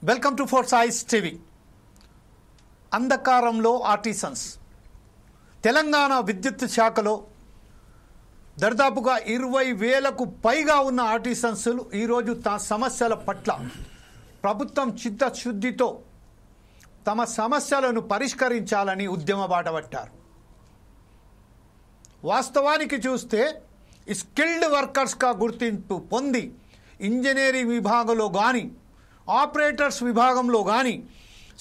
Welcome to four సైజ్ TV. అంధకారంలో artisans. Telangana విద్యుత్ శాఖలో దాదాపుగా 20,000కు పైగా ఉన్న ఆర్టిసన్స్లు ఈరోజు తమ సమస్యల పట్ల ప్రభుత్వం చిత్తశుద్ధితో తమ సమస్యలను పరిష్కరించాలని ఉద్యమ బాట పట్టారు. వాస్తవానికి చూస్తే స్కిల్డ్ వర్కర్స్గా గుర్తింపు పొంది ఇంజనీరింగ్ విభాగంలో కానీ, ఆపరేటర్స్ విభాగంలో కానీ,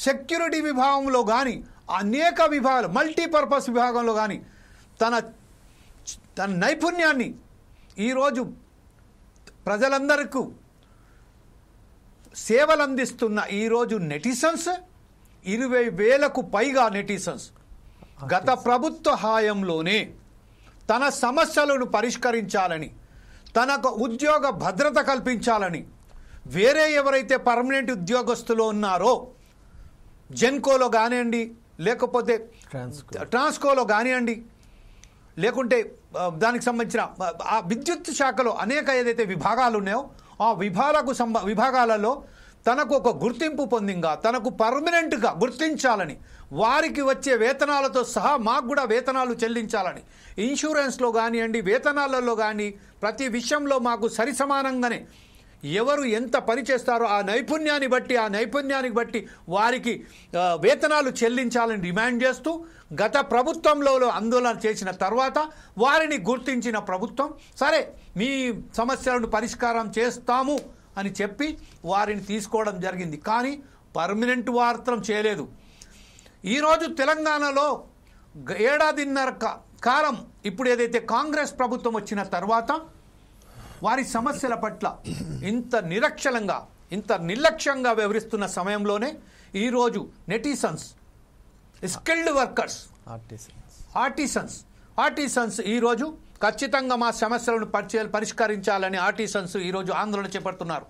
సెక్యూరిటీ విభాగంలో కానీ, అనేక విభాగాలు మల్టీపర్పస్ విభాగంలో కానీ తన నైపుణ్యాన్ని ఈరోజు ప్రజలందరికీ సేవలు అందిస్తున్న ఈరోజు నెటిజన్స్ 20,000కు పైగా నెటిజన్స్ గత ప్రభుత్వ హాయంలోనే తన సమస్యలను పరిష్కరించాలని, తనకు ఉద్యోగ భద్రత కల్పించాలని వేరే ఎవరైతే పర్మనెంట్ ఉద్యోగస్తులు ఉన్నారో జెన్కోలో కానివ్వండి, లేకపోతే ట్రాన్స్కోలో కానివ్వండి, లేకుంటే దానికి సంబంధించిన ఆ విద్యుత్ శాఖలో అనేక ఏదైతే విభాగాలు ఉన్నాయో ఆ విభాగాలలో తనకు ఒక గుర్తింపు పొందింగా తనకు పర్మనెంట్గా గుర్తించాలని, వారికి వచ్చే వేతనాలతో సహా మాకు కూడా వేతనాలు చెల్లించాలని, ఇన్సూరెన్స్లో కానివ్వండి, వేతనాలలో కానీ ప్రతి విషయంలో మాకు సరిసమానంగానే ఎవరు ఎంత పని చేస్తారో ఆ నైపుణ్యానికి బట్టి వారికి వేతనాలు చెల్లించాలని డిమాండ్ చేస్తూ గత ప్రభుత్వంలో ఆందోళన చేసిన తర్వాత వారిని గుర్తించిన ప్రభుత్వం సరే మీ సమస్యలను పరిష్కారం చేస్తాము అని చెప్పి వారిని తీసుకోవడం జరిగింది. కానీ పర్మనెంట్ మాత్రం చేయలేదు. ఈరోజు తెలంగాణలో ఏడాదిన్నర కాలం ఇప్పుడు ఏదైతే కాంగ్రెస్ ప్రభుత్వం వచ్చిన తర్వాత వారి సమస్యల పట్ల ఇంత నిరక్షలంగా, ఇంత నిర్లక్ష్యంగా వ్యవహరిస్తున్న సమయంలోనే ఈరోజు నెటిజన్స్, స్కిల్డ్ వర్కర్స్, ఆర్టిసన్స్ ఈరోజు ఖచ్చితంగా మా సమస్యలను పరిష్కరించాలని ఆర్టిసన్స్ ఈరోజు ఆందోళన చేపడుతున్నారు.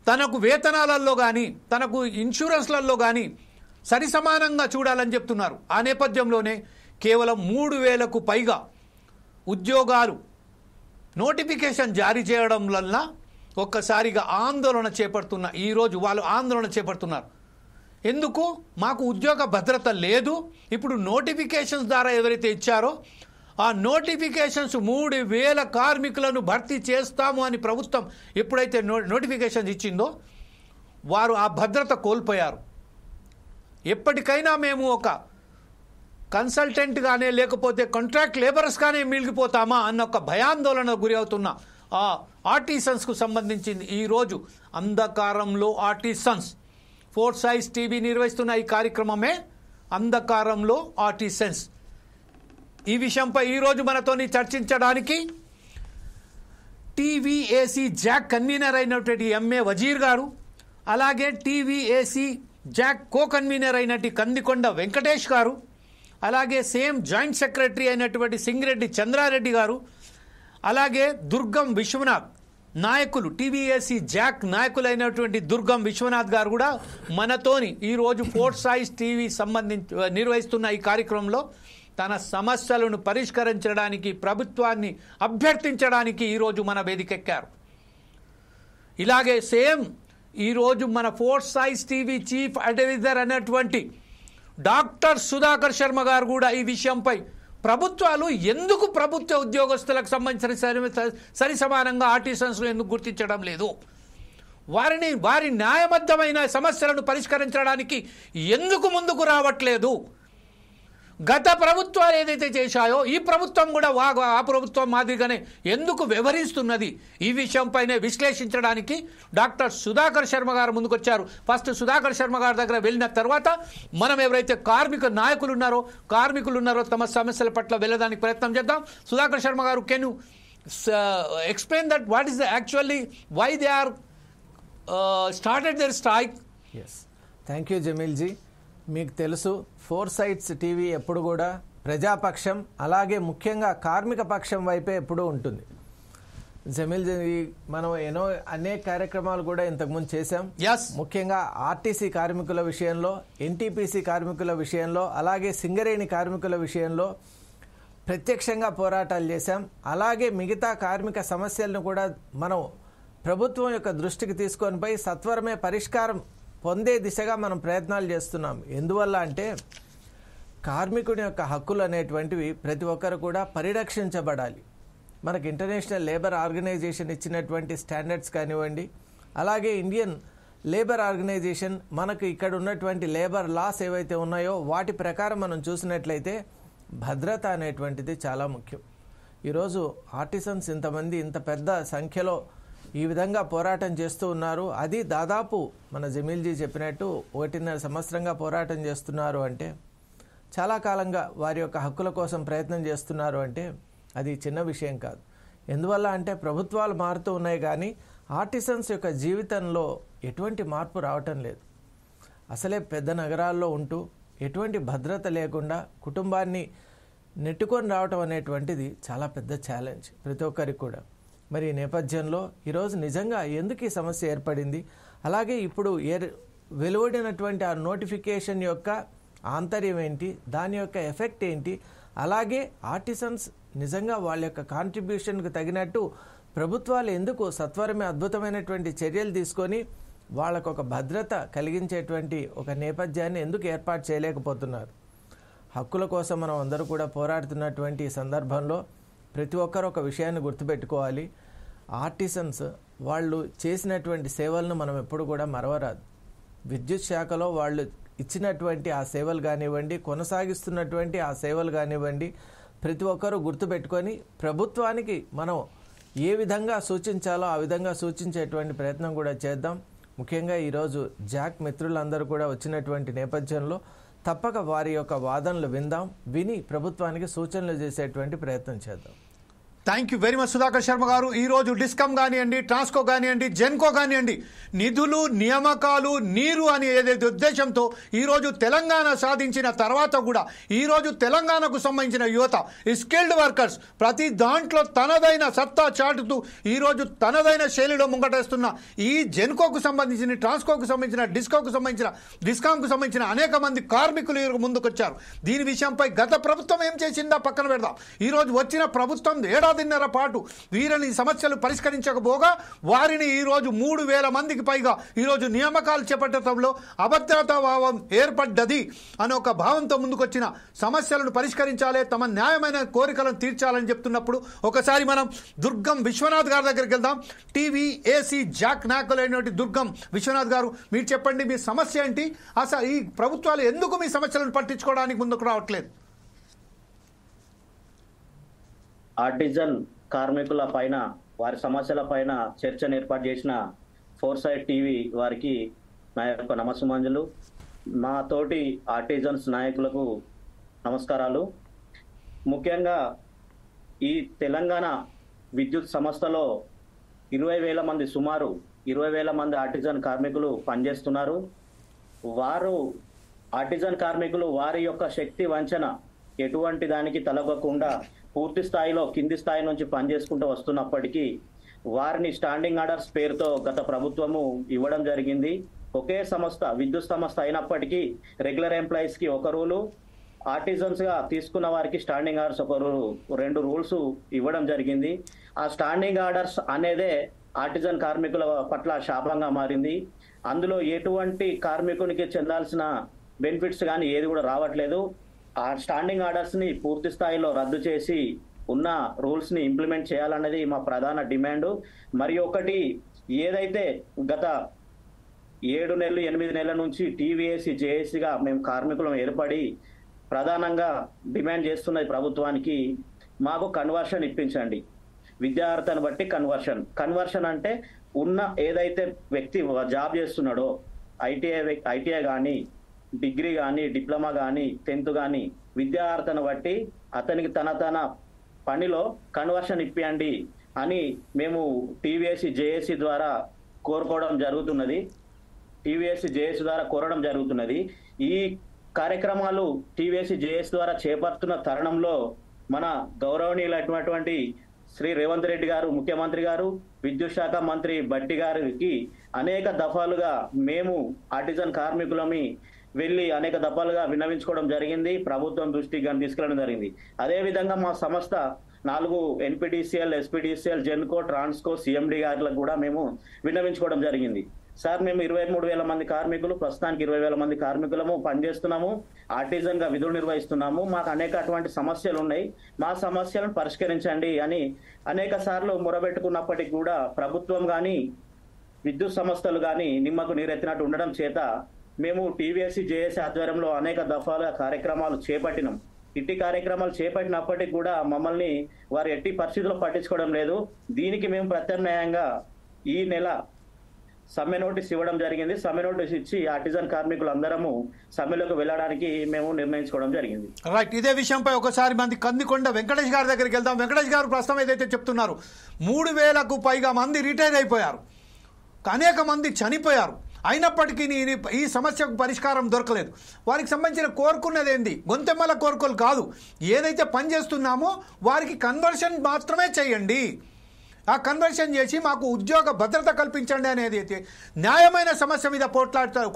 తనకు వేతనాలలో కానీ, తనకు ఇన్సూరెన్స్లలో కానీ సరిసమానంగా చూడాలని చెప్తున్నారు. ఆ నేపథ్యంలోనే కేవలం 3,000కు పైగా ఉద్యోగాలు నోటిఫికేషన్ జారీ చేయడం వల్ల ఒక్కసారిగా ఈరోజు వాళ్ళు ఆందోళన చేపడుతున్నారు. ఎందుకు? మాకు ఉద్యోగ భద్రత లేదు. ఇప్పుడు నోటిఫికేషన్స్ ద్వారా ఎవరైతే ఇచ్చారో ఆ నోటిఫికేషన్స్ 3,000 కార్మికులను భర్తీ చేస్తాము అని ప్రభుత్వం ఎప్పుడైతే నోటిఫికేషన్స్ ఇచ్చిందో వారు ఆ భద్రత కోల్పోయారు. ఎప్పటికైనా మేము ఒక కన్సల్టెంట్గానే లేకపోతే కాంట్రాక్ట్ లేబరర్స్గానే మిగిలిపోతామా అన్న ఒక భయాందోళనకు గురి అవుతున్న ఆ ఆర్టిసన్స్కు సంబంధించింది ఈరోజు అంధకారంలో ఆర్టిసన్స్. ఫోర్ సైజ్ టీవీ నిర్వహిస్తున్న ఈ కార్యక్రమమే అంధకారంలో ఆర్టిసన్స్. ఈ విషయంపై ఈరోజు మనతోని చర్చించడానికి టీవీఏసీ జాక్ కన్వీనర్ అయినటువంటి ఎంఏ వజీర్ గారు, అలాగే టీవీఏసీ జాక్ కో కన్వీనర్ అయినటువంటి కందికొండ వెంకటేష్ గారు, అలాగే సేమ్ జాయింట్ సెక్రటరీ అయినటువంటి సింగిరెడ్డి చంద్రారెడ్డి గారు, అలాగే దుర్గం విశ్వనాథ్ నాయకులు, టీవీఏసీ జాక్ నాయకులైనటువంటి దుర్గం విశ్వనాథ్ గారు కూడా మనతోని ఈరోజు ఫోర్ సైజ్ టీవీ నిర్వహిస్తున్న ఈ కార్యక్రమంలో తన సమస్యలను పరిష్కరించడానికి, ప్రభుత్వాన్ని అభ్యర్థించడానికి ఈరోజు మన వేదికెక్కారు. ఇలాగే సేమ్ ఈరోజు మన ఫోర్ సైజ్ టీవీ చీఫ్ అడ్వైజర్ అయినటువంటి డాక్టర్ సుధాకర్ శర్మ గారు కూడా ఈ విషయంపై ప్రభుత్వాలు ఎందుకు ప్రభుత్వ ఉద్యోగస్తులకు సంబంధించిన సరి సమానంగా ఆర్టిసన్స్ను ఎందుకు గుర్తించడం లేదు, వారి న్యాయబద్ధమైన సమస్యలను పరిష్కరించడానికి ఎందుకు ముందుకు రావట్లేదు, గత ప్రభుత్వాలు ఏదైతే చేశాయో ఈ ప్రభుత్వం కూడా ఆ ప్రభుత్వం మాదిరిగానే ఎందుకు వ్యవహరిస్తున్నది, ఈ విషయంపైనే విశ్లేషించడానికి డాక్టర్ సుధాకర్ శర్మ గారు ముందుకొచ్చారు. ఫస్ట్ సుధాకర్ శర్మ గారి దగ్గర వెళ్ళిన తర్వాత మనం ఎవరైతే కార్మికులు ఉన్నారో తమ సమస్యల పట్ల వెళ్ళడానికి ప్రయత్నం చేద్దాం. Sudhakar Sharma garu, can you explain that what is actually why they are started their strike? Thank you Jameel ji. మీకు తెలుసు, ఫోర్ సైట్స్ టీవీ ఎప్పుడు కూడా ప్రజాపక్షం, అలాగే ముఖ్యంగా కార్మిక పక్షం వైపే ఎప్పుడూ ఉంటుంది. జమీల్ జీ, మనం అనేక కార్యక్రమాలు కూడా ఇంతకుముందు చేశాం. ముఖ్యంగా ఆర్టీసీ కార్మికుల విషయంలో, ఎన్టీపీసీ కార్మికుల విషయంలో, అలాగే సింగరేణి కార్మికుల విషయంలో ప్రత్యక్షంగా పోరాటాలు చేశాం. అలాగే మిగతా కార్మిక సమస్యలను కూడా మనం ప్రభుత్వం యొక్క దృష్టికి తీసుకొని పోయి సత్వరమే పరిష్కారం పొందే దిశగా మనం ప్రయత్నాలు చేస్తున్నాం. ఎందువల్ల అంటే కార్మికుడి యొక్క హక్కులు అనేటువంటివి ప్రతి ఒక్కరు కూడా పరిరక్షించబడాలి. మనకు ఇంటర్నేషనల్ లేబర్ ఆర్గనైజేషన్ ఇచ్చినటువంటి స్టాండర్డ్స్ కానివ్వండి, అలాగే ఇండియన్ లేబర్ ఆర్గనైజేషన్ మనకు ఇక్కడ ఉన్నటువంటి లేబర్ లాస్ ఏవైతే ఉన్నాయో వాటి ప్రకారం మనం చూసినట్లయితే భద్రత అనేటువంటిది చాలా ముఖ్యం. ఈరోజు ఆర్టిసన్స్ ఇంతమంది ఇంత పెద్ద సంఖ్యలో ఈ విధంగా పోరాటం చేస్తూ ఉన్నారు. అది దాదాపు మన జమీల్జీ చెప్పినట్టు 1.5 సంవత్సరంగా పోరాటం చేస్తున్నారు అంటే, చాలా కాలంగా వారి యొక్క హక్కుల కోసం ప్రయత్నం చేస్తున్నారు అంటే అది చిన్న విషయం కాదు. ఎందువల్ల అంటే ప్రభుత్వాలు మారుతూ ఉన్నాయి కానీ ఆర్టిసన్స్ యొక్క జీవితంలో ఎటువంటి మార్పు రావటం లేదు. అసలే పెద్ద నగరాల్లో ఉంటూ ఎటువంటి భద్రత లేకుండా కుటుంబాన్ని నెట్టుకొని రావటం అనేటువంటిది చాలా పెద్ద ఛాలెంజ్ ప్రతి ఒక్కరికి కూడా. మరి ఈ నేపథ్యంలో ఈరోజు నిజంగా ఎందుకు ఈ సమస్య ఏర్పడింది, అలాగే ఇప్పుడు వెలువడినటువంటి ఆ నోటిఫికేషన్ యొక్క ఆంతర్యం ఏంటి, దాని యొక్క ఎఫెక్ట్ ఏంటి, అలాగే ఆర్టిసన్స్ నిజంగా వాళ్ళ యొక్క కాంట్రిబ్యూషన్కు తగినట్టు ప్రభుత్వాలు ఎందుకు సత్వరమే అద్భుతమైనటువంటి చర్యలు తీసుకొని వాళ్ళకు ఒక భద్రత కలిగించేటువంటి ఒక నేపథ్యాన్ని ఎందుకు ఏర్పాటు చేయలేకపోతున్నారు. హక్కుల కోసం మనం అందరూ కూడా పోరాడుతున్నటువంటి సందర్భంలో ప్రతి ఒక్కరు ఒక విషయాన్ని గుర్తుపెట్టుకోవాలి. ఆర్టిసన్స్ వాళ్ళు చేసినటువంటి సేవలను మనం ఎప్పుడు కూడా మరవరాదు. విద్యుత్ శాఖలో వాళ్ళు ఇచ్చినటువంటి ఆ సేవలు కానివ్వండి, కొనసాగిస్తున్నటువంటి ఆ సేవలు కానివ్వండి, ప్రతి ఒక్కరూ గుర్తుపెట్టుకొని ప్రభుత్వానికి మనం ఏ విధంగా సూచించాలో ఆ విధంగా సూచించేటువంటి ప్రయత్నం కూడా చేద్దాం. ముఖ్యంగా ఈరోజు జాక్ మిత్రులందరూ కూడా వచ్చినటువంటి నేపథ్యంలో తప్పక వారి యొక్క వాదనలు విని ప్రభుత్వానికి సూచనలు చేసేటువంటి ప్రయత్నం చేద్దాం. Thank you very much Sudhakar Sharma గారు. ఈరోజు డిస్కమ్ కానివ్వండి, ట్రాన్స్కో కానివ్వండి, జెన్కో కానివ్వండి, నిధులు నియామకాలు నీరు అని ఏదైతే ఉద్దేశంతో ఈరోజు తెలంగాణ సాధించిన తర్వాత కూడా ఈరోజు తెలంగాణకు సంబంధించిన యువత స్కిల్డ్ వర్కర్స్ ప్రతి దాంట్లో తనదైన సత్తా చాటుతూ ఈరోజు తనదైన శైలిలో ముంగటేస్తున్న ఈ జెన్కోకు సంబంధించిన, ట్రాన్స్కోకు సంబంధించిన, డిస్కామ్కు సంబంధించిన అనేక మంది కార్మికులు ముందుకొచ్చారు. దీని విషయంపై గత ప్రభుత్వం ఏం చేసిందా పక్కన పెడదాం. ఈరోజు వచ్చిన ప్రభుత్వం ఏడాదిన్నర పాటు వీరిని సమస్యలు పరిష్కరించకపోగా వారిని ఈరోజు 3,000 మందికి పైగా ఈరోజు నియామకాలు చేపట్టడంలో అభద్రతా భావం ఏర్పడ్డది అని ఒక భావంతో ముందుకొచ్చిన సమస్యలను పరిష్కరించాలి, తమ న్యాయమైన కోరికలను తీర్చాలని చెప్తున్నప్పుడు ఒకసారి మనం దుర్గం విశ్వనాథ్ గారి దగ్గరికి వెళ్దాం. టీవీ ఏసీ జాక్ నాయకులైనటువంటి దుర్గం విశ్వనాథ్ గారు, మీరు చెప్పండి మీ సమస్య ఏంటి, అసలు ఈ ప్రభుత్వాలు ఎందుకు మీ సమస్యలను పట్టించుకోవడానికి ముందుకు రావట్లేదు? ఆర్టిజన్ కార్మికుల పైన వారి సమస్యల పైన చర్చను ఏర్పాటు చేసిన ఫోర్సైట్ టీవీ వారికి నా యొక్క నమస్సుమంజలు. మా తోటి ఆర్టిజన్స్ నాయకులకు నమస్కారాలు. ముఖ్యంగా ఈ తెలంగాణ విద్యుత్ సంస్థలో 20,000 మంది, సుమారు 20,000 మంది ఆర్టిజన్ కార్మికులు పనిచేస్తున్నారు. వారు ఆర్టిజన్ కార్మికులు వారి యొక్క శక్తి వంచన ఎటువంటి దానికి తలగకుండా పూర్తి స్థాయిలో కింది స్థాయి నుంచి పనిచేసుకుంటూ వస్తున్నప్పటికీ వారిని స్టాండింగ్ ఆర్డర్స్ పేరుతో గత ప్రభుత్వము ఇవ్వడం జరిగింది. ఒకే సంస్థ, విద్యుత్ సంస్థ అయినప్పటికీ రెగ్యులర్ ఎంప్లాయీస్ కి ఒక రూలు, ఆర్టిజన్స్ గా తీసుకున్న వారికి స్టాండింగ్ ఆర్డర్స్ ఒక 2 రూల్స్ ఇవ్వడం జరిగింది. ఆ స్టాండింగ్ ఆర్డర్స్ అనేదే ఆర్టిజన్ కార్మికుల పట్ల శాపంగా మారింది. అందులో ఎటువంటి కార్మికునికి చెందాల్సిన బెనిఫిట్స్ కానీ ఏది కూడా రావట్లేదు. ఆ స్టాండింగ్ ఆర్డర్స్ ని పూర్తి స్థాయిలో రద్దు చేసి ఉన్న రూల్స్ ని ఇంప్లిమెంట్ చేయాలన్నది మా ప్రధాన డిమాండ్. మరి ఒకటి, ఏదైతే గత 7 నెలలు 8 నెలల నుంచి టీవీఏసీ జేఏసీగా మేము కార్మికులను ఏర్పడి ప్రధానంగా డిమాండ్ చేస్తున్నది ప్రభుత్వానికి, మాకు కన్వర్షన్ ఇప్పించండి. విద్యార్థిని బట్టి కన్వర్షన్ అంటే ఉన్న ఏదైతే వ్యక్తి జాబ్ చేస్తున్నాడో ఐటీఐ కానీ, డిగ్రీ కానీ, డిప్లొమా కానీ, 10th కానీ, విద్యార్థిని బట్టి అతనికి తన పనిలో కన్వర్షన్ ఇప్పియండి అని మేము టీవీఎస్సీ జేఏసీ ద్వారా కోరడం జరుగుతున్నది. ఈ కార్యక్రమాలు టీవీఎస్సీ జేఏసీ ద్వారా చేపడుతున్న తరుణంలో మన గౌరవనీయులైనటువంటి శ్రీ రేవంత్ రెడ్డి గారు, ముఖ్యమంత్రి గారు, విద్యుత్ శాఖ మంత్రి బట్టి గారికి అనేక దఫాలుగా మేము ఆర్టిజన్ కార్మికులమి వెళ్ళి అనేక దఫాలుగా విన్నవించుకోవడం జరిగింది. ప్రభుత్వం దృష్టికి తీసుకెళ్లడం జరిగింది. అదేవిధంగా మా సంస్థ 4 NPDCL, SPDCL, Genco, Transco, CMD గారులకు కూడా మేము విన్నవించుకోవడం జరిగింది. సార్, మేము 23,000 మంది కార్మికులు, ప్రస్తుతానికి 20,000 మంది కార్మికులము పనిచేస్తున్నాము, ఆర్టిజన్ గా విధులు నిర్వహిస్తున్నాము. మాకు అనేక అటువంటి సమస్యలు ఉన్నాయి, మా సమస్యలను పరిష్కరించండి అని అనేక సార్లు మొరబెట్టుకున్నప్పటికీ కూడా ప్రభుత్వం కానీ విద్యుత్ సంస్థలు కానీ నిమ్మకు నీరెత్తినట్టు ఉండడం చేత మేము టీవీఎస్సీ జేఏసీ ఆధ్వర్యంలో అనేక దఫాలుగా కార్యక్రమాలు చేపట్టినాం. ఇట్టి కార్యక్రమాలు చేపట్టినప్పటికీ కూడా మమ్మల్ని వారు ఎట్టి పరిస్థితుల్లో పట్టించుకోవడం లేదు. దీనికి మేము ప్రత్యామ్నాయంగా ఈ నెల సమ్మె నోటీస్ ఇవ్వడం జరిగింది. సమ్మె నోటీస్ ఇచ్చి ఆర్టిజన్ కార్మికులందరము సమ్మెలోకి వెళ్ళడానికి మేము నిర్ణయించుకోవడం జరిగింది. రైట్, ఇదే విషయంపై ఒకసారి మంది కందికొండ వెంకటేష్ గారి దగ్గరికి వెళ్దాం. వెంకటేష్ గారు ప్రస్తుతం ఏదైతే చెప్తున్నారు, 3,000కు పైగా మంది రిటైర్ అయిపోయారు, అనేక మంది చనిపోయారు, అయినప్పటికీ ఈ సమస్యకు పరిష్కారం దొరకలేదు. వారికి సంబంధించిన కోరుకున్నది ఏంది? గొంతెమ్మల కోరికలు కాదు, ఏదైతే పని చేస్తున్నామో వారికి కన్వర్షన్ మాత్రమే చేయండి, ఆ కన్వర్షన్ చేసి మాకు ఉద్యోగ భద్రత కల్పించండి అనేది అయితే న్యాయమైన సమస్య మీద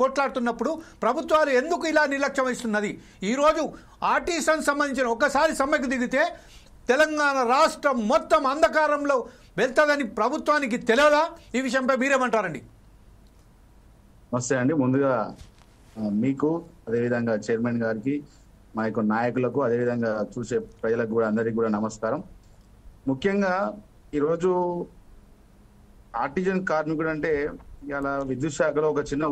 కొట్లాడుతున్నప్పుడు ప్రభుత్వాలు ఎందుకు ఇలా నిర్లక్ష్యం వహిస్తున్నది? ఈరోజు ఆర్టిసన్ సంబంధించిన ఒక్కసారి సమ్మెకు దిగితే తెలంగాణ రాష్ట్రం మొత్తం అంధకారంలో వెళ్తుందని ప్రభుత్వానికి తెలియదా? ఈ విషయంపై మీరేమంటారండి? నమస్తే అండి. ముందుగా మీకు, అదేవిధంగా చైర్మన్ గారికి, మా యొక్క నాయకులకు, అదేవిధంగా చూసే ప్రజలకు కూడా అందరికీ కూడా నమస్కారం. ముఖ్యంగా ఈరోజు ఆర్టిజన్ కార్మికుడు అంటే ఇలా విద్యుత్ శాఖలో ఒక చిన్న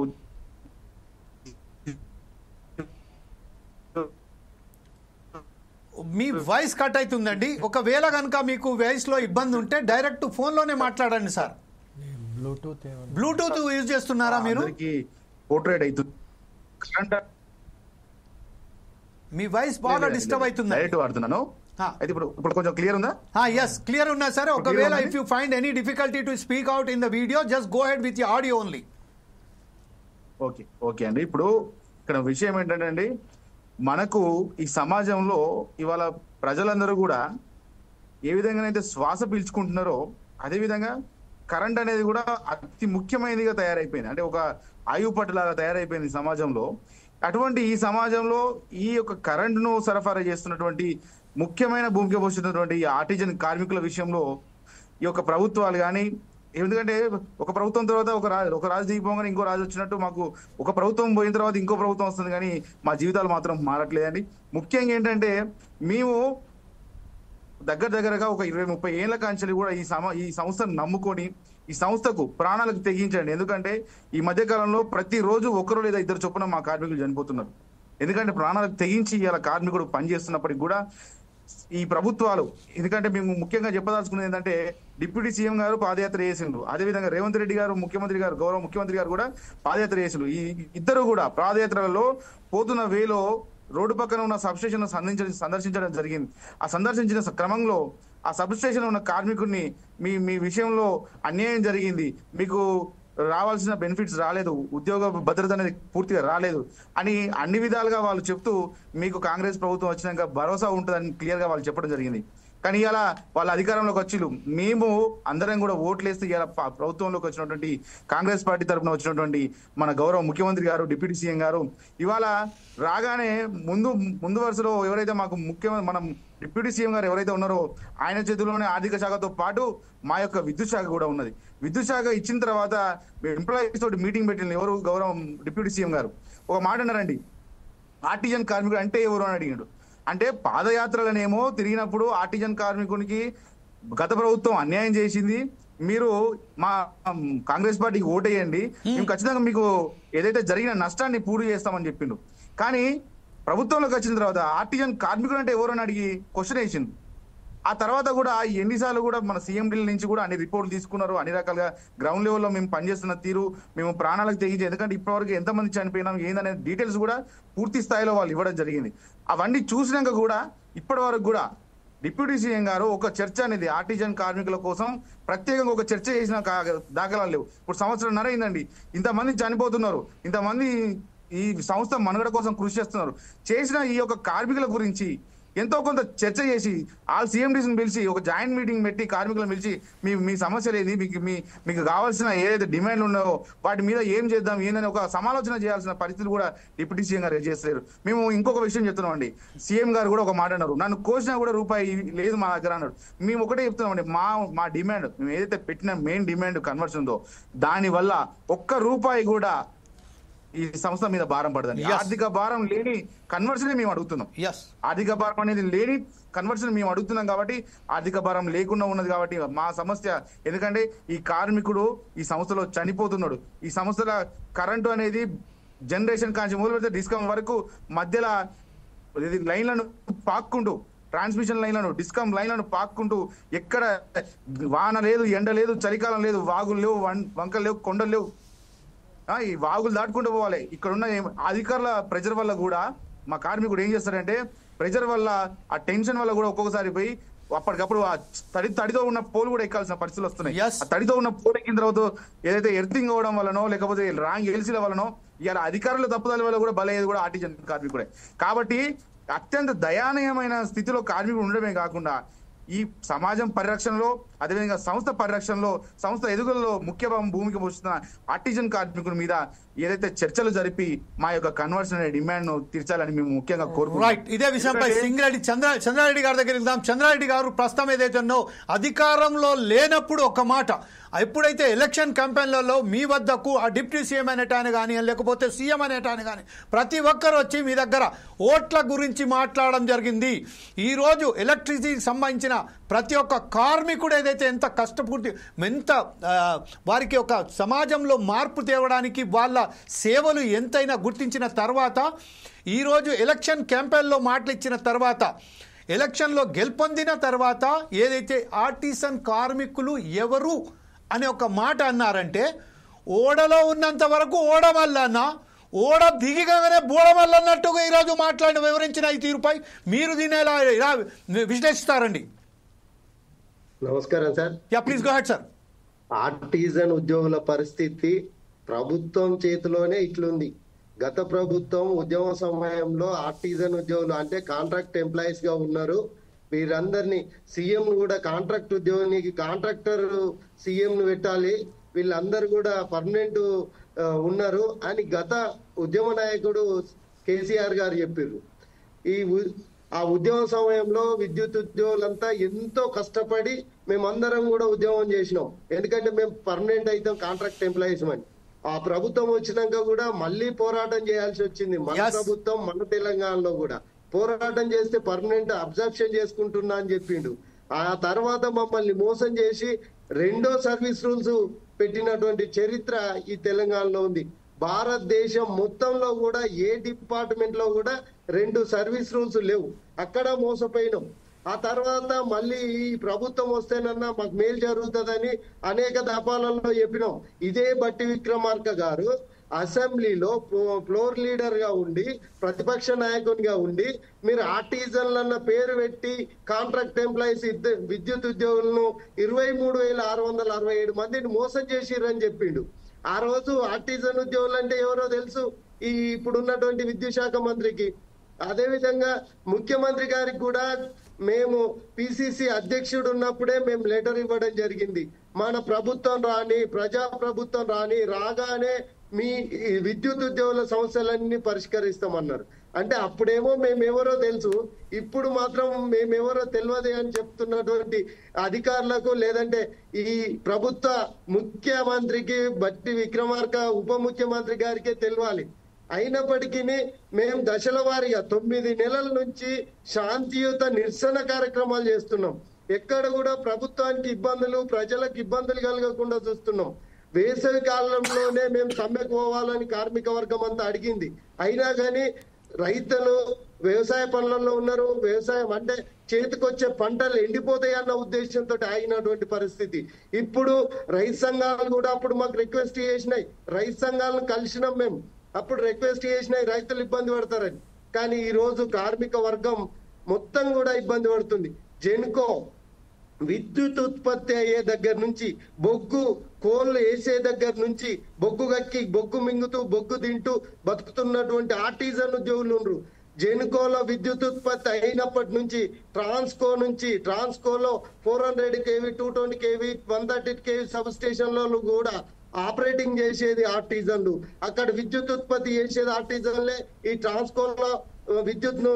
మీ వాయిస్ కట్ అవుతుందండి. ఒకవేళ కనుక మీకు వాయిస్ లో ఇబ్బంది ఉంటే డైరెక్ట్ ఫోన్ లోనే మాట్లాడండి సార్. బ్లూటూత్ యూజ్ చేస్తున్నారా మీరు? పోర్ట్రేట్ అవుతుంది, మీ వాయిస్ బాగా డిస్టర్బ్ అవుతుంది. డైరెక్ట్ వాడుతున్నాను. అయితే ఇప్పుడు కొంచెం క్లియర్ ఉందా? yes, క్లియర్ ఉన్నా సరే. ఒకవేళ if you find any difficulty to speak out in the video, just go head with your audio only. Okay అండి. ఇప్పుడు ఇక్కడ విషయం ఏంటంటే అండి, మనకు ఈ సమాజంలో ఇవాళ ప్రజలందరూ కూడా ఏ విధంగానైతే శ్వాస పీల్చుకుంటున్నారో అదే విధంగా కరెంట్ అనేది కూడా అతి ముఖ్యమైనదిగా తయారైపోయింది. అంటే ఒక ఆయువు పట్టులాగా తయారైపోయింది సమాజంలో. అటువంటి ఈ సమాజంలో ఈ యొక్క కరెంట్ను సరఫరా చేస్తున్నటువంటి ముఖ్యమైన భూమిక పోషిస్తున్నటువంటి ఈ ఆర్టిజన్ కార్మికుల విషయంలో ఈ యొక్క ప్రభుత్వాలు కానీ, ఎందుకంటే ఒక ప్రభుత్వం తర్వాత ఒక రాజు దిగిపోగానే ఇంకో రాజు వచ్చినట్టు మాకు ఒక ప్రభుత్వం పోయిన తర్వాత ఇంకో ప్రభుత్వం వస్తుంది, కానీ మా జీవితాలు మాత్రం మారట్లేదండి. ముఖ్యంగా ఏంటంటే మేము దగ్గరగా ఒక 20-30 ఏళ్ల కాంచెలు కూడా ఈ సంస్థను నమ్ముకొని ఈ సంస్థకు ప్రాణాలకు తెగించండి. ఎందుకంటే ఈ మధ్య కాలంలో ప్రతిరోజు ఒకరు లేదా ఇద్దరు చొప్పున మా కార్మికులు చనిపోతున్నారు. ఎందుకంటే ప్రాణాలకు తెగించి ఇలా కార్మికుడు పనిచేస్తున్నప్పటికి కూడా ఈ ప్రభుత్వాలు, ఎందుకంటే మేము ముఖ్యంగా చెప్పదలుచుకున్నది ఏంటంటే డిప్యూటీ సీఎం గారు పాదయాత్ర చేసిండ్రు, అదేవిధంగా రేవంత్ రెడ్డి గారు గౌరవ ముఖ్యమంత్రి గారు కూడా పాదయాత్ర చేసిండ్రు. ఈ ఇద్దరు కూడా పాదయాత్రలలో పోతున్న వేలో రోడ్డు పక్కన ఉన్న సబ్స్టేషన్ సందర్శించడం జరిగింది. ఆ సందర్శించిన క్రమంలో ఆ సబ్స్టేషన్ ఉన్న కార్మికుడిని మీ విషయంలో అన్యాయం జరిగింది, మీకు రావాల్సిన బెనిఫిట్స్ రాలేదు, ఉద్యోగ భద్రత అనేది పూర్తిగా రాలేదు అని అన్ని విధాలుగా వాళ్ళు చెప్తూ మీకు కాంగ్రెస్ ప్రభుత్వం వచ్చినాక భరోసా ఉంటుందని క్లియర్ గా వాళ్ళు చెప్పడం జరిగింది. కానీ ఇలా వాళ్ళ అధికారంలోకి వచ్చిళ్ళు, మేము అందరం కూడా ఓట్లేస్తే ఇలా ప్రభుత్వంలోకి వచ్చినటువంటి కాంగ్రెస్ పార్టీ తరఫున వచ్చినటువంటి మన గౌరవ ముఖ్యమంత్రి గారు, డిప్యూటీ సీఎం గారు ఇవాళ రాగానే ముందు వరుసలో ఎవరైతే మాకు మనం డిప్యూటీ సీఎం గారు ఎవరైతే ఉన్నారో ఆయన చేతుల్లోనే ఆర్థిక శాఖతో పాటు మా యొక్క విద్యుత్ శాఖ కూడా ఉన్నది. విద్యుత్ శాఖ ఇచ్చిన తర్వాత ఎంప్లాయీస్ తోటి మీటింగ్ పెట్టిన ఎవరు గౌరవం డిప్యూటీ సీఎం గారు ఒక మాట అన్నారండి, ఆర్టిజన్ కార్మికుడు అంటే ఎవరు అని అడిగాడు. అంటే పాదయాత్రలనేమో తిరిగినప్పుడు ఆర్టిజన్ కార్మికునికి గత ప్రభుత్వం అన్యాయం చేసింది, మీరు మా కాంగ్రెస్ పార్టీకి ఓటేయండి, మేము ఖచ్చితంగా మీకు ఏదైతే జరిగిన నష్టాన్ని పూర్తి చేస్తామని చెప్పిండు. కానీ ప్రభుత్వంలోకి వచ్చిన తర్వాత ఆర్టిజన్ కార్మికుడు అంటే ఎవరు అని అడిగి క్వశ్చన్ వేసింది. ఆ తర్వాత కూడా ఎన్నిసార్లు కూడా మన సీఎండీల నుంచి కూడా అన్ని రిపోర్ట్లు తీసుకున్నారు, అన్ని రకాలుగా గ్రౌండ్ లెవెల్లో మేము పనిచేస్తున్న తీరు, మేము ప్రాణాలకు తెగించి, ఎందుకంటే ఇప్పటివరకు ఎంతమంది చనిపోయినాం ఏందనే డీటెయిల్స్ కూడా పూర్తి స్థాయిలో వాళ్ళు ఇవ్వడం జరిగింది. అవన్నీ చూసినాక కూడా ఇప్పటి వరకు కూడా డిప్యూటీ సీఎం గారు ఒక చర్చ అనేది ఆర్టిజన్ కార్మికుల కోసం ప్రత్యేకంగా ఒక చర్చ చేసిన దాఖలాలు లేవు. ఇప్పుడు సంవత్సరంన్నర అయిందండి, ఇంతమంది చనిపోతున్నారు, ఇంతమంది ఈ సంస్థ మనుగడ కోసం కృషి చేస్తున్నారు. చేసిన ఈ యొక్క కార్మికుల గురించి ఎంతో కొంత చర్చ చేసి ఆల్ CMDs పిలిచి ఒక జాయింట్ మీటింగ్ పెట్టి కార్మికులను పిలిచి మీ సమస్యలు ఏది, మీకు కావాల్సిన ఏదైతే డిమాండ్లు ఉన్నాయో వాటి మీద ఏం చేద్దాం ఏందని ఒక సమాలోచన చేయాల్సిన పరిస్థితులు కూడా డిప్యూటీ సీఎం గారు చేస్తారు. మేము ఇంకొక విషయం చెప్తున్నామండి, సీఎం గారు కూడా ఒక మాట అన్నారు, నన్ను కోసినా కూడా రూపాయి లేదు మా దగ్గర అన్నాడు. మేము ఒకటే చెప్తున్నామండి, మా డిమాండ్, మేము ఏదైతే పెట్టిన మెయిన్ డిమాండ్ కన్వర్షన్ ఉందో దాని వల్ల ఒక్క రూపాయి కూడా ఈ సంస్థ మీద భారం పడదండి. ఆర్థిక భారం లేని కన్వర్షన్ మేము అడుగుతున్నాం. ఆర్థిక భారం అనేది లేని కన్వర్షన్ మేము అడుగుతున్నాం కాబట్టి ఆర్థిక భారం లేకుండా ఉన్నది కాబట్టి మా సమస్య. ఎందుకంటే ఈ కార్మికుడు ఈ సంస్థలో చనిపోతున్నాడు. ఈ సంస్థల కరెంటు అనేది జనరేషన్ కాంచి మొదలు పెడితే డిస్కమ్ వరకు మధ్యలో లైన్లను పాక్కుంటూ, ట్రాన్స్మిషన్ లైన్లను, డిస్కమ్ లైన్లను పాక్కుంటూ, ఎక్కడ వాన లేదు, ఎండ లేదు, చలికాలం లేదు, వాగులు లేవు, వంకలు లేవు, కొండలు లేవు, ఈ వాగులు దాటుకుంటూ పోవాలి. ఇక్కడ ఉన్న అధికారుల ప్రెజర్ వల్ల కూడా మా కార్మికుడు ఏం చేస్తారంటే, ప్రెజర్ వల్ల ఆ టెన్షన్ వల్ల కూడా ఒక్కొక్కసారి పోయి అప్పటికప్పుడు ఆ తడితో ఉన్న పోలు కూడా ఎక్కాల్సిన పరిస్థితులు వస్తున్నాయి. ఆ తడితో ఉన్న పోలు ఎక్కిన తర్వాత ఏదైతే ఎర్తింగ్ అవ్వడం వల్లనో లేకపోతే రాంగ్ ఎల్సీల వల్లనో ఇలా అధికారుల తప్పుదల వల్ల కూడా బలయ్యేది కూడా ఆర్టిజన్ కార్మికుడే. కాబట్టి అత్యంత దయానీయమైన స్థితిలో కార్మికుడు ఉండడమే కాకుండా ఈ సమాజం పరిరక్షణలో, అదేవిధంగా సంస్థ పరిరక్షణలో, సంస్థ ఎదుగుదలలో ముఖ్య భూమిక పోషిస్తున్న ఆర్టిజన్ కార్మికుల మీద ఏదైతే చర్చలు జరిపి మా యొక్క కన్వర్షన్ అనే డిమాండ్ ను తీర్చాలని మేము ముఖ్యంగా కోరుకుంటున్నాం. ఇదే విషయంపై సింగిరెడ్డి చంద్రారెడ్డి గారి దగ్గరికి వెళ్దాం. చంద్రారెడ్డి గారు, ప్రస్తుతం ఏదైతే ఉన్నో అధికారంలో లేనప్పుడు ఒక మాట, ఎప్పుడైతే ఎలక్షన్ క్యాంపెయిన్లలో మీ వద్దకు ఆ డిప్యూటీ సీఎం అనేటాన్ని కానీ లేకపోతే సీఎం అనేటాన్ని కానీ ప్రతి ఒక్కరు వచ్చి మీ దగ్గర ఓట్ల గురించి మాట్లాడడం జరిగింది. ఈరోజు ఎలక్ట్రిసిటీకి సంబంధించిన ప్రతి ఒక్క కార్మికుడు ఏదైతే ఎంత కష్టపడి ఎంత వారికి ఒక సమాజంలో మార్పు తేవడానికి వాళ్ళ సేవలు ఎంతైనా గుర్తించిన తర్వాత, ఈరోజు ఎలక్షన్ క్యాంపెయిన్లో మాటలు ఇచ్చిన తర్వాత, ఎలక్షన్లో గెలుపొందిన తర్వాత ఏదైతే ఆర్టిసన్ కార్మికులు ఎవరు అనే ఒక మాట అన్నారంటే, ఓడలో ఉన్నంత వరకు ఓడమల్లన్న, ఓడ దిగిగానే బోడమల్ల అన్నట్టుగా ఈరోజు మాట్లాడిన వివరించిన ఈ తీరుపై మీరు దీన్ని ఎలా విశ్లేషిస్తారండి? నమస్కారం sir. Please go head sir. Artisan ఉద్యోగుల పరిస్థితి ప్రభుత్వం చేతిలోనే ఇట్లుంది. గత ప్రభుత్వం ఉద్యమ సమయంలో ఆర్టిజన్ ఉద్యోగులు అంటే కాంట్రాక్ట్ ఎంప్లాయీస్ గా ఉన్నారు. వీరందరినీ సీఎం కూడా కాంట్రాక్ట్ ఉద్యోగికి కాంట్రాక్టర్ సీఎం ను పెట్టాలి, వీళ్ళందరూ కూడా పర్మనెంట్ ఉన్నారు అని గత ఉద్యమ నాయకుడు కేసీఆర్ గారు చెప్పారు. ఆ ఉద్యమ సమయంలో విద్యుత్ ఉద్యోగులంతా ఎంతో కష్టపడి మేమందరం కూడా ఉద్యమం చేసినాం. ఎందుకంటే మేము పర్మనెంట్ అయితే కాంట్రాక్ట్ ఎంప్లాయీస్ అని. ఆ ప్రభుత్వం వచ్చినాక కూడా మళ్ళీ పోరాటం చేయాల్సి వచ్చింది. మన ప్రభుత్వం మన తెలంగాణలో కూడా పోరాటం చేస్తే పర్మనెంట్ అబ్జర్ప్షన్ చేసుకుంటున్నా అని చెప్పిండు. ఆ తర్వాత మమ్మల్ని మోసం చేసి రెండో సర్వీస్ రూల్స్ పెట్టినటువంటి చరిత్ర ఈ తెలంగాణలో ఉంది. భారతదేశం మొత్తంలో కూడా ఏ డిపార్ట్మెంట్ లో కూడా 2 సర్వీస్ రూల్స్ లేవు. అక్కడ మోసపోయినాం. ఆ తర్వాత మళ్ళీ ఈ ప్రభుత్వం వస్తేనన్నా మాకు మేలు జరుగుతుందని అనేక దఫాలలో చెప్పినాం. ఇదే బట్టి విక్రమార్క గారు అసెంబ్లీలో ఫ్లోర్ లీడర్ గా ఉండి ప్రతిపక్ష నాయకునిగా ఉండి మీరు ఆర్టిజన్లన్న పేరు పెట్టి కాంట్రాక్ట్ ఎంప్లాయీస్ విద్యుత్ ఉద్యోగులను 23,667 మందిని మోసం చేసిర్రని చెప్పిండు. ఆ రోజు ఆర్టిజన్ ఉద్యోగులు అంటే ఎవరో తెలుసు ఈ ఇప్పుడున్నటువంటి విద్యుత్ శాఖ మంత్రికి. అదే విధంగా ముఖ్యమంత్రి గారికి కూడా మేము పిసిసి అధ్యక్షుడు ఉన్నప్పుడే మేము లెటర్ ఇవ్వడం జరిగింది. మన ప్రభుత్వం రాని, ప్రజా ప్రభుత్వం రాగానే మీ విద్యుత్ ఉద్యోగుల సమస్యలన్నీ పరిష్కరిస్తామన్నారు. అంటే అప్పుడేమో మేమెవరో తెలుసు, ఇప్పుడు మాత్రం మేమెవరో తెలియదు అని చెప్తున్నటువంటి అధికారులకు, లేదంటే ఈ ప్రభుత్వ ముఖ్యమంత్రికి బట్టి విక్రమార్క ఉప ముఖ్యమంత్రి గారికే తెలియాలి. అయినప్పటికీ మేము దశల వారీగా 9 నెలల నుంచి శాంతియుత నిరసన కార్యక్రమాలు చేస్తున్నాం. ఎక్కడ కూడా ప్రభుత్వానికి ఇబ్బందులు, ప్రజలకు ఇబ్బందులు కలగకుండా చూస్తున్నాం. వేసవి కాలంలోనే మేము సమ్మెకు పోవాలని కార్మిక వర్గం అంతా అడిగింది. అయినా కానీ రైతులు వ్యవసాయ పనులలో ఉన్నారు. వ్యవసాయం అంటే చేతికొచ్చే పంటలు ఎండిపోతాయి అన్న ఉద్దేశంతో ఆగినటువంటి పరిస్థితి. ఇప్పుడు రైతు సంఘాలు కూడా అప్పుడు మాకు రిక్వెస్ట్ చేసినాయి. రైతు సంఘాలను కలిసినాం మేము. అప్పుడు రిక్వెస్ట్ చేసినాయి రైతులు ఇబ్బంది పడతారని. కానీ ఈ రోజు కార్మిక వర్గం మొత్తం కూడా ఇబ్బంది పడుతుంది. జెన్కో విద్యుత్ ఉత్పత్తి అయ్యే దగ్గర నుంచి, బొగ్గు కోళ్ళు వేసే దగ్గర నుంచి, బొగ్గు గక్కి బొగ్గు మింగుతూ బొగ్గు తింటూ బతుకుతున్నటువంటి ఆర్టిజన్ ఉద్యోగులు ఉన్నారు. జెన్కోలో విద్యుత్ ఉత్పత్తి అయినప్పటి నుంచి ట్రాన్స్కోలో 400 kV 220 kV 130 kV సబ్ స్టేషన్లలో కూడా ఆపరేటింగ్ చేసేది ఆర్టిజన్లు, అక్కడ విద్యుత్ ఉత్పత్తి చేసేది ఆర్టిజన్లే, ఈ ట్రాన్స్కోలో విద్యుత్ ను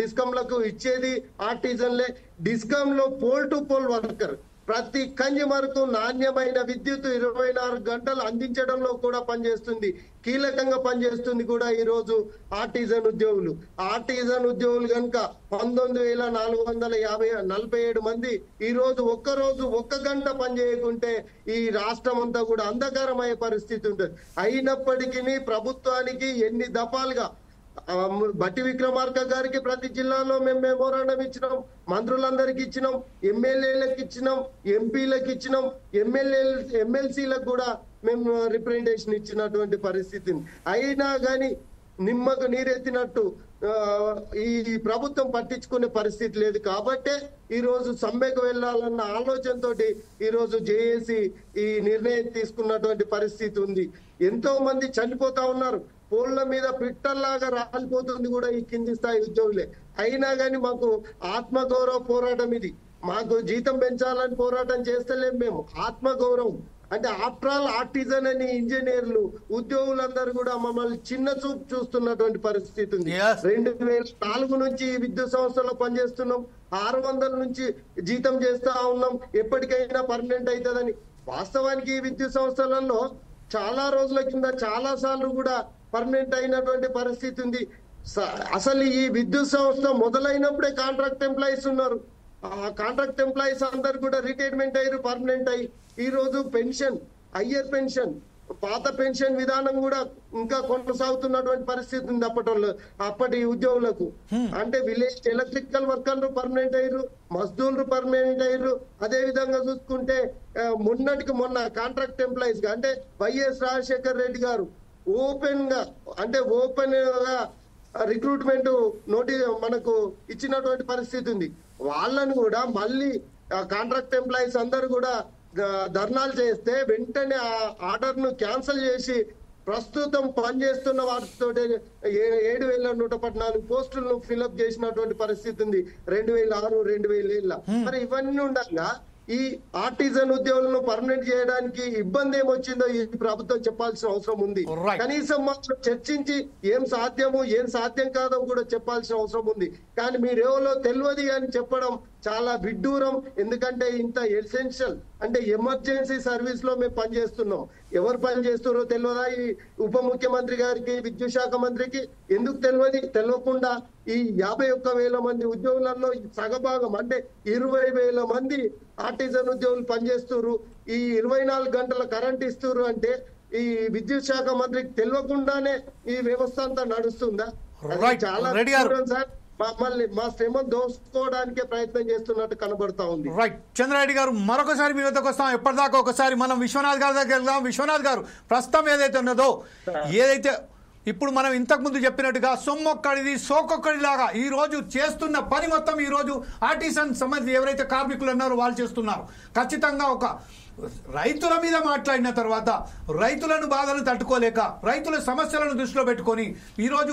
డిస్కంలకు ఇచ్చేది ఆర్టిజన్లే. డిస్కమ్ లో పోల్ టు పోల్ వర్కర్ ప్రతి కన్జ్యూమర్ కు నాణ్యమైన విద్యుత్ 24 గంటలు అందించడంలో కూడా పనిచేస్తుంది, కీలకంగా పనిచేస్తుంది కూడా ఈ రోజు ఆర్టిజన్ ఉద్యోగులు. ఆర్టిజన్ ఉద్యోగులు కనుక 19,447 మంది ఈ రోజు ఒక్క గంట పనిచేయకుంటే ఈ రాష్ట్రం అంతా కూడా అంధకారమయ్యే పరిస్థితి ఉంటుంది. అయినప్పటికీ ప్రభుత్వానికి ఎన్ని దఫాలుగా బట్టి విక్రమార్క గారికి ప్రతి జిల్లాలో మేము మెమోరాండం ఇచ్చినాం, మంత్రులందరికి ఇచ్చినాం, ఎమ్మెల్యేలకు ఇచ్చినాం, ఎంపీలకు ఇచ్చినాం, ఎమ్మెల్సీలకు కూడా మేము రిప్రజెంటేషన్ ఇచ్చినటువంటి పరిస్థితి. అయినా గాని నిమ్మకు నీరెత్తినట్టు ఈ ప్రభుత్వం పట్టించుకునే పరిస్థితి లేదు. కాబట్టే ఈ రోజు సమ్మెకు వెళ్లాలన్న ఆలోచనతో ఈ రోజు జేఏసీ ఈ నిర్ణయం తీసుకున్నటువంటి పరిస్థితి ఉంది. ఎంతో మంది చనిపోతా ఉన్నారు, పోళ్ల మీద పిట్టల్లాగా రాలిపోతుంది కూడా ఈ కింది స్థాయి ఉద్యోగులే. అయినా గాని మాకు ఆత్మగౌరవ పోరాటం ఇది. మాకు జీతం పెంచాలని పోరాటం చేస్తలేం మేము, ఆత్మగౌరవం. అంటే ఆఫ్టర్ ఆల్ ఆర్టిజన్ అని ఇంజనీర్లు ఉద్యోగులందరూ కూడా మమ్మల్ని చిన్న చూపు చూస్తున్నటువంటి పరిస్థితి ఉంది. 2004 నుంచి విద్యుత్ సంస్థలో పనిచేస్తున్నాం, 600 నుంచి జీతం చేస్తా ఉన్నాం, ఎప్పటికైనా పర్మనెంట్ అవుతుందని. వాస్తవానికి ఈ విద్యుత్ సంస్థలలో చాలా రోజుల కింద చాలా సార్లు కూడా పర్మనెంట్ అయినటువంటి పరిస్థితి ఉంది. అసలు ఈ విద్యుత్ సంస్థ మొదలైనప్పుడే కాంట్రాక్ట్ ఎంప్లాయీస్ ఉన్నారు, ఆ కాంట్రాక్ట్ ఎంప్లాయీస్ అందరు కూడా రిటైర్మెంట్ అయ్యారు, పర్మనెంట్ అయ్యి ఈ రోజు పెన్షన్, హయ్యర్ పెన్షన్, పాత పెన్షన్ విధానం కూడా ఇంకా కొనసాగుతున్నటువంటి పరిస్థితి ఉంది అప్పటి ఉద్యోగులకు. అంటే విలేజ్ ఎలక్ట్రికల్ వర్కర్లు పర్మనెంట్ అయ్యారు, మజ్దూర్లు పర్మనెంట్ అయ్యారు. అదే విధంగా చూసుకుంటే మొన్నటికి మొన్న కాంట్రాక్ట్ ఎంప్లాయీస్ గా అంటే వైఎస్ రాజశేఖర్ రెడ్డి గారు ఓపెన్ గా రిక్రూట్మెంట్ నోటీస్ మనకు ఇచ్చినటువంటి పరిస్థితి ఉంది. వాళ్ళను కూడా మళ్ళీ కాంట్రాక్ట్ ఎంప్లాయీస్ అందరూ కూడా ధర్నాలు చేస్తే వెంటనే ఆ ఆర్డర్ ను క్యాన్సిల్ చేసి ప్రస్తుతం పనిచేస్తున్న వాటితో 7,114 పోస్టులను ఫిల్అప్ చేసినటువంటి పరిస్థితి ఉంది 2006, 2007. మరి ఇవన్నీ ఉండగా ఈ ఆర్టిజన్ ఉద్యోగులను పర్మనెంట్ చేయడానికి ఇబ్బంది ఏమొచ్చిందో ఈ ప్రభుత్వం చెప్పాల్సిన అవసరం ఉంది. కనీసం మాత్రం చర్చించి ఏం సాధ్యము ఏం సాధ్యం కాదో కూడా చెప్పాల్సిన అవసరం ఉంది. కానీ మీరేవో తెలియదు అని చెప్పడం చాలా విడ్డూరం. ఎందుకంటే ఇంత ఎసెన్షియల్ అంటే ఎమర్జెన్సీ సర్వీస్ లో మేము పనిచేస్తున్నాం. ఎవరు పని చేస్తున్నారో తెలియదా? ఈ ఉప ముఖ్యమంత్రి గారికి, విద్యుత్ శాఖ మంత్రికి ఎందుకు తెలియకుండా ఈ 51,000 మంది ఉద్యోగులలో సగభాగం అంటే 20,000 మంది ఆర్టిజన్ ఉద్యోగులు పనిచేస్తున్నారు. ఈ 24 గంటల కరెంట్ ఇస్తున్నారు అంటే ఈ విద్యుత్ శాఖ మంత్రికి తెలియకుండానే ఈ వ్యవస్థ అంతా నడుస్తుందా? చాలా సార్ మమ్మల్ని మా శ్రమ దోసుకోవడానికే ప్రయత్నం చేస్తున్నట్టు కనబడతా ఉంది. రైట్ చంద్రారెడ్డి గారు, మరొకసారి మీ వద్దకు వస్తాం. ఎప్పటిదాకా ఒకసారి మనం విశ్వనాథ్ గారి దగ్గర వెళ్దాం. విశ్వనాథ్ గారు, ప్రస్తుతం ఏదైతే ఉన్నదో, ఏదైతే ఇప్పుడు మనం ఇంతకు ముందు చెప్పినట్టుగా సొమ్మొక్కడిది సోకొక్కడిలాగా ఈ రోజు చేస్తున్న పని మొత్తం ఈ రోజు ఆర్టిజన్ సంబంధించి ఎవరైతే కార్మికులు ఉన్నారో వాళ్ళు చేస్తున్నారు. ఖచ్చితంగా ఒక రైతుల మీద మాట్లాడిన తర్వాత రైతులను బాధలను తట్టుకోలేక రైతుల సమస్యలను దృష్టిలో పెట్టుకొని ఈరోజు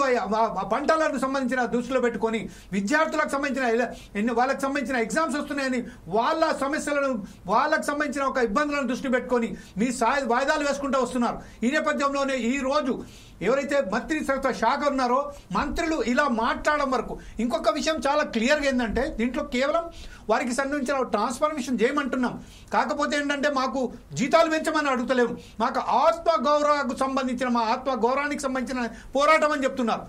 పంటలకు సంబంధించిన దృష్టిలో పెట్టుకొని విద్యార్థులకు సంబంధించిన వాళ్ళకి సంబంధించిన ఎగ్జామ్స్ వస్తున్నాయని వాళ్ళ సమస్యలను వాళ్ళకు సంబంధించిన ఒక ఇబ్బందులను దృష్టి పెట్టుకొని మీ వాయిదాలు వేసుకుంటూ వస్తున్నారు. ఈ నేపథ్యంలోనే ఈ రోజు ఎవరైతే మంత్రిత్వ శాఖ ఉన్నారో మంత్రులు ఇలా మాట్లాడడం వరకు ఇంకొక విషయం చాలా క్లియర్గా ఏంటంటే దీంట్లో కేవలం వారికి సంబంధించిన ట్రాన్స్ఫర్మేషన్ చేయమంటున్నాం. కాకపోతే ఏంటంటే మాకు జీతాలు పెంచమని అడుగుతలేము, మాకు ఆత్మగౌరవకు సంబంధించిన మా ఆత్మగౌరవానికి సంబంధించిన పోరాటం అని చెప్తున్నారు.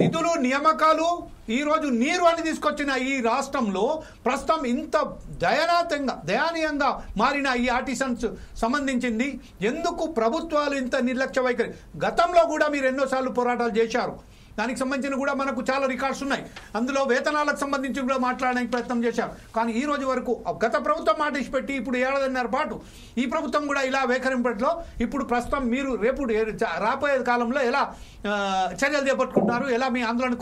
నిధులు నియామకాలు ఈరోజు నీరు అని తీసుకొచ్చిన ఈ రాష్ట్రంలో ప్రస్తుతం ఇంత దయనీయంగా మారిన ఈ ఆర్టిజన్స్ సంబంధించింది ఎందుకు ప్రభుత్వాలు ఇంత నిర్లక్ష్య వైఖరి? గతంలో కూడా మీరు ఎన్నోసార్లు పోరాటాలు చేశారు, దానికి సంబంధించిన కూడా మనకు చాలా రికార్డ్స్ ఉన్నాయి. అందులో వేతనాలకు సంబంధించి కూడా మాట్లాడడానికి ప్రయత్నం చేశారు. కానీ ఈ రోజు వరకు గత ప్రభుత్వం మాట ఇచ్చిపెట్టి ఇప్పుడు 1.5 పాటు ఈ ప్రభుత్వం కూడా ఇలా వైఖరింపట్లో ఇప్పుడు ప్రస్తుతం మీరు రేపు రాబోయే కాలంలో ఎలా చర్యలు చేపట్టుకుంటున్నారు, ఎలా మీ ఆందోళన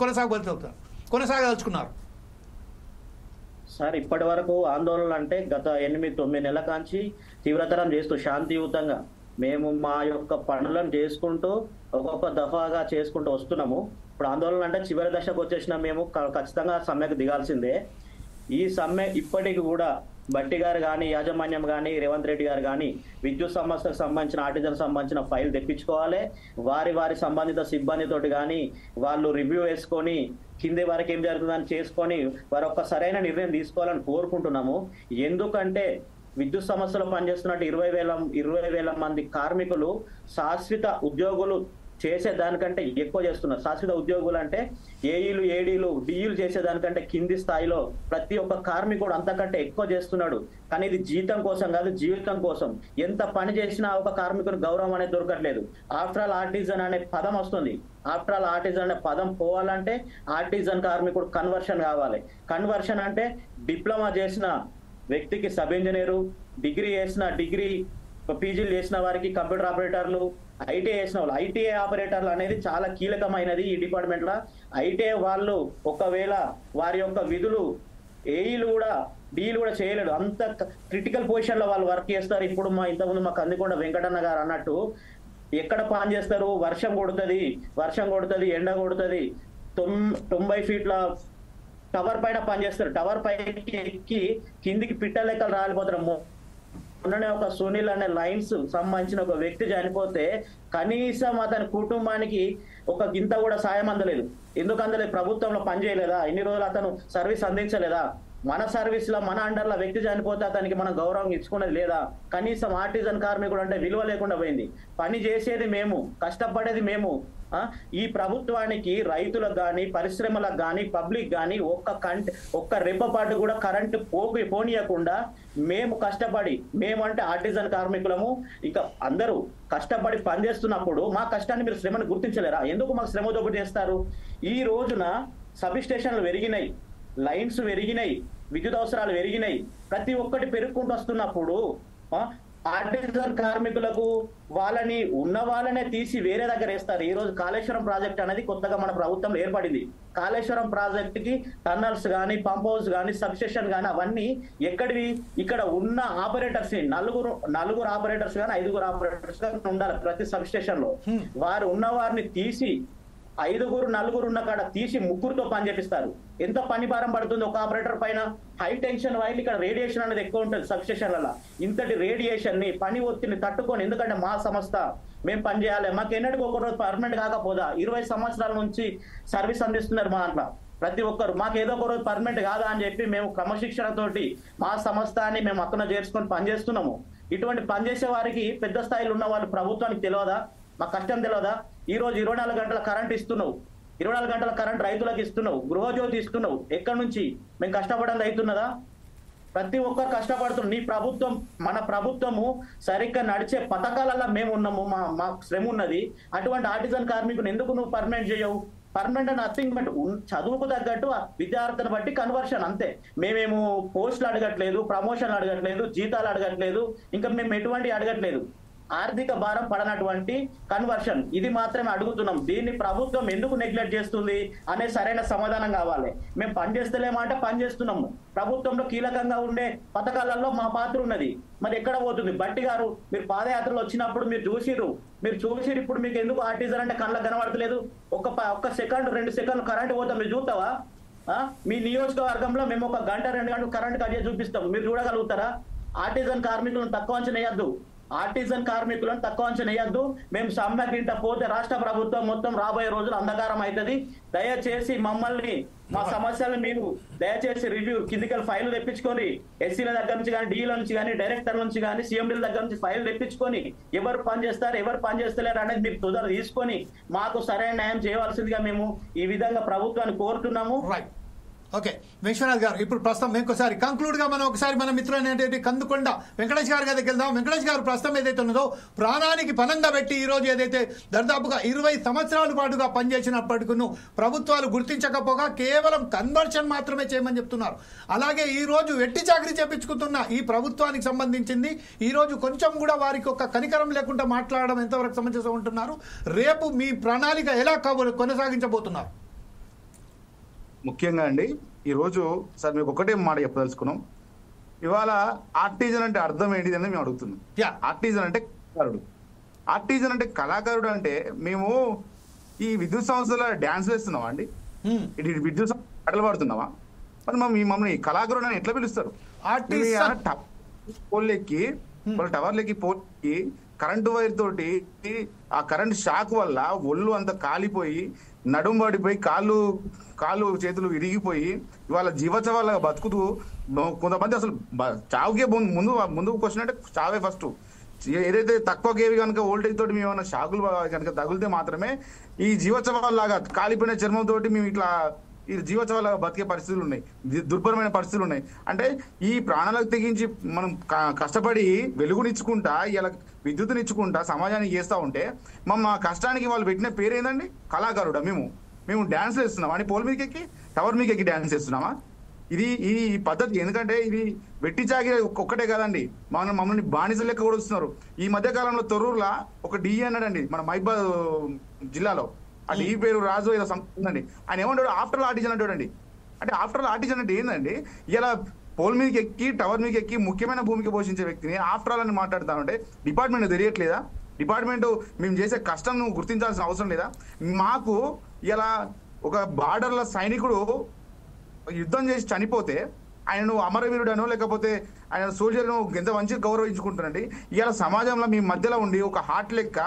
కొనసాగదలుచుకున్నారు? సార్, ఇప్పటి వరకు ఆందోళన అంటే గత 8-9 నెలల కాంచి తీవ్రతరం చేస్తూ శాంతియుతంగా మేము మా యొక్క పనులను చేసుకుంటూ ఒక్కొక్క దఫాగా చేసుకుంటూ వస్తున్నాము. ఇప్పుడు ఆందోళన అంటే చివరి దశకు వచ్చేసిన మేము ఖచ్చితంగా సమ్మెకు దిగాల్సిందే. ఈ సమ్మె ఇప్పటికి కూడా బట్టి గారు కానీ, యాజమాన్యం కానీ, రేవంత్ రెడ్డి గారు కానీ విద్యుత్ సంస్థకు సంబంధించిన ఆర్టిజన్ సంబంధించిన ఫైల్ తెప్పించుకోవాలి. వారి సంబంధిత సిబ్బందితోటి కానీ వాళ్ళు రివ్యూ వేసుకొని కింది వారికి ఏం జరుగుతుందని చేసుకొని వారు ఒక సరైన నిర్ణయం తీసుకోవాలని కోరుకుంటున్నాము. ఎందుకంటే విద్యుత్ సంస్థలో పనిచేస్తున్నట్టు 20,000 మంది కార్మికులు శాశ్వత ఉద్యోగులు చేసేదానికంటే ఎక్కువ చేస్తున్నారు. శాశ్వత ఉద్యోగులు అంటే ఏఈలు, ఏడీలు, డిఈలు చేసేదానికంటే కింది స్థాయిలో ప్రతి ఒక్క కార్మికుడు అంతకంటే ఎక్కువ చేస్తున్నాడు. కానీ ఇది జీతం కోసం కాదు, జీవితం కోసం. ఎంత పని చేసినా ఒక కార్మికుని గౌరవం అనేది దొరకట్లేదు. ఆఫ్టర్ ఆల్ ఆర్టిజన్ అనే పదం వస్తుంది. ఆఫ్టర్ ఆల్ ఆర్టిజన్ అనే పదం పోవాలంటే ఆర్టిజన్ కార్మికుడు కన్వర్షన్ కావాలి. కన్వర్షన్ అంటే డిప్లొమా చేసిన వ్యక్తికి సబ్ ఇంజనీరు, డిగ్రీ పీజీలు చేసిన వారికి కంప్యూటర్ ఆపరేటర్లు, ఐటీఐ చేసిన వాళ్ళు. ఐటీఐ ఆపరేటర్లు అనేది చాలా కీలకమైనది ఈ డిపార్ట్మెంట్ లో. ఐటీఐ వాళ్ళు ఒకవేళ వారి యొక్క విధులు ఏఈలు కూడా, డీలు కూడా చేయలేడు. అంత క్రిటికల్ పొజిషన్ లో వాళ్ళు వర్క్ చేస్తారు. ఇప్పుడు ఇంతకుముందు మా కందికొండ వెంకటన్న గారు అన్నట్టు ఎక్కడ పని చేస్తారు? వర్షం కొడుతుంది, ఎండ కొడుతుంది, 90 ఫీట్ల టవర్ పైన పనిచేస్తారు. టవర్ పైకి ఎక్కి కిందికి పిట్ట లెక్కలు రాలిపోతారు. మొన్ననే ఒక సునీల్ అనే లైన్స్ సంబంధించిన ఒక వ్యక్తి చనిపోతే కనీసం అతని కుటుంబానికి ఒక గింత కూడా సాయం అందలేదు. ఎందుకు అందలేదు? ప్రభుత్వంలో పనిచేయలేదా? ఇన్ని రోజులు అతను సర్వీస్ అందించలేదా? మన సర్వీస్ లో మన అండర్లో వ్యక్తి చనిపోతే అతనికి మనం గౌరవం ఇచ్చుకునేది లేదా? కనీసం ఆర్టిజన్ కార్మికుడు అంటే విలువ లేకుండా పోయింది. పని చేసేది మేము, కష్టపడేది మేము. ఈ ప్రభుత్వానికి రైతులకు కానీ, పరిశ్రమలకు కానీ, పబ్లిక్ కానీ ఒక్క రెప్పపాటు కూడా కరెంటు పోనీయకుండా మేము కష్టపడి, మేమంటే ఆర్టిజన్ కార్మికులము, ఇక అందరూ కష్టపడి పనిచేస్తున్నప్పుడు మా కష్టాన్ని మీరు శ్రమను గుర్తించలేరా? ఎందుకు మాకు శ్రమ దోపిడీ చేస్తారు? ఈ రోజున సబ్ స్టేషన్లు పెరిగినాయి, లైన్స్ పెరిగినాయి, విద్యుత్ అవసరాలు పెరిగినాయి, ప్రతి ఒక్కటి పెరుగుకుంటూ వస్తున్నప్పుడు ఆర్టిజన్ కార్మికులకు ఉన్న వాళ్ళనే తీసి వేరే దగ్గర వేస్తారు. ఈ రోజు కాళేశ్వరం ప్రాజెక్ట్ అనేది కొత్తగా మన ప్రభుత్వం ఏర్పడింది. కాళేశ్వరం ప్రాజెక్ట్ కి టన్నల్స్ కానీ, పంప్ హౌస్ కానీ, సబ్ స్టేషన్ కానీ అవన్నీ ఎక్కడివి? ఇక్కడ ఉన్న ఆపరేటర్స్ ని నలుగురు ఆపరేటర్స్ కానీ, 5 ఆపరేటర్స్ కానీ ఉండాలి ప్రతి సబ్ స్టేషన్ లో. వారు ఉన్న వారిని తీసి 5, 4 ఉన్న కాడ తీసి 3తో పని చేపిస్తారు. ఎంత పని భారం పడుతుంది ఒక ఆపరేటర్ పైన? హై టెన్షన్ వైర్లు, ఇక్కడ రేడియేషన్ అనేది ఎక్కువ ఉంటుంది సబ్ స్టేషన్లలో. ఇంతటి రేడియేషన్ ని, పని ఒత్తిడిని తట్టుకొని, ఎందుకంటే మా సంస్థ మేము పని చేయాలి, మాకు ఎన్నటికి ఒక రోజు పర్మనెంట్ కాకపోదా? 20 సంవత్సరాల నుంచి సర్వీస్ అందిస్తున్నారు మా దాంట్లో ప్రతి ఒక్కరు. మాకు ఏదో ఒక రోజు పర్మనెంట్ కాదా అని చెప్పి మేము క్రమశిక్షణతోటి మా సంస్థని మేము అక్కడ చేసుకొని పనిచేస్తున్నాము. ఇటువంటి పనిచేసే వారికి పెద్ద స్థాయిలో ఉన్న వాళ్ళు ప్రభుత్వానికి తెలియదా? మా కష్టం తెలియదా? ఈ రోజు 24 గంటల కరెంట్ ఇస్తున్నావు, 24 గంటల కరెంట్ రైతులకు ఇస్తున్నావు, గృహజ్యోతి ఇస్తున్నావు. ఎక్కడి నుంచి మేము కష్టపడడం అవుతున్నదా? ప్రతి ఒక్కరు కష్టపడుతున్నాం. నీ ప్రభుత్వం, మన ప్రభుత్వము సరిగ్గా నడిచే పథకాలలో మేము ఉన్నాము, మా శ్రమ ఉన్నది. అటువంటి ఆర్టిజన్ కార్మికుని ఎందుకు నువ్వు పర్మనెంట్ చేయవు? పర్మనెంట్ అండ్ నథింగ్ బట్ చదువుకు తగ్గట్టు విద్యార్థిని బట్టి కన్వర్షన్ అంతే. మేమేమో పోస్టులు అడగట్లేదు, ప్రమోషన్లు అడగట్లేదు, జీతాలు అడగట్లేదు, ఇంకా మేము ఎటువంటి అడగట్లేదు. ఆర్థిక భారం పడనటువంటి కన్వర్షన్ ఇది మాత్రమే అడుగుతున్నాం. దీన్ని ప్రభుత్వం ఎందుకు నెగ్లెక్ట్ చేస్తుంది అనే సరైన సమాధానం కావాలి. మేము పనిచేస్తలేమంటే పనిచేస్తున్నాము. ప్రభుత్వంలో కీలకంగా ఉండే పథకాలలో మా పాత్ర ఉన్నది. మరి ఎక్కడ పోతుంది? బట్టి గారు, మీరు పాదయాత్రలో వచ్చినప్పుడు మీరు చూసిరు, ఇప్పుడు మీకు ఎందుకు ఆర్టిజన్ అంటే కళ్ళకు కనబడతలేదు? ఒక్క సెకండ్ 2 సెకండ్లు కరెంట్ పోతాం, మీరు చూస్తావా? మీ నియోజకవర్గంలో మేము 1 గంట 2 గంటలు కరెంట్ కట్ చేసి చూపిస్తాం, మీరు చూడగలుగుతారా? ఆర్టిజన్ కార్మికులను తక్కువ అంచనా వేయద్దు, ఆర్టిజన్ కార్మికులను తక్కువ అంచనా వేయద్దు. మేము సమ్మెకింట పోతే రాష్ట్ర ప్రభుత్వం మొత్తం రాబోయే రోజులు అంధకారం అవుతుంది. దయచేసి మమ్మల్ని, మా సమస్యలు మీరు దయచేసి రివ్యూ కిందికి ఫైల్ తెప్పించుకొని, ఎస్సీల దగ్గర నుంచి కానీ, డీల నుంచి కానీ, డైరెక్టర్ నుంచి కానీ, సీఎండీల దగ్గర నుంచి ఫైల్ తెప్పించుకొని ఎవరు పని చేస్తారు, ఎవరు పని చేస్తలేరు అనేది మీరు తుదర తీసుకొని మాకు సరైన న్యాయం చేయవలసిందిగా మేము ఈ విధంగా ప్రభుత్వాన్ని కోరుతున్నాము. ఓకే విశ్వనాథ్ గారు, ఇప్పుడు ప్రస్తుతం ఇంకోసారి కంక్లూడ్ గా మనం ఒకసారి మన మిత్రులు కందుకొండ వెంకటేష్ గారి దగ్గరికి వెళ్దాం. వెంకటేష్ గారు, ప్రస్తుతం ఏదైతే ఉన్నదో ప్రాణానికి పనంగా పెట్టి ఈ రోజు ఏదైతే దాదాపుగా 20 సంవత్సరాల పాటుగా పనిచేసినప్పటికీ ప్రభుత్వాలు గుర్తించకపోగా కేవలం కన్వర్షన్ మాత్రమే చేయమని చెప్తున్నారు. అలాగే ఈ రోజు వెట్టి చాకరీ చేపించుకుంటున్న ఈ ప్రభుత్వానికి సంబంధించింది ఈ రోజు కొంచెం కూడా వారికి ఒక కనికరం లేకుండా మాట్లాడడం ఎంతవరకు సమంజసం ఉంటున్నారు? రేపు మీ ప్రణాళిక ఎలా కొనసాగించబోతున్నారు? ముఖ్యంగా అండి, ఈరోజు సార్ మీకు ఒకటే మాట చెప్పదలుచుకున్నాం. ఇవాళ ఆర్టిజన్ అంటే అర్థం ఏంటిది అని మేము అడుగుతున్నాం. ఆర్టిజన్ అంటే కళాకారుడు. ఆర్టిజన్ అంటే కళాకారుడు అంటే మేము ఈ విద్యుత్ సంస్థలో డాన్స్ వేస్తున్నావా అండి? ఇది విద్యుత్ పాటలు పాడుతున్నావా? మరి మమ్మల్ని కళాకారుని ఎట్లా పిలుస్తారు? పోల్లెక్కి టవర్లెక్కి పోల్కి కరెంటు వైర్ తోటి ఆ కరెంట్ షాక్ వల్ల ఒళ్ళు అంతా కాలిపోయి నడుము పడిపోయి కాళ్ళు చేతులు విరిగిపోయి ఇవాళ జీవోత్సవాలుగా బతుకుతూ కొంతమంది అసలు చావుకే ముందు క్వశ్చన్ అంటే చావే ఫస్ట్. ఏదైతే తక్కువ కేవి కనుక వోల్టేజ్ తోటి మేము ఏమైనా షాకులు కనుక తగిలితే మాత్రమే ఈ జీవోత్సవాల్లాగా కాలిపోయిన చర్మం తోటి మేము ఇట్లా ఈ జీవోత్సవాలుగా బతికే పరిస్థితులు ఉన్నాయి, దుర్భరమైన పరిస్థితులు ఉన్నాయి. అంటే ఈ ప్రాణాలకు తెగించి మనం కష్టపడి వెలుగునిచ్చుకుంటా ఇలా విద్యుత్తునిచ్చుకుంటా సమాజానికి చేస్తూ ఉంటే మా కష్టానికి వాళ్ళు పెట్టిన పేరు ఏందండి? కళాకారుడా? మేము డాన్స్ వేస్తున్నామా అని పోల్ మీదకి ఎక్కి టవర్ మీకు ఎక్కి డాన్స్ వేస్తున్నామా? ఇది ఈ పద్ధతి. ఎందుకంటే ఇది వెట్టి చాకి ఒక్కటే కాదండి, మమ్మల్ని బానిస లెక్క కూడా వస్తున్నారు. ఈ మధ్య కాలంలో తొర్రూరులో ఒక డిఈ అన్నాడండి, మన మహిబాద్ జిల్లాలో. ఆ డిఈ పేరు రాజు ఏదో ఉందండి. ఆయన ఏమంటాడు? ఆఫ్టర్ ఆర్టిజన్ అంటాడండి. అంటే ఆఫ్టర్ ఆర్టిజన్ అంటే ఏంటండి? ఇలా పోల్ మీదకి ఎక్కి టవర్ మీదకి ఎక్కి ముఖ్యమైన భూమిక పోషించే వ్యక్తిని ఆఫ్టర్ ఆల్ అని మాట్లాడుతానంటే డిపార్ట్మెంట్ తెలియట్లేదా? డిపార్ట్మెంట్ మేము చేసే కష్టం నువ్వు గుర్తించాల్సిన అవసరం లేదా? మాకు ఇలా ఒక బార్డర్ల సైనికుడు యుద్ధం చేసి చనిపోతే ఆయనను అమరవీరుడనో లేకపోతే ఆయన సోల్జర్ను ఎంత మంచిగా గౌరవించుకుంటారండి. ఇలా సమాజంలో మీ మధ్యలో ఉండి ఒక హార్ట్ లెక్క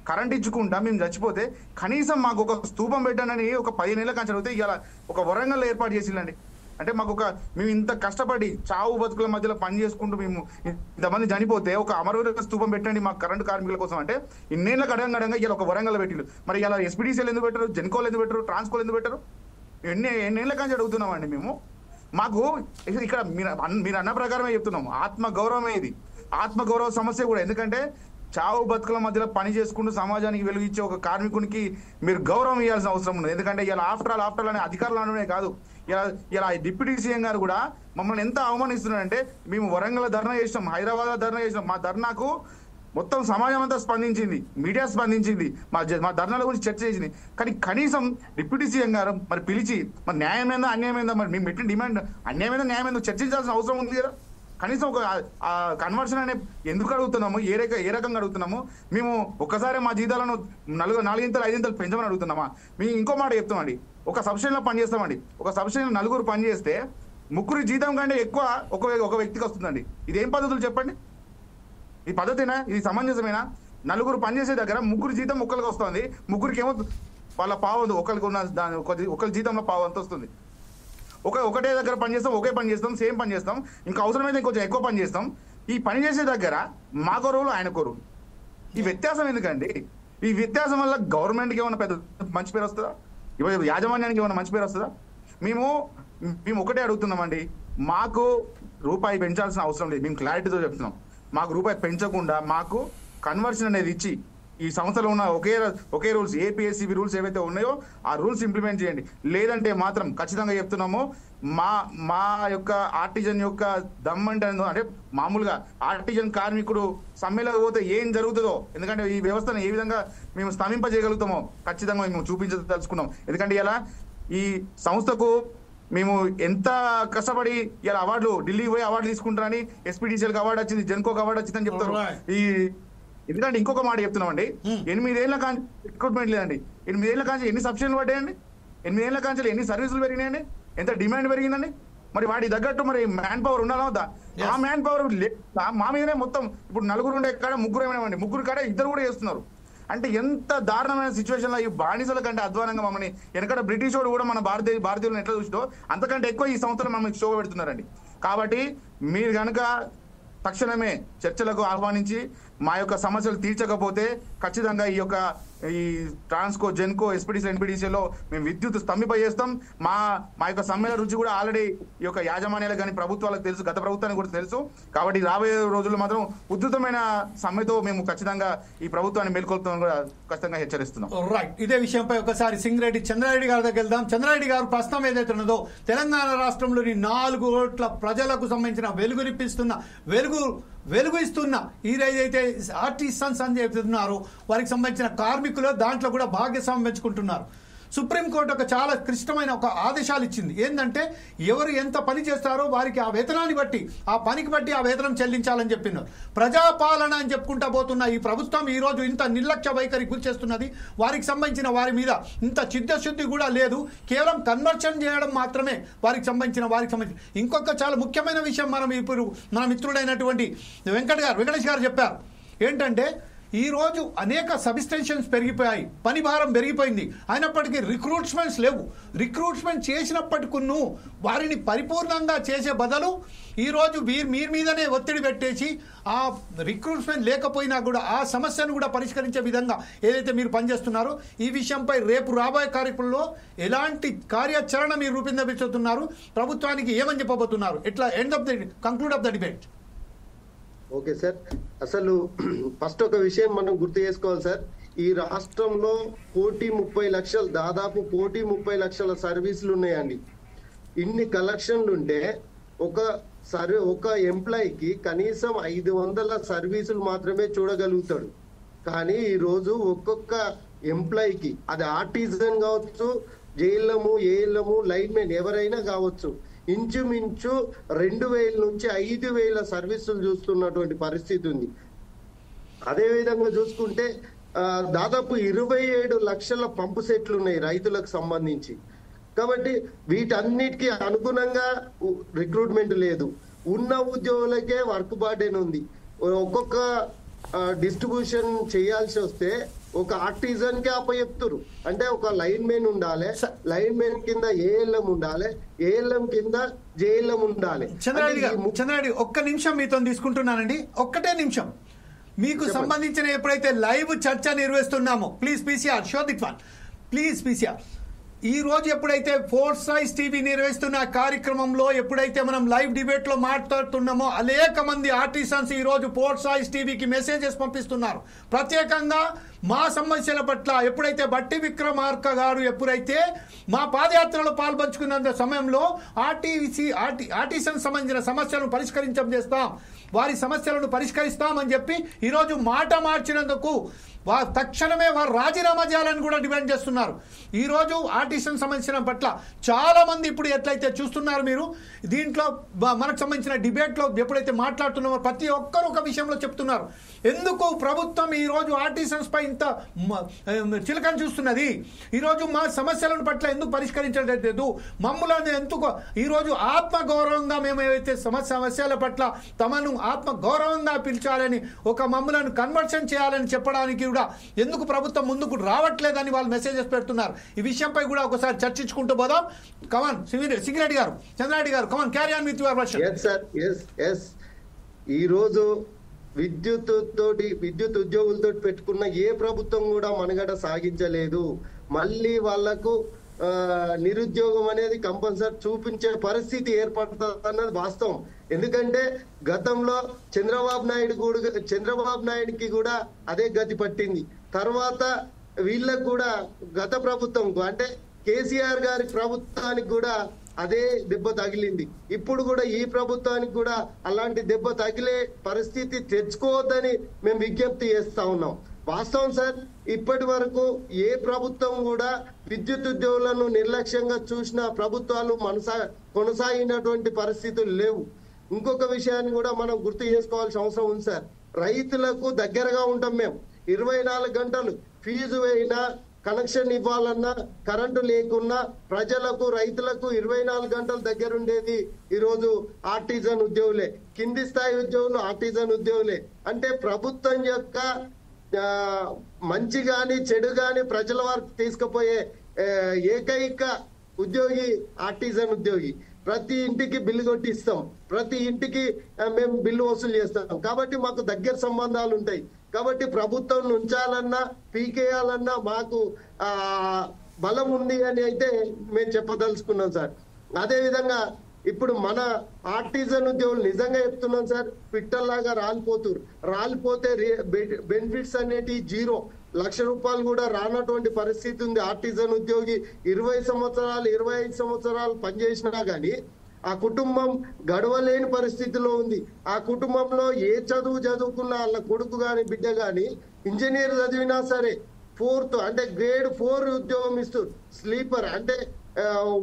కరెంట్ ఇచ్చుకుంటా మేము చచ్చిపోతే కనీసం మాకు ఒక స్తూపం పెట్టానని ఒక 10 నెలల కంచె అడిగితే ఇలా ఒక వరంగల్ ఏర్పాటు చేసిందండి. అంటే మాకు మేము ఇంత కష్టపడి చావు బతుకుల మధ్యలో పని చేసుకుంటూ మేము ఇంతమంది చనిపోతే ఒక అమరవీర స్తూపం పెట్టండి మా కరెంటు కార్మికుల కోసం అంటే ఇన్నేళ్ళ గడంగా ఇలా ఒక వరంగల్ పెట్టిండు. మరి ఇలా ఎస్పీడీసీలు ఎందుకు పెట్టరు? జెన్కోలు ఎందుకు పెట్టరు? ట్రాన్స్కోలు ఎందుకు పెట్టరు? ఎన్నేళ్ళ కంచి అడుగుతున్నామండి మేము. మాకు ఇక్కడ మీరు అన్న ప్రకారమే చెప్తున్నాము, ఆత్మగౌరవమే ఇది. ఆత్మగౌరవ సమస్య కూడా. ఎందుకంటే చావు బతుకుల మధ్యలో పని చేసుకుంటూ సమాజానికి వెలుగిచ్చే ఒక కార్మికునికి మీరు గౌరవం ఇవ్వాల్సిన అవసరం ఉంది. ఎందుకంటే ఇలా ఆఫ్టర్ ఆల్ అనే అధికారులు అనడమే కాదు, ఇలా డిప్యూటీ సీఎం గారు కూడా మమ్మల్ని ఎంత అవమానిస్తున్నారంటే, మేము వరంగల్ ధర్నా చేసినాం, హైదరాబాద్ ధర్నా చేసినాం, మా ధర్నాకు మొత్తం సమాజం అంతా స్పందించింది, మీడియా స్పందించింది, మా ధర్నాల గురించి చర్చ చేసింది. కానీ కనీసం డిప్యూటీ సీఎం గారు మరి పిలిచి మరి న్యాయమైందా అన్యాయమైందా, మరి మేము పెట్టిన డిమాండ్ అన్యాయమైందా న్యాయమైందో చర్చించాల్సిన అవసరం ఉంది కదా. కనీసం ఒక కన్వర్షన్ అనే ఎందుకు అడుగుతున్నాము? ఏ రకంగా అడుగుతున్నాము? మేము ఒక్కసారి మా జీతాలను 4-5 పెంచమని అడుగుతున్నామా? మేము ఇంకో మాట చెప్తామండి, ఒక సబ్స్టేషన్లో పని చేస్తామండి. ఒక సబ్స్టేషన్ 4 పని చేస్తే 3 జీతం కంటే ఎక్కువ ఒక వ్యక్తికి వస్తుందండి. ఇదేం పద్ధతులు చెప్పండి? ఈ పద్ధతినా? ఇది సమంజసమేనా? 4 పని చేసే దగ్గర 3 జీతం ఒక్కరికి వస్తుంది, 3కి ఏమో వాళ్ళ పావు ఒకరికి ఉన్న దాని ఒకరి జీతంలో పావు అంత వస్తుంది. ఒకటే దగ్గర పని చేస్తాం, ఒకే పని చేస్తాం, సేమ్ పని చేస్తాం, ఇంకా అవసరమైతే ఇంకొంచెం ఎక్కువ పని చేస్తాం. ఈ పని చేసే దగ్గర మాకో రూలు ఆయనకో రూలు. ఈ వ్యత్యాసం ఎందుకండి? ఈ వ్యత్యాసం వల్ల గవర్నమెంట్కి ఏమైనా పెద్ద మంచి పేరు వస్తుందా? ఇవాళ యాజమాన్యానికి ఏమైనా మంచి పేరు వస్తుందా? మేము ఒకటే అడుగుతున్నామండి, మాకు రూపాయి పెంచాల్సిన అవసరం లేదు. మేము క్లారిటీతో చెప్తున్నాం, మాకు రూపాయి పెంచకుండా మాకు కన్వర్షన్ అనేది ఇచ్చి ఈ సంస్థలో ఉన్న ఒకే రూల్స్, ఏపీఎస్సీబీ రూల్స్ ఏవైతే ఉన్నాయో ఆ రూల్స్ ఇంప్లిమెంట్ చేయండి. లేదంటే మాత్రం ఖచ్చితంగా చెప్తున్నాము, మా యొక్క ఆర్టిజన్ యొక్క దమ్మంటే అంటే మామూలుగా ఆర్టిజన్ కార్మికుడు సమ్మెలోకి పోతే ఏం జరుగుతుందో, ఎందుకంటే ఈ వ్యవస్థను ఏ విధంగా మేము స్తంభింపజేయగలుగుతామో ఖచ్చితంగా మేము చూపించదలుచుకున్నాం. ఎందుకంటే ఇలా ఈ సంస్థకు మేము ఎంత కష్టపడి ఇలా అవార్డులు ఢిల్లీ పోయి అవార్డు తీసుకుంటారని, ఎస్పీడీసీఎల్కి అవార్డు వచ్చింది, జెన్కోకి అవార్డు వచ్చిందని చెప్తారు. ఎందుకంటే ఇంకొక మాట చెప్తున్నామండి, 8 ఏళ్ల కాంచి రిక్రూట్మెంట్ లేదండి. 8 ఏళ్ల కాంచి ఎన్ని సబ్సిడీలు పడ్డాయండి? 8 ఏళ్ల కాంచి ఎన్ని సర్వీసులు పెరిగినాయండి? ఎంత డిమాండ్ పెరిగిందండి? మరి వాటి తగ్గట్టు మరి మ్యాన్ పవర్ ఉండాలా వద్దా? ఆ మ్యాన్ పవర్ మా మీదనే మొత్తం ఇప్పుడు 4 ఉండే కాడ 3 ఏమైనామండి, 3 కాడ 2 కూడా చేస్తున్నారు. అంటే ఎంత దారుణమైన సిచ్యువేషన్ లో ఈ బానిసల కంటే అధ్వానంగా మమ్మల్ని వెనకడ బ్రిటిష్ వాడు కూడా మన భారతీయులను ఎట్లా చూసినో అంతకంటే ఎక్కువ ఈ సంస్థలు మమ్మల్ని శోభ పెడుతున్నారండి. కాబట్టి మీరు కనుక తక్షణమే చర్చలకు ఆహ్వానించి మా యొక్క సమస్యలు తీర్చకపోతే ఖచ్చితంగా ఈ ట్రాన్స్కో, జెన్కో, ఎస్పీడీసీ, ఎన్పీడీసీలో మేము విద్యుత్ స్తంభింపజేస్తాం. మా యొక్క సమ్మెల రుచి కూడా ఆల్రెడీ ఈ యొక్క యాజమాన్యాలకు కానీ ప్రభుత్వాలకు తెలుసు, గత ప్రభుత్వానికి కూడా తెలుసు. కాబట్టి రాబోయే రోజుల్లో మాత్రం ఉధృతమైన సమ్మెతో మేము ఖచ్చితంగా ఈ ప్రభుత్వాన్ని మేల్కొల్పుతామని కూడా ఖచ్చితంగా హెచ్చరిస్తున్నాం. రైట్, ఇదే విషయంపై ఒకసారి సింగిరెడ్డి చంద్రారెడ్డి గారి దగ్గర వెళ్దాం. చంద్రారెడ్డి గారు, ప్రస్తుతం ఏదైతే ఉన్నదో తెలంగాణ రాష్ట్రంలోని 4 కోట్ల ప్రజలకు సంబంధించిన వెలుగు ఇస్తున్న ఏదైతే ఆర్టిసన్స్ అని చెప్తున్నారో వారికి సంబంధించిన కార్మికులు దాంట్లో కూడా భాగస్వామ్యం పెంచుకుంటున్నారు. సుప్రీంకోర్టు ఒక చాలా క్లిష్టమైన ఒక ఆదేశాలు ఇచ్చింది. ఏంటంటే ఎవరు ఎంత పని చేస్తారో వారికి ఆ వేతనాన్ని బట్టి, ఆ పనికి బట్టి ఆ వేతనం చెల్లించాలని చెప్పినారు. ప్రజాపాలన అని చెప్పుకుంటా పోతున్న ఈ ప్రభుత్వం ఈ రోజు ఇంత నిర్లక్ష్య వైఖరికి గురి చేస్తున్నది. వారికి సంబంధించిన వారి మీద ఇంత చిత్తశుద్ధి కూడా లేదు. కేవలం కన్వర్షన్ చేయడం మాత్రమే వారికి సంబంధించిన ఇంకొక చాలా ముఖ్యమైన విషయం ఇప్పుడు మన మిత్రుడైనటువంటి వెంకటేష్ గారు చెప్పారు. ఏంటంటే ఈ రోజు అనేక సబ్స్టేషన్స్ పెరిగిపోయాయి, పని భారం పెరిగిపోయింది, అయినప్పటికీ రిక్రూట్మెంట్స్ లేవు. రిక్రూట్మెంట్ చేసినప్పటికును వారిని పరిపూర్ణంగా చేసే బదులు ఈరోజు మీరు మీదనే ఒత్తిడి పెట్టేసి ఆ రిక్రూట్మెంట్ లేకపోయినా కూడా ఆ సమస్యను కూడా పరిష్కరించే విధంగా ఏదైతే మీరు పనిచేస్తున్నారో ఈ విషయంపై రేపు రాబోయే కార్యక్రమంలో ఎలాంటి కార్యాచరణ మీరు రూపొందించుతున్నారు, ప్రభుత్వానికి ఏమని చెప్పబోతున్నారు, ఎట్లా conclude of the debate? Okay sir, అసలు ఫస్ట్ ఒక విషయం మనం గుర్తు చేసుకోవాలి సార్. ఈ రాష్ట్రంలో 1,30,00,000 దాదాపు 1,30,00,000 సర్వీసులు ఉన్నాయండి. ఇన్ని కలెక్షన్లు ఉంటే ఒక ఎంప్లాయీకి కనీసం 500 సర్వీసులు మాత్రమే చూడగలుగుతాడు. కానీ ఈ రోజు ఒక్కొక్క ఎంప్లాయీకి, అది ఆర్టిజన్ కావచ్చు, జేఎల్ఎం, ఏఎల్ఎం, లైన్మెన్ ఎవరైనా కావచ్చు, ఇంచుమించు 2,000 నుంచి 5,000 సర్వీసులు చూస్తున్నటువంటి పరిస్థితి ఉంది. అదే విధంగా చూసుకుంటే దాదాపు 27 లక్షల పంపు సెట్లు ఉన్నాయి రైతులకు సంబంధించి. కాబట్టి వీటన్నిటికీ అనుగుణంగా రిక్రూట్మెంట్ లేదు. ఉన్న ఉద్యోగులకే వర్క్ బర్డెన్ ఉంది. ఒక్కొక్క డిస్ట్రిబ్యూషన్ చేయాల్సి వస్తే ఒక ఆర్టిజన్ కి అప్పచెప్తురు. అంటే ఒక లైన్ మెన్ ఉండాలి, లైన్ మెన్ కింద ఏఎల్ఎం ఉండాలి, ఏఎల్ఎం కింద జేఎల్ఎం ఉండాలి. చంద్రారెడ్డి ఒక్క నిమిషం మీతో తీసుకుంటున్నానండి, ఒక్కటే నిమిషం. మీకు సంబంధించిన ఎప్పుడైతే లైవ్ చర్చ నిర్వహిస్తున్నామో please PCR show that one, please PCR. ఈ రోజు ఎప్పుడైతే ఫోర్ సైజ్ టీవీ నిర్వహిస్తున్న కార్యక్రమంలో ఎప్పుడైతే మనం లైవ్ డిబేట్ లో మాట్లాడుతున్నామో అనేక మంది ఆర్టిసన్స్ ఈ రోజు ఫోర్ సైజ్ టీవీకి మెసేజెస్ పంపిస్తున్నారు. ప్రత్యేకంగా మా సమస్యల పట్ల ఎప్పుడైతే బట్టి విక్రమార్క గారు ఎప్పుడైతే మా పాదయాత్రలో పాల్పంచుకున్న సమయంలో ఆర్టిసన్ సంబంధించిన సమస్యలను పరిష్కరించం చేస్తాం, వారి సమస్యలను పరిష్కరిస్తామని చెప్పి ఈరోజు మాట మార్చినందుకు తక్షణమే వారు రాజీనామా చేయాలని కూడా డిమాండ్ చేస్తున్నారు. ఈరోజు ఆర్టిసన్ సంబంధించిన పట్ల చాలా మంది ఇప్పుడు ఎట్లయితే చూస్తున్నారు మీరు దీంట్లో మనకు సంబంధించిన డిబేట్లో ఎప్పుడైతే మాట్లాడుతున్నామో ప్రతి ఒక్కరు ఒక విషయంలో చెప్తున్నారు. ఎందుకు ప్రభుత్వం ఈరోజు ఆర్టిసన్స్ పై ఇంత చిలకని చూస్తున్నది, ఈరోజు మా సమస్యలను పట్ల ఎందుకు పరిష్కరించలేదు, మమ్ములను ఎందుకు ఈరోజు ఆత్మగౌరవంగా మేము ఏవైతే సమస్యల పట్ల తమను ఆత్మగౌరవంగా పిలిచాలని ఒక మమ్ములను కన్వర్షన్ చేయాలని చెప్పడానికి కూడా ఎందుకు ప్రభుత్వం ముందుకు రావట్లేదని వాళ్ళు మెసేజెస్ పెడుతున్నారు. ఈ విషయంపై కూడా ఒకసారి చర్చించుకుంటూ పోదాం. కమాన్ సింగిరెడ్డి గారు, చంద్రారెడ్డి గారు, come on carry on with your version. ఈ రోజు విద్యుత్ ఉద్యోగులతో పెట్టుకున్న ఏ ప్రభుత్వం కూడా మనుగడ సాగించలేదు. మళ్ళీ వాళ్లకు నిరుద్యోగం అనేది కంపల్సరీ చూపించే పరిస్థితి ఏర్పడుతుంది అన్నది వాస్తవం. ఎందుకంటే గతంలో చంద్రబాబు నాయుడుకి కూడా అదే గతి పట్టింది. తర్వాత వీళ్ళకు కూడా గత ప్రభుత్వం అంటే కేసీఆర్ గారి ప్రభుత్వానికి కూడా అదే దెబ్బ తగిలింది. ఇప్పుడు కూడా ఈ ప్రభుత్వానికి కూడా అలాంటి దెబ్బ తగిలే పరిస్థితి తెచ్చుకోవద్దని మేము విజ్ఞప్తి చేస్తా ఉన్నాం. వాస్తవం సార్, ఇప్పటి వరకు ఏ ప్రభుత్వం కూడా విద్యుత్ ఉద్యోగులను నిర్లక్ష్యంగా చూసిన ప్రభుత్వాలు కొనసాగినటువంటి పరిస్థితులు లేవు. ఇంకొక విషయాన్ని కూడా మనం గుర్తు చేసుకోవాల్సిన అవసరం ఉంది సార్. రైతులకు దగ్గరగా ఉంటాం మేము. 24 గంటలు ఫీజు అయినా కనెక్షన్ ఇవ్వాలన్నా కరెంటు లేకున్నా ప్రజలకు రైతులకు 24 గంటల దగ్గర ఉండేది ఈరోజు ఆర్టిజన్ ఉద్యోగులే. కింది స్థాయి ఉద్యోగులు ఆర్టిజన్ ఉద్యోగులే. అంటే ప్రభుత్వం యొక్క మంచి గాని చెడు గాని ప్రజల వరకు తీసుకుపోయే ఏకైక ఉద్యోగి ఆర్టిజన్ ఉద్యోగి. ప్రతి ఇంటికి బిల్లు కొట్టిస్తాం, ప్రతి ఇంటికి మేము బిల్లు వసూలు చేస్తాం. కాబట్టి మాకు దగ్గర సంబంధాలు ఉంటాయి. కాబట్టి ప్రభుత్వం ఉంచాలన్నా పీకేయాలన్నా మాకు బలం ఉంది అని అయితే మేము చెప్పదలుచుకున్నాం సార్. అదే విధంగా ఇప్పుడు మన ఆర్టిజన్ ఉద్యోగులు నిజంగా చెప్తున్నాం సార్, పిట్టల్లాగా రాలిపోతే బెనిఫిట్స్ అనేటి 0. ₹1,00,000 కూడా రానటువంటి పరిస్థితి ఉంది. ఆర్టిజన్ ఉద్యోగి 20 సంవత్సరాలు 25 సంవత్సరాలు పనిచేసినా గానీ ఆ కుటుంబం గడవలేని పరిస్థితిలో ఉంది. ఆ కుటుంబంలో ఏ చదువుకున్న వాళ్ళ కొడుకు గాని బిడ్డ గాని ఇంజనీర్ చదివినా సరే 4th అంటే గ్రేడ్ 4 ఉద్యోగం ఇస్తూ స్లీపర్ అంటే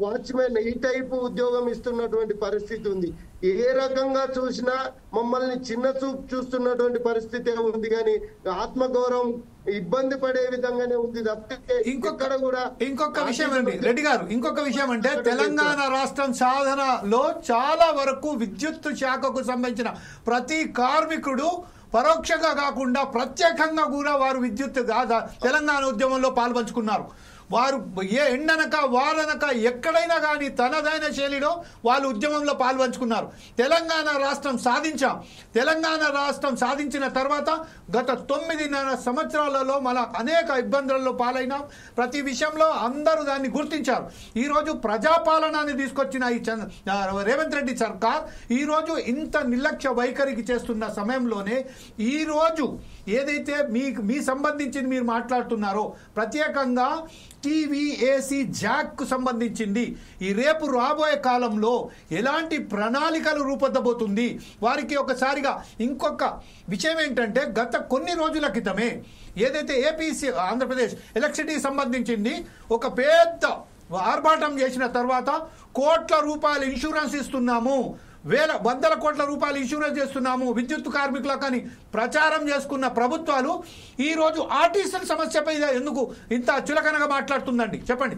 వాచ్మెన్ ఈ టైపు ఉద్యోగం ఇస్తున్నటువంటి పరిస్థితి ఉంది. ఏ రకంగా చూసినా మమ్మల్ని చిన్న చూపు చూస్తున్నటువంటి పరిస్థితి ఉంది, కానీ ఆత్మగౌరవం ఇబ్బంది పడే విధంగానే ఉంది తప్పితే ఇంకొక విషయం అండి రెడ్డి గారు, ఇంకొక విషయం అంటే తెలంగాణ రాష్ట్రం సాధనలో చాలా వరకు విద్యుత్ శాఖకు సంబంధించిన ప్రతి కార్మికుడు పరోక్షంగా కాకుండా ప్రత్యేకంగా కూడా వారు విద్యుత్ తెలంగాణ ఉద్యమంలో పాల్పంచుకున్నారు. వారు ఏ ఎండనక వారనక ఎక్కడైనా కానీ తనదైన శైలిలో వాళ్ళు ఉద్యమంలో పాల్పంచుకున్నారు. తెలంగాణ రాష్ట్రం సాధించాం. తెలంగాణ రాష్ట్రం సాధించిన తర్వాత గత 9.5 సంవత్సరాలలో మన అనేక ఇబ్బందులలో పాలైనాం. ప్రతి విషయంలో అందరూ దాన్ని గుర్తించారు. ఈరోజు ప్రజాపాలనాన్ని తీసుకొచ్చిన ఈ రేవంత్ రెడ్డి సర్కార్ ఈరోజు ఇంత నిర్లక్ష్య వైఖరికి చేస్తున్న సమయంలోనే ఈరోజు ఏదైతే మీ సంబంధించింది మీరు మాట్లాడుతున్నారో ప్రత్యేకంగా టీవీ ఏసీ జాక్కు సంబంధించింది ఈ రేపు రాబోయే కాలంలో ఎలాంటి ప్రణాళికలు రూపొందబోతుంది వారికి ఒకసారిగా ఇంకొక విషయం ఏంటంటే గత కొన్ని రోజుల క్రితమే ఏదైతే ఏపీసీ ఆంధ్రప్రదేశ్ ఎలక్ట్రిసిటీ సంబంధించింది ఒక పెద్ద ఆర్భాటం చేసిన తర్వాత కోట్ల రూపాయల ఇన్సూరెన్స్ ఇస్తున్నాము, వందల కోట్ల రూపాయలు ఇన్సూరెన్స్ చేస్తున్నాము విద్యుత్ కార్మికులకు అని ప్రచారం చేసుకున్న ప్రభుత్వాలు ఈరోజు ఆర్టీసీ సమస్యపై ఎందుకు ఇంత చులకనగా మాట్లాడుతుందండి? చెప్పండి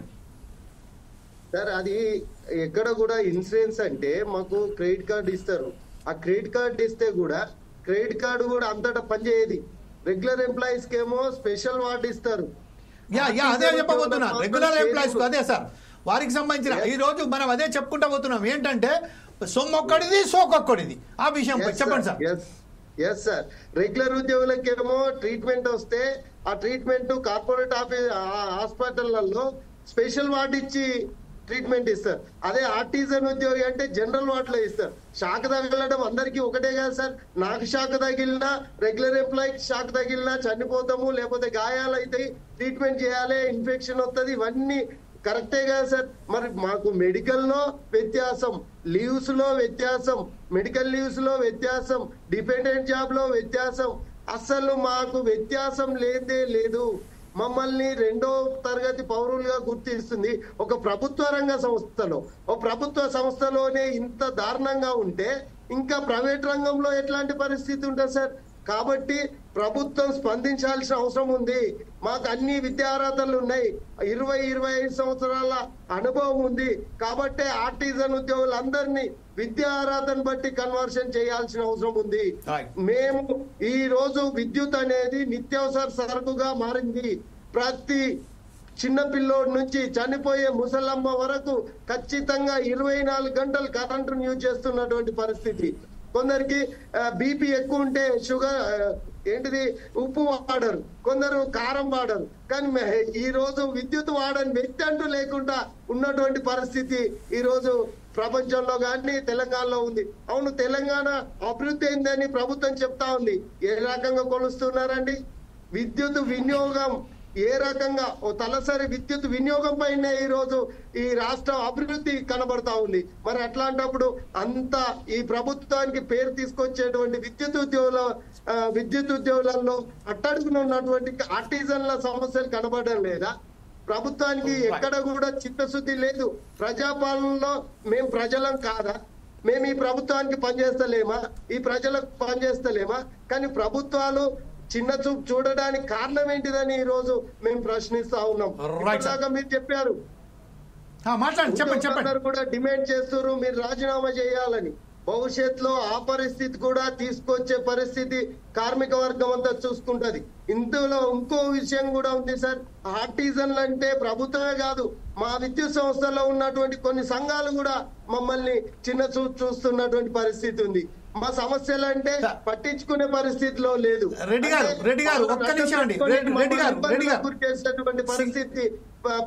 సార్. అది ఎక్కడ కూడా ఇన్సూరెన్స్ అంటే మాకు క్రెడిట్ కార్డు ఇస్తారు. ఆ క్రెడిట్ కార్డు ఇస్తే కూడా క్రెడిట్ కార్డు కూడా అంతటా పనిచేయదు. రెగ్యులర్ ఎంప్లాయీస్ కేమో స్పెషల్ వార్డు ఇస్తారు. అదే చెప్పబోతున్నా, రెగ్యులర్ ఎంప్లాయీస్ అదే సార్ వారికి సంబంధించిన ఈ రోజు మనం అదే చెప్పుకుంటా పోతున్నాం. ఏంటంటే సొమ్మొక్కడిది సోకొక్కడిది ఆ విషయం చెప్పండి సార్. ఎస్ సార్, రెగ్యులర్ ఉద్యోగులకేమో ట్రీట్మెంట్ వస్తే ఆ ట్రీట్మెంట్ కార్పొరేట్ హాస్పిటళ్లలో స్పెషల్ వార్డు ఇచ్చి ట్రీట్మెంట్ ఇస్తారు. అదే ఆర్టిజన్ ఉద్యోగి అంటే జనరల్ వార్డులో ఇస్తారు. షాక్ తగలడం అందరికీ ఒకటే కదా సార్. నాకు షాక్ తగిలినా రెగ్యులర్ ఎంప్లాయీకి షాక్ తగిలినా చనిపోతాము, లేకపోతే గాయాలు అవుతాయి, ట్రీట్మెంట్ చేయాలి, ఇన్ఫెక్షన్ వస్తుంది, ఇవన్నీ కరెక్టే కదా సార్. మరి మాకు మెడికల్ లో వ్యత్యాసం, లీవ్స్ లో వ్యత్యాసం, మెడికల్ లీవ్స్ లో వ్యత్యాసం, డిపెండెంట్ జాబ్ లో వ్యత్యాసం, అసలు మాకు వ్యత్యాసం లేదే లేదు. మమ్మల్ని 2వ తరగతి పౌరులుగా గుర్తిస్తుంది. ఒక ప్రభుత్వ రంగ సంస్థలో, ఒక ప్రభుత్వ సంస్థలోనే ఇంత దారుణంగా ఉంటే ఇంకా ప్రైవేట్ రంగంలో ఎట్లాంటి పరిస్థితి ఉంటుంది సార్? కాబట్టి ప్రభుత్వం స్పందించాల్సిన అవసరం ఉంది. మాకు అన్ని విద్యార్హతలు ఉన్నాయి, 20-25 సంవత్సరాల అనుభవం ఉంది. కాబట్టి ఆర్టిజన్ ఉద్యోగులందరినీ విద్యార్హతను బట్టి కన్వర్షన్ చేయాల్సిన అవసరం ఉంది. మేము ఈ రోజు విద్యుత్ అనేది నిత్యావసర సరుకుగా మారింది. ప్రతి చిన్న పిల్లోడి నుంచి చనిపోయే ముసలమ్మ వరకు ఖచ్చితంగా 24 గంటలు కరెంటును యూజ్ చేస్తున్నటువంటి పరిస్థితి. కొందరికి బీపీ ఎక్కువ ఉంటే షుగర్ ఉప్పు వాడరు, కొందరు కారం వాడరు. కానీ ఈ రోజు విద్యుత్ వాడని వ్యక్తి అంటూ లేకుండా ఉన్నటువంటి పరిస్థితి ఈ రోజు ప్రపంచంలో కానీ తెలంగాణలో ఉంది. అవును, తెలంగాణ అభివృద్ధి అయిందని ప్రభుత్వం చెప్తా ఉంది. ఏ రకంగా కొలుస్తున్నారండి? విద్యుత్ వినియోగం ఏ రకంగా తలసరి విద్యుత్ వినియోగం పైన ఈ రోజు ఈ రాష్ట్రం అభివృద్ధి కనబడతా ఉంది. మరి అట్లాంటప్పుడు అంత ఈ ప్రభుత్వానికి పేరు తీసుకొచ్చేటువంటి విద్యుత్ ఉద్యోగులలో అట్టడుగున ఉన్నటువంటి ఆర్టిజన్ల సమస్యలు కనబడడం లేదా? ప్రభుత్వానికి ఎక్కడ కూడా చిత్తశుద్ధి లేదు. ప్రజాపాలనలో మేము ప్రజలం కాదా? మేము ఈ ప్రభుత్వానికి పనిచేస్తలేమా? ఈ ప్రజలకు పనిచేస్తలేమా? కానీ ప్రభుత్వాలు చిన్న చూపు చూడడానికి కారణం ఏంటిదని ఈ రోజు మేము ప్రశ్నిస్తా ఉన్నాం. మీరు చెప్పారు కూడా డిమాండ్ చేస్తున్నారు మీరు రాజీనామా చేయాలని. భవిష్యత్తులో ఆ పరిస్థితి కూడా తీసుకొచ్చే పరిస్థితి కార్మిక వర్గం అంతా చూసుకుంటది. ఇందులో ఇంకో విషయం కూడా ఉంది సార్. ఆర్టిజన్లు అంటే ప్రభుత్వమే కాదు, మా విద్యుత్ సంస్థల్లో ఉన్నటువంటి కొన్ని సంఘాలు కూడా మమ్మల్ని చిన్న చూపు చూస్తున్నటువంటి పరిస్థితి ఉంది. మా సమస్యలు అంటే పట్టించుకునే పరిస్థితిలో లేదు. చేసేటువంటి పరిస్థితి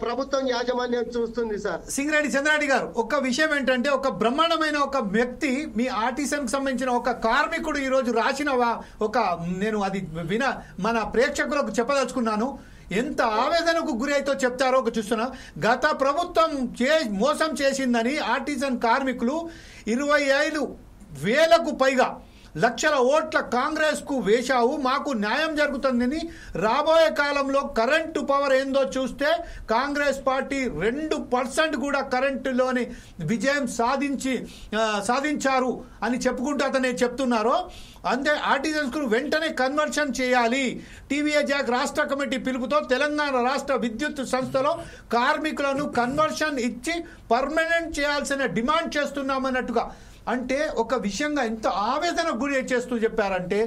ప్రభుత్వం యాజమాన్యం చూస్తుంది సార్. సింగరెడ్డి చంద్రారెడ్డి గారు, ఒక విషయం ఏంటంటే ఒక బ్రహ్మాండమైన ఒక వ్యక్తి మీ ఆర్టిజన్ సంబంధించిన ఒక కార్మికుడు ఈ రోజు రాసిన ఒక నేను అది మన ప్రేక్షకులకు చెప్పదలుచుకున్నాను. ఎంత ఆవేదనకు గురి అయితే చెప్తారో ఒక చూస్తున్నా. గత ప్రభుత్వం మోసం చేసిందని ఆర్టిజన్ కార్మికులు 25,000కు పైగా లక్షల ఓట్ల కాంగ్రెస్కు వేశావు, మాకు న్యాయం జరుగుతుందని. రాబోయే కాలంలో కరెంటు పవర్ ఏందో చూస్తే కాంగ్రెస్ పార్టీ 2% కూడా కరెంటులోని విజయం సాధించారు అని చెప్పుకుంటూ అతనే చెప్తున్నారు. అంతే ఆర్టిజన్స్కు వెంటనే కన్వర్షన్ చేయాలి. టీవీఏ జాక్ రాష్ట్ర కమిటీ పిలుపుతో తెలంగాణ రాష్ట్ర విద్యుత్ సంస్థలో కార్మికులను కన్వర్షన్ ఇచ్చి పర్మనెంట్ చేయాల్సిన డిమాండ్ చేస్తున్నామన్నట్టుగా, అంటే ఒక విషయంగా ఎంత ఆవేదన గురి చేస్తూ చెప్పారంటే,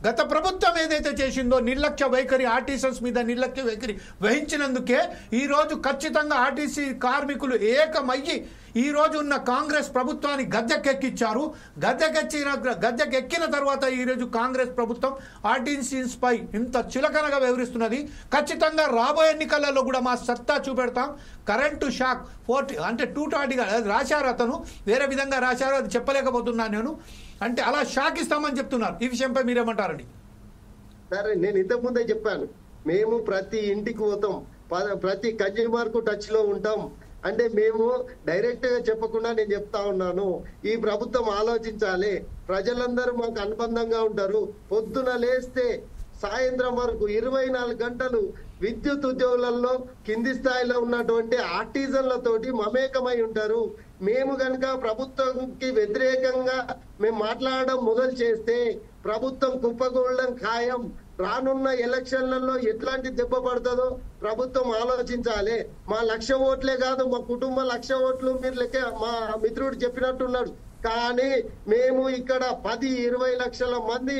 గత ప్రభుత్వం ఏదైతే చేసిందో నిర్లక్ష్య వైఖరి, ఆర్టీసీస్ మీద నిర్లక్ష్య వైఖరి వహించినందుకే ఈరోజు ఖచ్చితంగా ఆర్టీసీ కార్మికులు ఏకమయ్యి ఈ రోజు ఉన్న కాంగ్రెస్ ప్రభుత్వాన్ని గద్దెకెక్కించారు. గద్దెకెక్కిన తర్వాత ఈరోజు కాంగ్రెస్ ప్రభుత్వం ఆర్టీసీస్ పై ఇంత చులకనగా వ్యవహరిస్తున్నది. ఖచ్చితంగా రాబోయే ఎన్నికలలో కూడా మా సత్తా చూపెడతాం. కరెంటు షాక్ 40 అంటే 220గా రాశారు, అతను వేరే విధంగా రాశారు, అది చెప్పలేకపోతున్నాను నేను. అంటే అలా షాక్ ఇస్తామని చెప్తున్నారు. ఈ విషయంపై మీరేమంటారండి? సరే, నేను ఇంతకుముందే చెప్పాను, మేము ప్రతి ఇంటికి పోతాం, ప్రతి కన్జ్యూమర్ కు టచ్ లో ఉంటాం. అంటే మేము డైరెక్ట్ గా చెప్పకుండా నేను చెప్తా ఉన్నాను, ఈ ప్రభుత్వం ఆలోచించాలి. ప్రజలందరూ మాకు అనుబంధంగా ఉంటారు. పొద్దున లేస్తే సాయంత్రం వరకు 24 గంటలు విద్యుత్ ఉద్యోగులలో కింది స్థాయిలో ఉన్నటువంటి ఆర్టిజన్లతోటి మమేకమై ఉంటారు. మేము కనుక ప్రభుత్వంకి వ్యతిరేకంగా మేము మాట్లాడడం మొదలు చేస్తే ప్రభుత్వం కుప్పకూలడం ఖాయం. రానున్న ఎలక్షన్లలో ఎట్లాంటి దెబ్బ పడుతుందో ప్రభుత్వం ఆలోచించాలి. మా 1,00,000 ఓట్లే కాదు, మా కుటుంబం 1,00,000 ఓట్లు మీరు లెక్క మా మిత్రుడు చెప్పినట్టున్నాడు. కానీ మేము ఇక్కడ 10-20 లక్షల మంది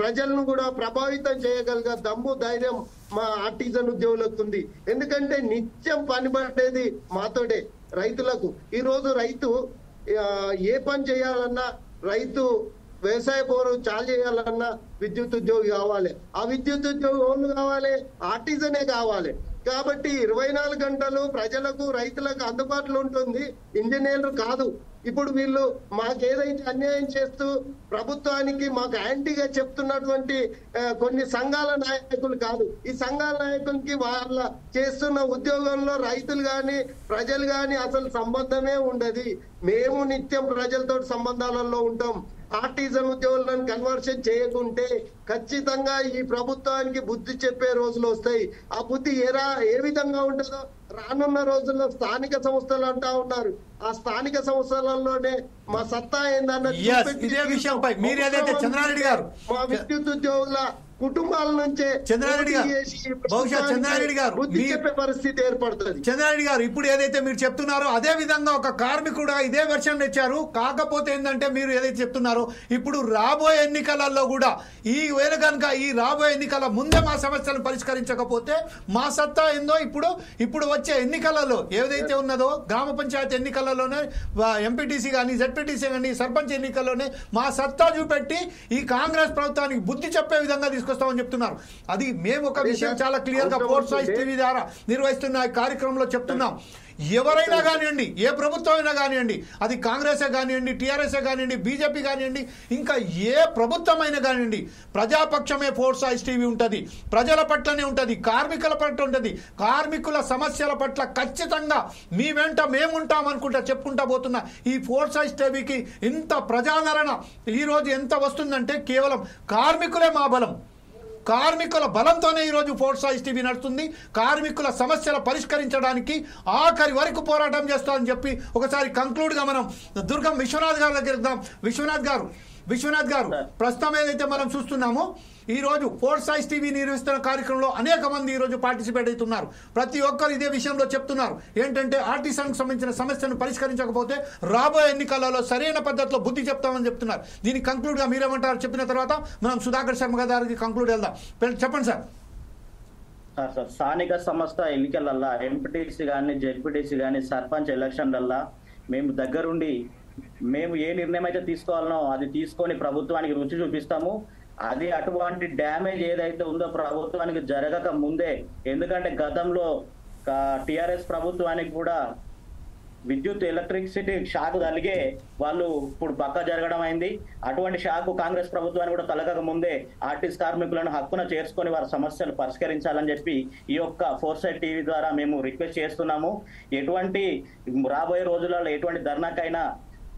ప్రజలను కూడా ప్రభావితం చేయగలిగే దమ్ము, ధైర్యం మా ఆర్టిజన్ ఉద్యోగులకు ఉంది. ఎందుకంటే నిత్యం పనిపడేది మాతోటే, రైతులకు. ఈ రోజు రైతు ఏ పని చేయాలన్నా, రైతు వ్యవసాయ పోరు చాలు చేయాలన్నా విద్యుత్ ఉద్యోగి కావాలి. ఆ విద్యుత్ ఉద్యోగి ఓన్లు కావాలి, ఆర్టిజనే కావాలి. కాబట్టి 24 గంటలు ప్రజలకు, రైతులకు అందుబాటులో ఉంటుంది, ఇంజనీర్లు కాదు. ఇప్పుడు వీళ్ళు మాకేదైతే అన్యాయం చేస్తూ ప్రభుత్వానికి మాకు యాంటీగా చెప్తున్నటువంటి కొన్ని సంఘాల నాయకులు కాదు. ఈ సంఘాల నాయకులకి వాళ్ళ చేస్తున్న ఉద్యోగంలో రైతులు గాని ప్రజలు గాని అసలు సంబంధమే ఉండదు. మేము నిత్యం ప్రజలతో సంబంధాలలో ఉంటాం. ఆర్టిజన్ ఉద్యోగులను కన్వర్షన్ చేయకుంటే ఖచ్చితంగా ఈ ప్రభుత్వానికి బుద్ధి చెప్పే రోజులు వస్తాయి. ఆ బుద్ధి ఏ విధంగా ఉంటుందో రానున్న రోజుల్లో స్థానిక సంస్థలు అంటా ఉన్నారు. ఆ స్థానిక సంస్థలలోనే మా సత్తా ఏందన్న ఇదే విషయంపై మీరు ఏదైతే చంద్రారెడ్డి గారు మా విద్యుత్ ఉద్యోగుల కుటుంబాల నుంచే చంద్రారెడ్డి గారు, బహుశా చంద్రారెడ్డి గారు బుద్ధి చెప్పే పరిస్థితి ఏర్పడుతుంది. చంద్రారెడ్డి గారు, ఇప్పుడు ఏదైతే మీరు చెప్తున్నారో అదే విధంగా ఒక కార్మికుడు ఇదే వెర్షన్ ఇచ్చారు. కాకపోతే ఏంటంటే మీరు ఏదైతే చెప్తున్నారో ఇప్పుడు రాబోయే ఎన్నికలలో కూడా కనుక ఈ రాబోయే ఎన్నికల ముందే మా సమస్యలను పరిష్కరించకపోతే మా సత్తా ఏందో ఇప్పుడు వచ్చే ఎన్నికలలో ఏదైతే ఉన్నదో గ్రామ పంచాయతీ ఎన్నికలలోనే, ఎంపీటీసీ కానీ జెడ్పీటీసీ కానీ సర్పంచ్ ఎన్నికల్లోనే మా సత్తా చూపెట్టి ఈ కాంగ్రెస్ ప్రభుత్వానికి బుద్ధి చెప్పే విధంగా తీసుకొస్తామని చెప్తున్నారు. అది మేము ఒక విషయం చాలా క్లియర్ గా ఫోర్స్ వాయిస్ టీవీ ద్వారా నిర్వహిస్తున్న కార్యక్రమంలో చెప్తున్నాం. ఎవరైనా కానివ్వండి, ఏ ప్రభుత్వం అయినా కానివ్వండి, అది కాంగ్రెస్ కానివ్వండి, టీఆర్ఎస్ కానివ్వండి, బీజేపీ కానివ్వండి, ఇంకా ఏ ప్రభుత్వం అయినా కానివ్వండి, ప్రజాపక్షమే ఫోర్స్ వాయిస్ టీవీ ఉంటుంది. ప్రజల పట్లనే ఉంటుంది, కార్మికుల పట్ల ఉంటుంది. కార్మికుల సమస్యల పట్ల ఖచ్చితంగా మీ వెంట మేముంటాం అనుకుంటా చెప్పుకుంటా పోతున్నా ఈ ఫోర్స్ వాయిస్ టీవీకి ఇంత ప్రజాదరణ ఈరోజు ఎంత వస్తుందంటే కేవలం కార్మికులే మా బలం. కార్మికుల బలంతోనే ఈరోజు ఫోర్స్ వాయిస్ టీవీ నడుస్తుంది. కార్మికుల సమస్యలు పరిష్కరించడానికి ఆఖరి వరకు పోరాటం చేస్తామని చెప్పి ఒకసారి కంక్లూడ్గా మనం దుర్గం విశ్వనాథ్ గారి దగ్గర ఇద్దాం. విశ్వనాథ్ గారు ప్రస్తుతం ఏదైతే మనం చూస్తున్నామో ఈ రోజు ఫోర్స్ వాయిస్ టీవీ నిర్వహిస్తున్న కార్యక్రమంలో అనేక మంది ఈ రోజు పార్టిసిపేట్ అవుతున్నారు. ప్రతి ఒక్కరు ఇదే విషయంలో చెప్తున్నారు. ఏంటంటే ఆర్టీసీకి సంబంధించిన సమస్యను పరిష్కరించకపోతే రాబోయే ఎన్నికలలో సరైన పద్ధతిలో బుద్ధి చెప్తామని చెప్తున్నారు. దీనికి కంక్లూడ్గా మీరేమంటారు? చెప్పిన తర్వాత మనం సుధాకర్ శర్మ గారికి కంక్లూడ్ వెళ్దాం. చెప్పండి సార్. స్థానిక సంస్థ ఎన్నికలల్లా ఎంపీటీసీ కానీ జెడ్పీటీసీ కానీ సర్పంచ్ ఎలక్షన్లల్లా మేము దగ్గరుండి మేము ఏ నిర్ణయం అయితే తీసుకోవాలనో అది తీసుకొని ప్రభుత్వానికి రుచి చూపిస్తాము. అది అటువంటి డ్యామేజ్ ఏదైతే ఉందో ప్రభుత్వానికి జరగక ముందే, ఎందుకంటే గతంలో టిఆర్ఎస్ ప్రభుత్వానికి కూడా విద్యుత్ ఎలక్ట్రిసిటీ షాక్ తలిగే వాళ్ళు ఇప్పుడు పక్క జరగడం అయింది. అటువంటి షాక్ కాంగ్రెస్ ప్రభుత్వానికి కూడా తలగక ముందే ఆర్టీసీ కార్మికులను హక్కున చేర్చుకొని వారి సమస్యలు పరిష్కరించాలని చెప్పి ఈ యొక్క ఫోర్స్ వాయిస్ టీవీ ద్వారా మేము రిక్వెస్ట్ చేస్తున్నాము. ఎటువంటి రాబోయే రోజులలో ఎటువంటి ధర్నాకైనా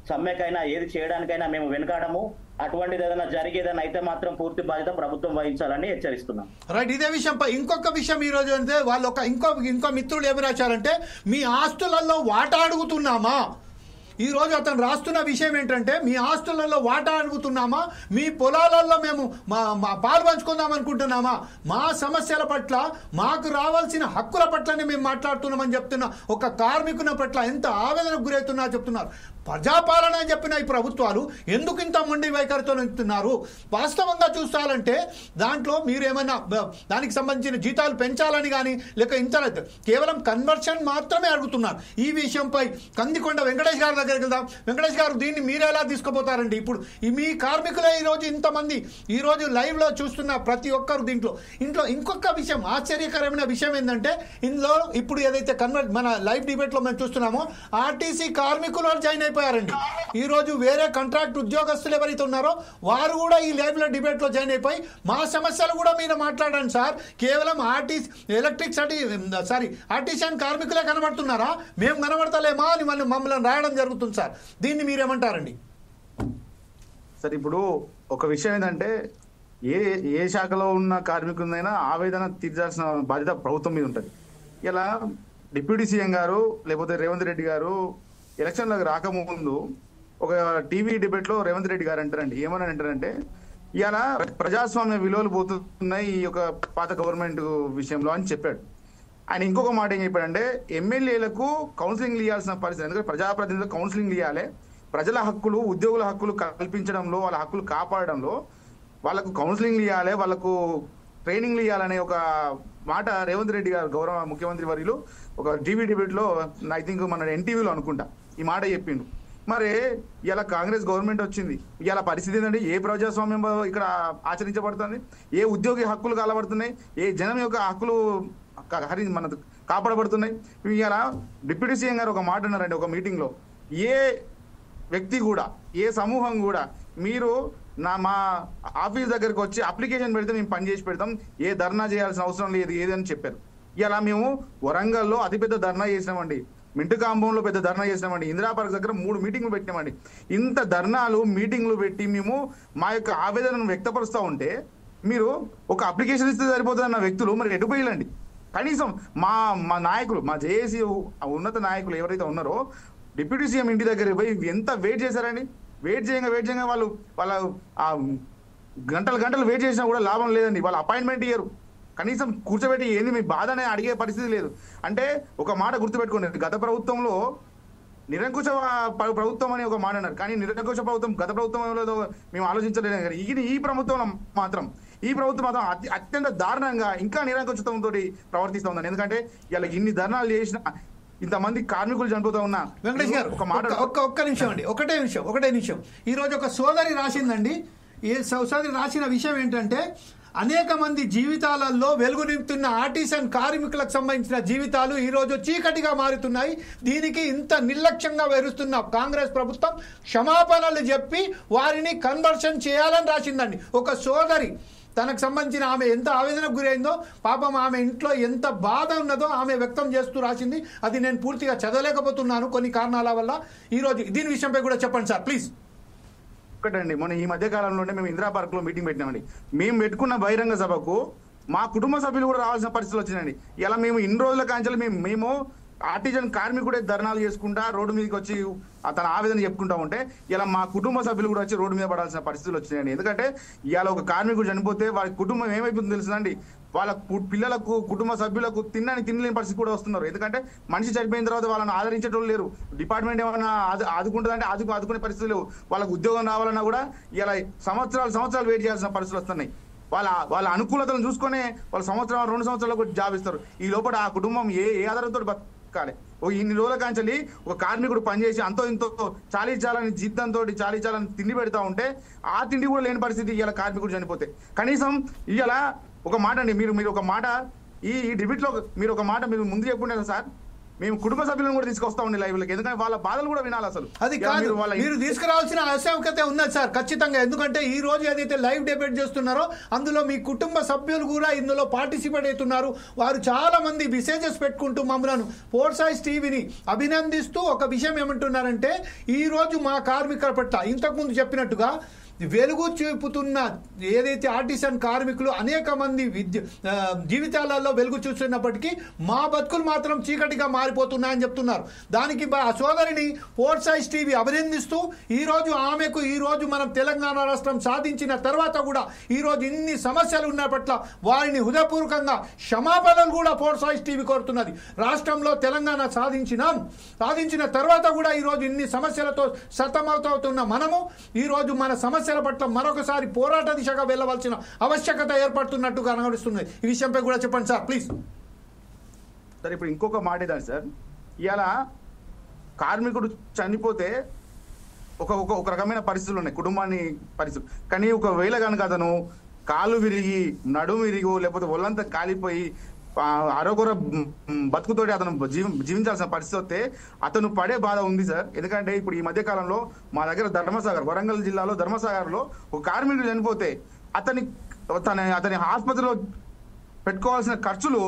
సమ్మెకైనా ఏది చేయడానికైనా మేము వెనుకాడము. అటువంటిది ఏదైనా జరిగేదని అయితే మాత్రం పూర్తి బాధ్యత ప్రభుత్వం వహించాలని హెచ్చరిస్తున్నాం. రైట్. ఇదే విషయంపై ఇంకొక విషయం ఈ రోజు అంటే వాళ్ళు ఇంకో మిత్రులు ఏమి రాశారంటే మీ ఆస్తులలో వాటా అడుగుతున్నామా. ఈ రోజు అతను రాస్తున్న విషయం ఏంటంటే మీ ఆస్తులలో వాటా అడుగుతున్నామా, మీ పొలాలలో మేము మా పాలు పంచుకుందాం అనుకుంటున్నామా, మా సమస్యల పట్ల మాకు రావాల్సిన హక్కుల పట్లనే మేము మాట్లాడుతున్నామని చెప్తున్నా ఒక కార్మికుల పట్ల ఎంత ఆవేదనకు గురవుతున్నా చెప్తున్నారు. ప్రజాపాలన అని చెప్పిన ఈ ప్రభుత్వాలు ఎందుకు ఇంత మొండి వైఖరితో నిలుస్తున్నారు? వాస్తవంగా చూస్తారంటే దాంట్లో మీరేమైనా దానికి సంబంధించిన జీతాలు పెంచాలని కానీ లేక ఇంత కేవలం కన్వర్షన్ మాత్రమే అడుగుతున్నారు. ఈ విషయంపై కందికొండ వెంకటేష్ గారి దగ్గరికి వెళ్దాం. వెంకటేష్ గారు, దీన్ని మీరు ఎలా తీసుకుపోతారండి? ఇప్పుడు మీ కార్మికులే ఈరోజు ఇంతమంది ఈరోజు లైవ్లో చూస్తున్న ప్రతి ఒక్కరు ఇంట్లో ఇంకొక విషయం, ఆశ్చర్యకరమైన విషయం ఏంటంటే ఇందులో ఇప్పుడు ఏదైతే మన లైవ్ డిబేట్లో మేము చూస్తున్నామో ఆర్టీసీ కార్మికులు జాయిన్ అయిపోయారండి. ఈ రోజు వేరే కాంట్రాక్ట్ ఉద్యోగస్తులు ఎవరైతే ఉన్నారో వారు కూడా ఈ లైవ్ లో డిబేట్ లో జాయిన్ అయిపోయి మా సమస్యలు కూడా మీరు మాట్లాడండి సార్, కేవలం ఆర్టిసియన్ కార్మికులే కనబడుతున్నారా, మేము కనబడతలేమా అని మమ్మల్ని రాయడం జరుగుతుంది సార్. దీన్ని మీరేమంటారండి? సార్ ఇప్పుడు ఒక విషయం ఏంటంటే ఏ శాఖలో ఉన్న కార్మికులైనా ఆవేదన తీర్చాల్సిన బాధ్యత ప్రభుత్వం మీద ఉంటుంది. ఇలా డిప్యూటీ సీఎం గారు లేకపోతే రేవంత్ రెడ్డి గారు ఎలక్షన్లకు రాకముందు ఒక టీవీ డిబేట్ లో రేవంత్ రెడ్డి గారు అంటారండి, ఏమని అంటారంటే ఇవాళ ప్రజాస్వామ్య విలువలు పోతున్నాయి ఈ యొక్క పాత గవర్నమెంట్ విషయంలో అని చెప్పాడు. ఆయన ఇంకొక మాట ఏం చెప్పాడంటే ఎమ్మెల్యేలకు కౌన్సిలింగ్ ఇవ్వాల్సిన పరిస్థితి, ఎందుకంటే ప్రజాప్రతినిధులకు కౌన్సిలింగ్ ఇవ్వాలి, ప్రజల హక్కులు ఉద్యోగుల హక్కులు కల్పించడంలో వాళ్ళ హక్కులు కాపాడడంలో వాళ్ళకు కౌన్సిలింగ్ ఇవ్వాలి, వాళ్ళకు ట్రైనింగ్లు ఇవ్వాలనే ఒక మాట రేవంత్ రెడ్డి గారు గౌరవ ముఖ్యమంత్రి వర్యులు ఒక టీవీ డిబేట్ లో ఐ థింక్ మన ఎన్టీవీలో అనుకుంటా ఈ మాట చెప్పిండు. మరి ఇలా కాంగ్రెస్ గవర్నమెంట్ వచ్చింది, ఇలా పరిస్థితి ఏంటంటే ఏ ప్రజాస్వామ్యం ఇక్కడ ఆచరించబడుతుంది, ఏ ఉద్యోగి హక్కులు కాలబడుతున్నాయి, ఏ జనం యొక్క హక్కులు మన కాపాడబడుతున్నాయి. ఇలా డిప్యూటీ సీఎం గారు ఒక మాట అన్నారండి ఒక మీటింగ్ లో, ఏ వ్యక్తి కూడా ఏ సమూహం కూడా మీరు మా ఆఫీస్ దగ్గరకు వచ్చి అప్లికేషన్ పెడితే మేము పని చేసి పెడతాం, ఏ ధర్నా చేయాల్సిన అవసరం లేదు ఏదని చెప్పారు. ఇలా మేము వరంగల్లో అతిపెద్ద ధర్నా చేసినామండి, మింటు కాంపౌండ్ లో పెద్ద ధర్నా చేసినామండి, ఇందిరా పార్క్ దగ్గర 3 మీటింగ్లు పెట్టినామండి. ఇంత ధర్నాలు మీటింగ్లు పెట్టి మేము మా యొక్క ఆవేదనను వ్యక్తపరుస్తూ ఉంటే మీరు ఒక అప్లికేషన్ ఇస్తే సరిపోతుందన్న వ్యక్తులు మరి ఎటుపోయిలండి. కనీసం మా నాయకులు, మా జేఏసీ ఉన్నత నాయకులు ఎవరైతే ఉన్నారో డిప్యూటీ సీఎం ఇంటి దగ్గర పోయి ఎంత వెయిట్ చేశారండి. వెయిట్ చేయంగా వాళ్ళ గంటలు వెయిట్ చేసినా కూడా లాభం లేదండి. వాళ్ళ అపాయింట్మెంట్ ఇయ్యరు, కనీసం కూర్చోబెట్టి ఏంది మీ బాధ అని అడిగే పరిస్థితి లేదు. అంటే ఒక మాట గుర్తుపెట్టుకోండి, గత ప్రభుత్వంలో నిరంకుశ ప్రభుత్వం అని ఒక మాట అన్నారు, కానీ నిరంకుశ ప్రభుత్వం గత ప్రభుత్వంలో మేము ఆలోచించలేదు. కానీ ఈ ప్రభుత్వంలో మాత్రం అత్యంత దారుణంగా ఇంకా నిరంకుశత్వంతో ప్రవర్తిస్తూ ఉందని. ఎందుకంటే ఇలా ఇన్ని ధర్నాలు చేసిన ఇంతమంది కార్మికులు చనిపోతా ఉన్నా. వెంకటేష్ గారు ఒక్క నిమిషం అండి, ఒకటే నిమిషం. ఈ రోజు ఒక సోదరి రాసిందండి. ఈ సోదరి రాసిన విషయం ఏంటంటే అనేక మంది జీవితాలలో వెలుగు నింపుతున్న ఆర్టిసన్ కార్మికులకు సంబంధించిన జీవితాలు ఈ రోజు చీకటిగా మారుతున్నాయి. దీనికి ఇంత నిర్లక్ష్యంగా వ్యవహరిస్తున్న కాంగ్రెస్ ప్రభుత్వం క్షమాపణలు చెప్పి వారిని కన్వర్షన్ చేయాలని రాసిందండి. ఒక సోదరి తనకు సంబంధించిన ఆమె ఎంత ఆవేదనకు గురైందో, పాపం ఆమె ఇంట్లో ఎంత బాధ ఉన్నదో ఆమె వ్యక్తం చేస్తూ రాసింది. అది నేను పూర్తిగా చదవలేకపోతున్నాను కొన్ని కారణాల వల్ల. ఈరోజు దీని విషయంపై కూడా చెప్పండి సార్ ప్లీజ్. ఒకటండి, మొన్న ఈ మధ్య కాలంలోనే మేము ఇందిరా పార్క్ లో మీటింగ్ పెట్టినామండి. మేము పెట్టుకున్న బహిరంగ సభకు మా కుటుంబ సభ్యులు కూడా రావాల్సిన పరిస్థితులు వచ్చినాయండి. ఇలా మేము ఇన్ని రోజుల కాంచెలు మేము ఆర్టిజన్ కార్మికుడే ధర్నాలు చేసుకుంటా రోడ్డు మీదకి వచ్చి తన ఆవేదన చెప్పుకుంటా ఉంటే ఇలా మా కుటుంబ సభ్యులు కూడా వచ్చి రోడ్డు మీద పడాల్సిన పరిస్థితులు వచ్చినాయండి. ఎందుకంటే ఇవాళ ఒక కార్మికుడు చనిపోతే వారి కుటుంబం ఏమైపోతుందో తెలుసునండి, వాళ్ళ పిల్లలకు కుటుంబ సభ్యులకు తినలేని పరిస్థితి కూడా వస్తున్నారు. ఎందుకంటే మనిషి చనిపోయిన తర్వాత వాళ్ళని ఆదరించేటోళ్ళు లేరు, డిపార్ట్మెంట్ ఏమైనా ఆదుకుంటుందంటే ఆదుకునే పరిస్థితులు లేవు, వాళ్ళకు ఉద్యోగం రావాలన్నా కూడా ఇలా సంవత్సరాలు వెయిట్ చేయాల్సిన పరిస్థితులు వస్తున్నాయి. వాళ్ళ అనుకూలతలను చూసుకునే వాళ్ళు 2 సంవత్సరాలకు జాబ్ ఇస్తారు. ఈ లోపల ఆ కుటుంబం ఏ ఆధారంతో బతకాలి? ఇన్ని రోజుల కాంచెల్లి ఒక కార్మికుడు పనిచేసి అంతో ఇంతో చాలించాలని జీతంతో చాలించాలని తిండి పెడతా ఉంటే ఆ తిండి కూడా లేని పరిస్థితి ఇలా కార్మికుడు చనిపోతే. కనీసం ఇలా ఒక మాట అండి, మీరు ఒక మాట ఈ డిబేట్ లో మీరు ఒక మాట మీరు ముందు చెప్పుకుంటారు సార్, మేము కుటుంబ సభ్యులను కూడా తీసుకొస్తా ఉండే లైవ్లకి, ఎందుకంటే వాళ్ళ బాధలు కూడా వినాలి. అసలు అది కాదు, మీరు తీసుకురావాల్సిన ఆవశ్యకత ఉన్నది సార్ ఖచ్చితంగా. ఎందుకంటే ఈ రోజు ఏదైతే లైవ్ డిబేట్ చేస్తున్నారో అందులో మీ కుటుంబ సభ్యులు కూడా ఇందులో పార్టిసిపేట్ అవుతున్నారు. వారు చాలా మంది మెసేజెస్ పెట్టుకుంటూ మమ్మల్ని ఫోర్ సైజ్ టీవీని అభినందిస్తూ ఒక విషయం ఏమంటున్నారంటే, ఈ రోజు మా కార్మికుల పట్ల ఇంతకుముందు చెప్పినట్టుగా వెలుగు చూపుతున్న ఏదైతే ఆర్టిసన్ కార్మికులు అనేక మంది జీవితాలలో వెలుగు చూస్తున్నప్పటికీ మా బతుకులు మాత్రం చీకటిగా మారిపోతున్నాయని చెప్తున్నారు. దానికి ఆ సోదరిని ఫోర్ సైజ్ టీవీ అభినందిస్తూ ఈరోజు మనం తెలంగాణ రాష్ట్రం సాధించిన తర్వాత కూడా ఈరోజు ఇన్ని సమస్యలు ఉన్న పట్ల వారిని హృదయపూర్వకంగా క్షమాపణలు కూడా ఫోర్ సైజ్ టీవీ కోరుతున్నది. రాష్ట్రంలో తెలంగాణ సాధించిన తర్వాత కూడా ఈరోజు ఇన్ని సమస్యలతో సతమతమవుతున్న మనము ఈరోజు మన సమస్యల పట్ల మరొకసారి పోరాట దిశగా వెళ్ళవలసిన ఆవశ్యకత ఏర్పడుతున్నట్టుగా కనబడుతున్నది. ఈ విషయంపై కూడా చెప్పండి సార్ ప్లీజ్. సార్ ఇప్పుడు ఇంకొక మాట ఏదండి సార్, ఇవాళ కార్మికుడు చనిపోతే ఒక రకమైన పరిస్థితులు ఉన్నాయి, కుటుంబాన్ని పరిస్థితులు. కానీ ఒకవేళ కనుక అతను కాలు విరిగి నడుము విరిగో లేకపోతే ఒళ్ళంతా కాలిపోయి అరకొర బతుకుతోటి అతను జీవించాల్సిన పరిస్థితి వస్తే అతను పడే బాధ ఉంది సార్. ఎందుకంటే ఇప్పుడు ఈ మధ్య కాలంలో మా దగ్గర ధర్మసాగర్, వరంగల్ జిల్లాలో ధర్మసాగర్లో ఒక కార్మికుడు చనిపోతే అతని ఆసుపత్రిలో పెట్టుకోవాల్సిన ఖర్చులు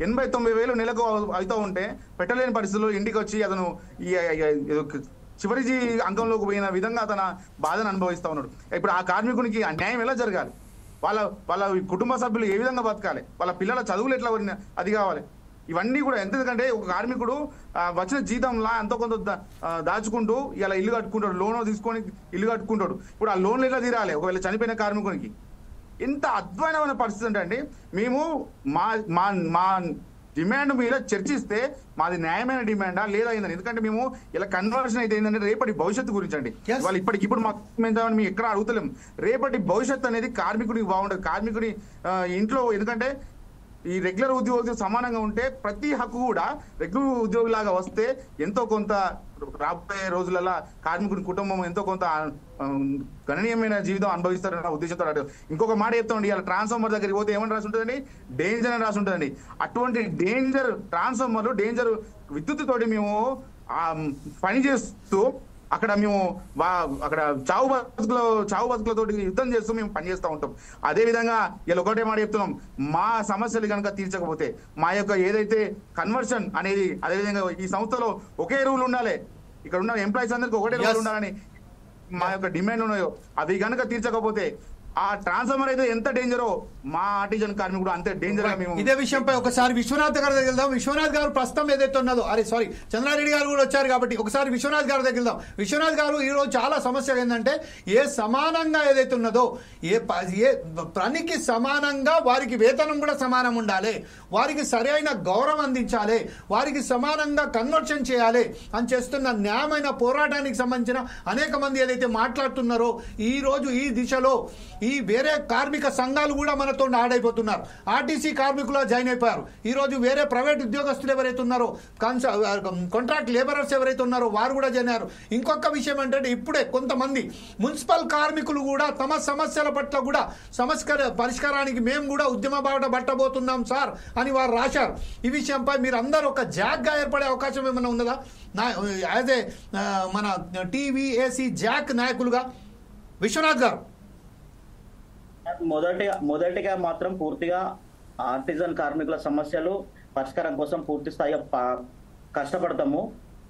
80,000-90,000 నెలకు అవుతూ ఉంటే పెట్టలేని పరిస్థితుల్లో ఇంటికి వచ్చి అతను చివరి అంకంలోకి పోయిన విధంగా తన బాధను అనుభవిస్తూ ఉన్నాడు. ఇప్పుడు ఆ కార్మికునికి అన్యాయం ఎలా జరగాలి, వాళ్ళ కుటుంబ సభ్యులు ఏ విధంగా బతకాలి, వాళ్ళ పిల్లల చదువులు ఎట్లా అది కావాలి, ఇవన్నీ కూడా. ఎందుకంటే ఒక కార్మికుడు వచ్చిన జీతంలా ఎంతో కొంత దాచుకుంటూ ఇలా ఇల్లు కట్టుకుంటాడు, లోన్ తీసుకొని ఇల్లు కట్టుకుంటాడు. ఇప్పుడు ఆ లోన్లు ఎట్లా తీరాలి ఒకవేళ చనిపోయిన కార్మికునికి? ఇంత అద్భుతమైన పరిస్థితి అంటే అండి, మేము మా డిమాండ్ మీద చర్చిస్తే మాది న్యాయమైన డిమాండా లేదా అయిందని. ఎందుకంటే మేము ఇలా కన్వర్షన్ అయితే ఏంటంటే రేపటి భవిష్యత్తు గురించి అండి. వాళ్ళు ఇప్పటికిప్పుడు మాకు మేము ఎక్కడ అడుగుతలేము. రేపటి భవిష్యత్తు అనేది కార్మికుడికి బాగుంటుంది. కార్మికుడి ఇంట్లో, ఎందుకంటే ఈ రెగ్యులర్ ఉద్యోగులతో సమానంగా ఉంటే ప్రతి హక్కు కూడా రెగ్యులర్ ఉద్యోగిలాగా వస్తే ఎంతో కొంత రాబోయే రోజులలో కార్మికుడి కుటుంబం ఎంతో కొంత గణనీయమైన జీవితం అనుభవిస్తారన్న ఉద్దేశంతో. ఇంకొక మాట చెప్తామండి, ఇలా ట్రాన్స్ఫార్మర్ దగ్గరికి పోతే ఏమని రాసి ఉంటుందండి, డేంజర్ అని రాసి ఉంటుందండి. అటువంటి డేంజర్ ట్రాన్స్ఫార్మర్లు, డేంజర్ విద్యుత్ తోటి మేము పని చేస్తూ అక్కడ మేము అక్కడ చావు బతుకులతో యుద్ధం చేస్తూ మేము పనిచేస్తూ ఉంటాం. అదే విధంగా ఇలా ఒకటే మాట చెప్తున్నాం, మా సమస్యలు కనుక తీర్చకపోతే మా యొక్క ఏదైతే కన్వర్షన్ అనేది, అదేవిధంగా ఈ సంస్థలో ఒకే రూల్ ఉండాలి, ఇక్కడ ఉన్న ఎంప్లాయీస్ అందరికి ఒకటే రూల్ ఉండాలని మా యొక్క డిమాండ్ ఉన్నాయో అవి కనుక తీర్చకపోతే ఆ ట్రాన్స్ఫార్మర్ అయితే ఎంత డేంజరో మా ఆర్టిజన్ కార్మికుడు అంతే డేంజర్ గా మేము. ఇదే విషయంపై ఒకసారి విశ్వనాథ్ గారి దగ్గర వెళ్దాం. విశ్వనాథ్ గారు ప్రస్తుతం ఏదైతే ఉన్నదో, చంద్రారెడ్డి గారు కూడా వచ్చారు కాబట్టి ఒకసారి విశ్వనాథ్ గారి దగ్గర వెళ్దాం. విశ్వనాథ్ గారు, ఈ రోజు చాలా సమస్య ఏంటంటే సమానంగా ఏదైతే ఉన్నదో ఏ పనికి సమానంగా వారికి వేతనం కూడా సమానం ఉండాలి, వారికి సరైన గౌరవం అందించాలి, వారికి సమానంగా కన్వర్షన్ చేయాలి అని చేస్తున్న న్యాయమైన పోరాటానికి సంబంధించిన అనేక మంది ఏదైతే మాట్లాడుతున్నారో ఈ రోజు ఈ దిశలో ఈ వేరే కార్మిక సంఘాలు కూడా మనతో ఆడైపోతున్నారు. ఆర్టీసీ కార్మికులు జాయిన్ అయిపోయారు. ఈ రోజు వేరే ప్రైవేట్ ఉద్యోగస్తులు ఎవరైతే ఉన్నారో, కాంట్రాక్ట్ లేబరర్స్ ఎవరైతే ఉన్నారో వారు కూడా జాయిన్ అయ్యారు. ఇంకొక విషయం ఏంటంటే ఇప్పుడే కొంతమంది మున్సిపల్ కార్మికులు కూడా తమ సమస్యల పట్ల కూడా పరిష్కారానికి మేము కూడా ఉద్యమ బాట పట్టబోతున్నాం సార్ అని వారు రాశారు. ఈ విషయంపై మీరు అందరూ ఒక జాగ్గా ఏర్పడే అవకాశం ఏమైనా ఉన్నదా యాజ్ ఏ మన టీవీఏసీ జాక్ నాయకులుగా? విశ్వనాథ్ గారు, మొదటిగా మాత్రం పూర్తిగా ఆర్టిజన్ కార్మికుల సమస్యలు పరిష్కారం కోసం పూర్తి స్థాయిగా కష్టపడతాము.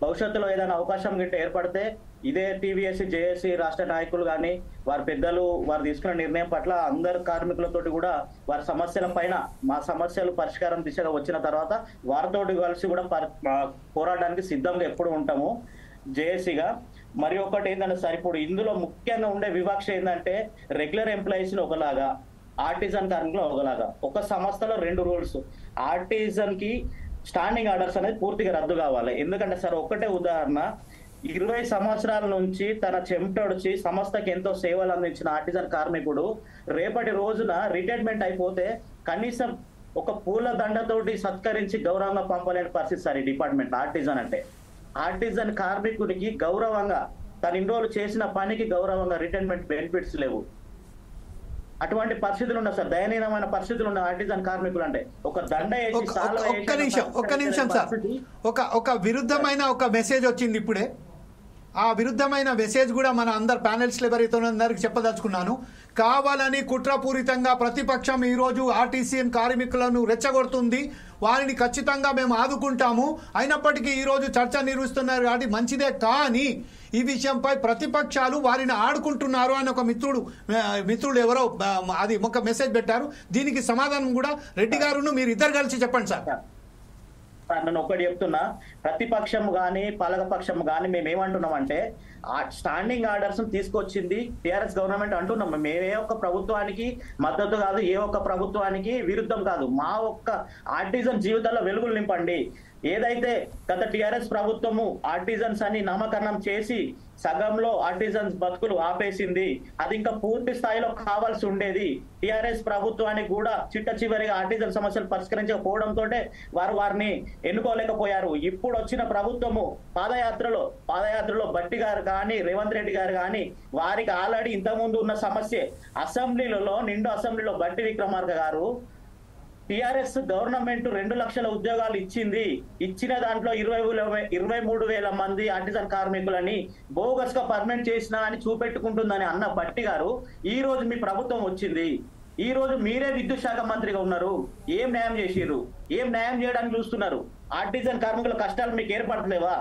భవిష్యత్తులో ఏదైనా అవకాశం గిట్ట ఏర్పడితే ఇదే టీవీఎస్సీ జేఏసీ రాష్ట్ర నాయకులు కానీ వారి పెద్దలు వారు తీసుకున్న నిర్ణయం పట్ల అందరు కార్మికులతోటి కూడా వారి సమస్యల పైన మా సమస్యలు పరిష్కారం దిశగా వచ్చిన తర్వాత వారితోటి కలిసి కూడా పోరాటానికి సిద్ధంగా ఎప్పుడు ఉంటాము జేఏసీగా. మరి ఒకటి ఏంటంటే సార్, ఇప్పుడు ఇందులో ముఖ్యంగా ఉండే వివక్ష ఏంటంటే రెగ్యులర్ ఎంప్లాయీస్ ఒకలాగా, ఆర్టిజన్ కార్మికులు ఒకలాగా. ఒక సంస్థలో 2 రూల్స్. ఆర్టిజన్ కి స్టాండింగ్ ఆర్డర్స్ అనేది పూర్తిగా రద్దు కావాలి. ఎందుకంటే సార్ ఒకటే ఉదాహరణ, 20 సంవత్సరాల నుంచి తన చెమటొడిచి సంస్థకి ఎంతో సేవలు అందించిన ఆర్టిజన్ కార్మికుడు రేపటి రోజున రిటైర్మెంట్ అయిపోతే కనీసం ఒక పూల దండతోటి సత్కరించి గౌరవంగా పంపలేని పరిస్థితి సార్ ఈ డిపార్ట్మెంట్. ఆర్టిజన్ కార్మికుడికి గౌరవంగా తన ఇన్ని రోజులు చేసిన పనికి గౌరవంగా రిటైర్మెంట్ బెనిఫిట్స్ లేవు. అటువంటి పరిస్థితులు ఉన్నాయి సార్, దయనీయమైన పరిస్థితులు ఉన్న ఆర్టిజన్ కార్మికులు. అంటే ఒక దండ ఒక్క నిమిషం సార్, ఒక విరుద్ధమైన ఒక మెసేజ్ వచ్చింది ఇప్పుడే. ఆ విరుద్ధమైన మెసేజ్ కూడా మన అందరు ప్యానెల్స్లో ఎవరైతే అందరికి చెప్పదలుచుకున్నాను. కావాలని కుట్రపూరితంగా ప్రతిపక్షం ఈరోజు ఆర్టీసీ కార్మికులను రెచ్చగొడుతుంది. వారిని ఖచ్చితంగా మేము ఆదుకుంటాము. అయినప్పటికీ ఈరోజు చర్చ నిర్వహిస్తున్నారు కాబట్టి మంచిదే. కానీ ఈ విషయంపై ప్రతిపక్షాలు వారిని ఆడుకుంటున్నారు అని ఒక మిత్రుడు ఎవరో అది ఒక మెసేజ్ పెట్టారు. దీనికి సమాధానం కూడా రెడ్డి గారును మీరు ఇద్దరు కలిసి చెప్పండి సార్. నేను ఒకటి చెప్తున్నా, ప్రతిపక్షం గానీ పాలకపక్షం గానీ మేమేమంటున్నామంటే స్టాండింగ్ ఆర్డర్స్ తీసుకొచ్చింది టిఆర్ఎస్ గవర్నమెంట్ అంటున్నాం. మేము ఏ ఒక్క ప్రభుత్వానికి మద్దతు కాదు, ఏ ఒక్క ప్రభుత్వానికి విరుద్ధం కాదు. మా ఒక్క ఆర్టిజన్ జీవితాల్లో వెలుగులు నింపండి. ఏదైతే గత టిఆర్ఎస్ ప్రభుత్వము ఆర్టిజన్స్ అని నామకరణం చేసి సగంలో ఆర్టిజన్స్ బతుకులు ఆపేసింది, అది ఇంకా పూర్తి స్థాయిలో కావాల్సి ఉండేది. టిఆర్ఎస్ ప్రభుత్వానికి కూడా చిట్ట చివరిగా ఆర్టిజన్ సమస్యలు పరిష్కరించకపోవడంతో వారిని ఎన్నుకోలేకపోయారు. ఇప్పుడు వచ్చిన ప్రభుత్వము పాదయాత్రలో భట్టి గారు కానీ రేవంత్ రెడ్డి గారు కానీ వారికి ఆల్రెడీ ఇంతకుముందు ఉన్న సమస్య నిండు అసెంబ్లీలో భట్టి విక్రమార్క గారు టిఆర్ఎస్ గవర్నమెంట్ 2 లక్షల ఉద్యోగాలు ఇచ్చిన దాంట్లో 23,000 మంది ఆర్టిజన్ కార్మికులని బోగస్ గా పర్మనెంట్ చేసినా అని చూపెట్టుకుంటుందని అన్న భట్టి గారు ఈ రోజు మీ ప్రభుత్వం వచ్చింది, ఈ రోజు మీరే విద్యుత్ శాఖ మంత్రిగా ఉన్నారు. ఏం న్యాయం చేసిర్రు? ఏం న్యాయం చేయడానికి చూస్తున్నారు? ఆర్టిజన్ కార్మికుల కష్టాలు మీకు ఏర్పడలేవా?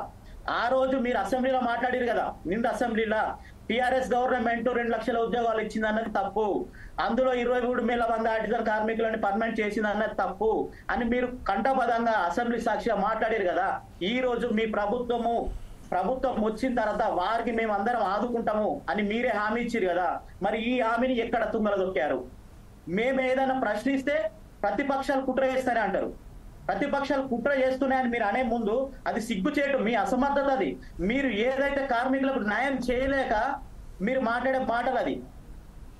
ఆ రోజు మీరు అసెంబ్లీలో మాట్లాడారు కదా, నిండు అసెంబ్లీలో టిఆర్ఎస్ గవర్నమెంట్ 2 లక్షల ఉద్యోగాలు ఇచ్చింది అన్నది తప్పు, అందులో 23,000 మంది ఆర్టిజన్ కార్మికులని పర్మనెంట్ చేసింది అన్నది తప్పు అని మీరు కంఠపదంగా అసెంబ్లీ సాక్షిగా మాట్లాడారు కదా. ఈ రోజు మీ ప్రభుత్వం వచ్చిన తర్వాత వారికి మేము అందరం ఆదుకుంటాము అని మీరే హామీ ఇచ్చారు కదా. మరి ఈ హామీని ఎక్కడ తుంగల దొక్కారు? మేము ఏదైనా ప్రశ్నిస్తే ప్రతిపక్షాలు కుట్ర చేస్తారే అంటారు. ప్రతిపక్షాలు కుట్ర చేస్తున్నాయని మీరు అనే ముందు అది సిగ్గుచేటు, మీ అసమర్థత. అది మీరు ఏదైతే కార్మికులకు న్యాయం చేయలేక మీరు మాట్లాడే మాటలు. అది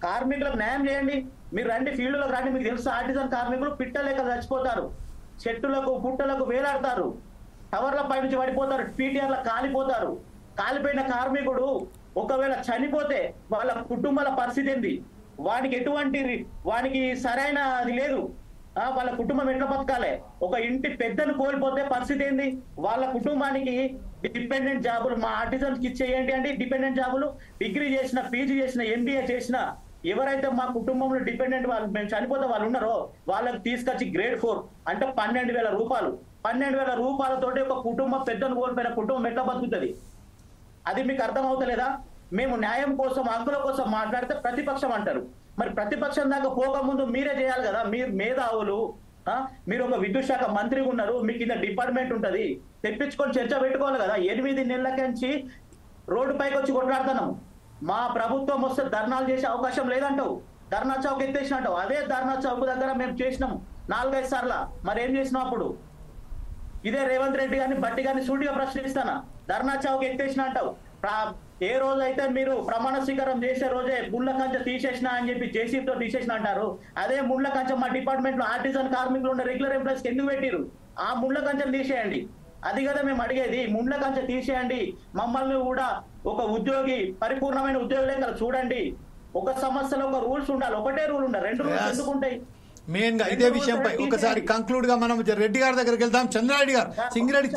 కార్మికులకు న్యాయం చేయండి, మీరు రండి, ఫీల్డ్లోకి రండి. మీకు తెలుసు ఆర్టిజన్ కార్మికులు పిట్టలేక చచ్చిపోతారు, చెట్టులకు పుట్టలకు వేలాడతారు, టవర్ల పై నుంచి పడిపోతారు, పీటీఆర్ల కాలిపోతారు. కాలిపోయిన కార్మికుడు ఒకవేళ చనిపోతే వాళ్ళ కుటుంబాల పరిస్థితి ఏంది? వానికి సరైన అది లేదు. వాళ్ళ కుటుంబం ఎట్లా బతకాలి? ఒక ఇంటి పెద్దను కోల్పోతే పరిస్థితి ఏంది? వాళ్ళ కుటుంబానికి డిపెండెంట్ జాబులు మా ఆర్టిజన్స్ కి ఇచ్చేయండి అండి. డిపెండెంట్ జాబులు డిగ్రీ చేసిన, పీజీ చేసిన, ఎంబీఏ చేసిన ఎవరైతే మా కుటుంబంలో డిపెండెంట్ వాళ్ళు మేము చనిపోతే వాళ్ళు ఉన్నారో వాళ్ళకి తీసుకొచ్చి గ్రేడ్ 4 అంటే 12,000 రూపాయలు. 12,000 రూపాయలతోటి ఒక కుటుంబం పెద్దను కోల్పోయిన కుటుంబం ఎట్లా బతుకుతుంది? అది మీకు అర్థం అవుతలేదా? మేము న్యాయం కోసం, హక్కుల కోసం మాట్లాడితే ప్రతిపక్షం అంటారు. మరి ప్రతిపక్షం దాకా పోకముందు మీరే చేయాలి కదా. మీరు మేధావులు, మీరు ఒక విద్యుత్ శాఖ మంత్రిగా ఉన్నారు, మీకు కింద డిపార్ట్మెంట్ ఉంటది, తెప్పించుకొని చర్చ పెట్టుకోవాలి కదా. 8 నెలలకించి రోడ్డు పైకి వచ్చి కొట్లాడుతున్నాము. మా ప్రభుత్వం వస్తే ధర్నాలు చేసే అవకాశం లేదంటావు, ధర్నా చౌక్ ఎత్తేసినట్టావు. అదే ధర్నా చౌక్ దగ్గర మేము చేసినాము 4-5 సార్లు. మరి ఏం చేసినాం అప్పుడు? ఇదే రేవంత్ రెడ్డి గారిని భట్టి గారిని సూటిగా ప్రశ్నిస్తానా, ధర్నా చౌక్ ఎత్తేసిన అంటావు. ఏ రోజైతే మీరు ప్రమాణ స్వీకారం చేసే రోజే ముళ్ళ కంచె తీసేసిన అని చెప్పి జేసీతో తీసేసిన అంటారు. అదే ముళ్ళ కంచె మా డిపార్ట్మెంట్ లో ఆర్టిజన్ కార్మికులు ఉన్న రెగ్యులర్ ఎంప్లాయీస్ ఎందుకు పెట్టిరు? ఆ ముళ్ళ కంచెను తీసేయండి. అది కదా మేము అడిగేది. ముళ్ళ కంచె తీసేయండి, మమ్మల్ని కూడా ఒక ఉద్యోగి, పరిపూర్ణమైన ఉద్యోగులే కదా చూడండి. ఒక సంస్థలో ఒక రూల్స్ ఉండాలి, ఒకటే రూల్ ఉండాలి. 2 రూల్స్ ఎందుకు ఉంటాయి? మెయిన్ గా ఇదే విషయంపై ఒకసారి కంక్లూడ్ గా మనం రెడ్డి గారి దగ్గరికి వెళ్దాం. చంద్రారెడ్డి గారు, సింగిరెడ్డి,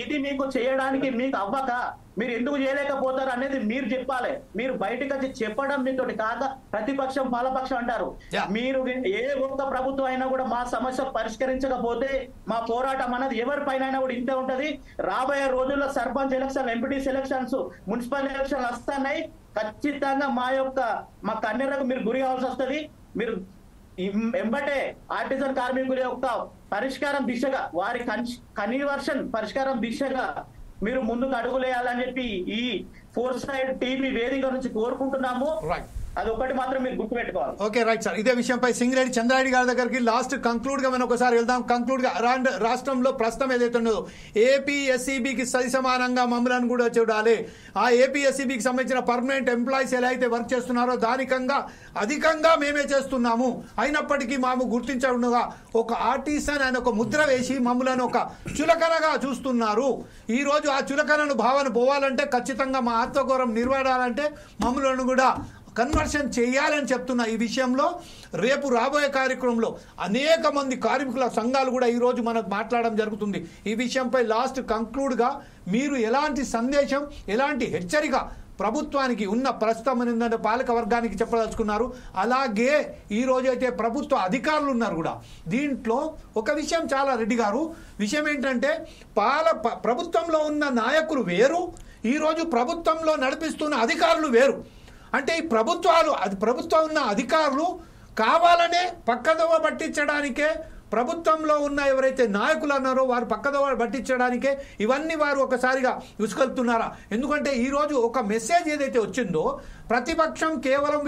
ఇది మీకు చేయడానికి మీకు అవ్వక మీరు ఎందుకు చేయలేకపోతారు అనేది మీరు చెప్పాలి. మీరు బయటకు వచ్చి చెప్పడం మీతోటి కాక ప్రతిపక్షం పాలపక్షం అంటారు. మీరు ఏ ఒక్క ప్రభుత్వం అయినా కూడా మా సమస్య పరిష్కరించకపోతే మా పోరాటం అనేది ఎవరిపైన కూడా ఇంతే ఉంటది. రాబోయే రోజుల్లో sarpanch election, MPTC elections, municipal ఎలక్షన్లు వస్తున్నాయి. ఖచ్చితంగా మా కన్నెరకు మీరు గురి కావాల్సి వస్తుంది. మీరు ఎంబటే ఆర్టిజన్ కార్మికుల యొక్క పరిష్కారం దిశగా, వారి కన్వర్షన్ పరిష్కారం దిశగా మీరు ముందుకు అడుగులేయాలని చెప్పి ఈ 4 సైడ్ టీవీ వేదిక నుంచి కోరుకుంటున్నాము. అది ఒకటి మాత్రం మీరు గుర్తుపెట్టుకోవాలి. Okay, right sir. ఇదే విషయంపై సింగిరెడ్డి చంద్రారెడ్డి గారి దగ్గరికి లాస్ట్ కంక్లూడ్ గా మనం ఒకసారి వెళ్దాం. కంక్లూడ్ గా రాష్ట్రంలో ప్రస్తుతం ఏదైతే ఉన్నదో ఏపీఎస్సీబీకి సరి సమానంగా మమ్మల్ని కూడా చూడాలి. ఆ ఏపీఎస్సీబీకి సంబంధించిన పర్మనెంట్ ఎంప్లాయీస్ ఎలా అయితే వర్క్ చేస్తున్నారో దానికంగా అధికంగా మేమే చేస్తున్నాము. అయినప్పటికీ మాము గుర్తించకుండా ఒక ఆర్టిసన్ ఆయన ఒక ముద్ర వేసి మమ్మల్ని ఒక చులకనగా చూస్తున్నారు. ఈ రోజు ఆ చులకనను భావన పోవాలంటే ఖచ్చితంగా మా ఆత్మగౌరవం నిలబడాలంటే మమ్మల్ని కూడా కన్వర్షన్ చేయాలని చెప్తున్నా. ఈ విషయంలో రేపు రాబోయే కార్యక్రమంలో అనేక మంది కార్మికుల సంఘాలు కూడా ఈరోజు మనకు మాట్లాడడం జరుగుతుంది. ఈ విషయంపై లాస్ట్ కంక్లూడ్గా మీరు ఎలాంటి సందేశం, ఎలాంటి హెచ్చరిక ప్రభుత్వానికి ఉన్న ప్రస్తుతం పాలక వర్గానికి చెప్పదలుచుకున్నారు? అలాగే ఈ రోజైతే ప్రభుత్వ అధికారులు ఉన్నారు కూడా దీంట్లో ఒక విషయం చాలా రెడ్డి గారు, విషయం ఏంటంటే ప్రభుత్వంలో ఉన్న నాయకులు వేరు, ఈరోజు ప్రభుత్వంలో నడిపిస్తున్న అధికారులు వేరు. అంటే ఈ ప్రభుత్వం ఉన్న అధికారులు కావాలనే పక్కదోవ పట్టించడానికే, ప్రభుత్వంలో ఉన్న ఎవరైతే నాయకులు అన్నారో వారు పక్కదోవ పట్టించడానికే ఇవన్నీ వారు ఒకసారిగా ఉసుకెళ్తున్నారా? ఎందుకంటే ఈరోజు ఒక మెసేజ్ ఏదైతే వచ్చిందో, ప్రతిపక్షం కేవలం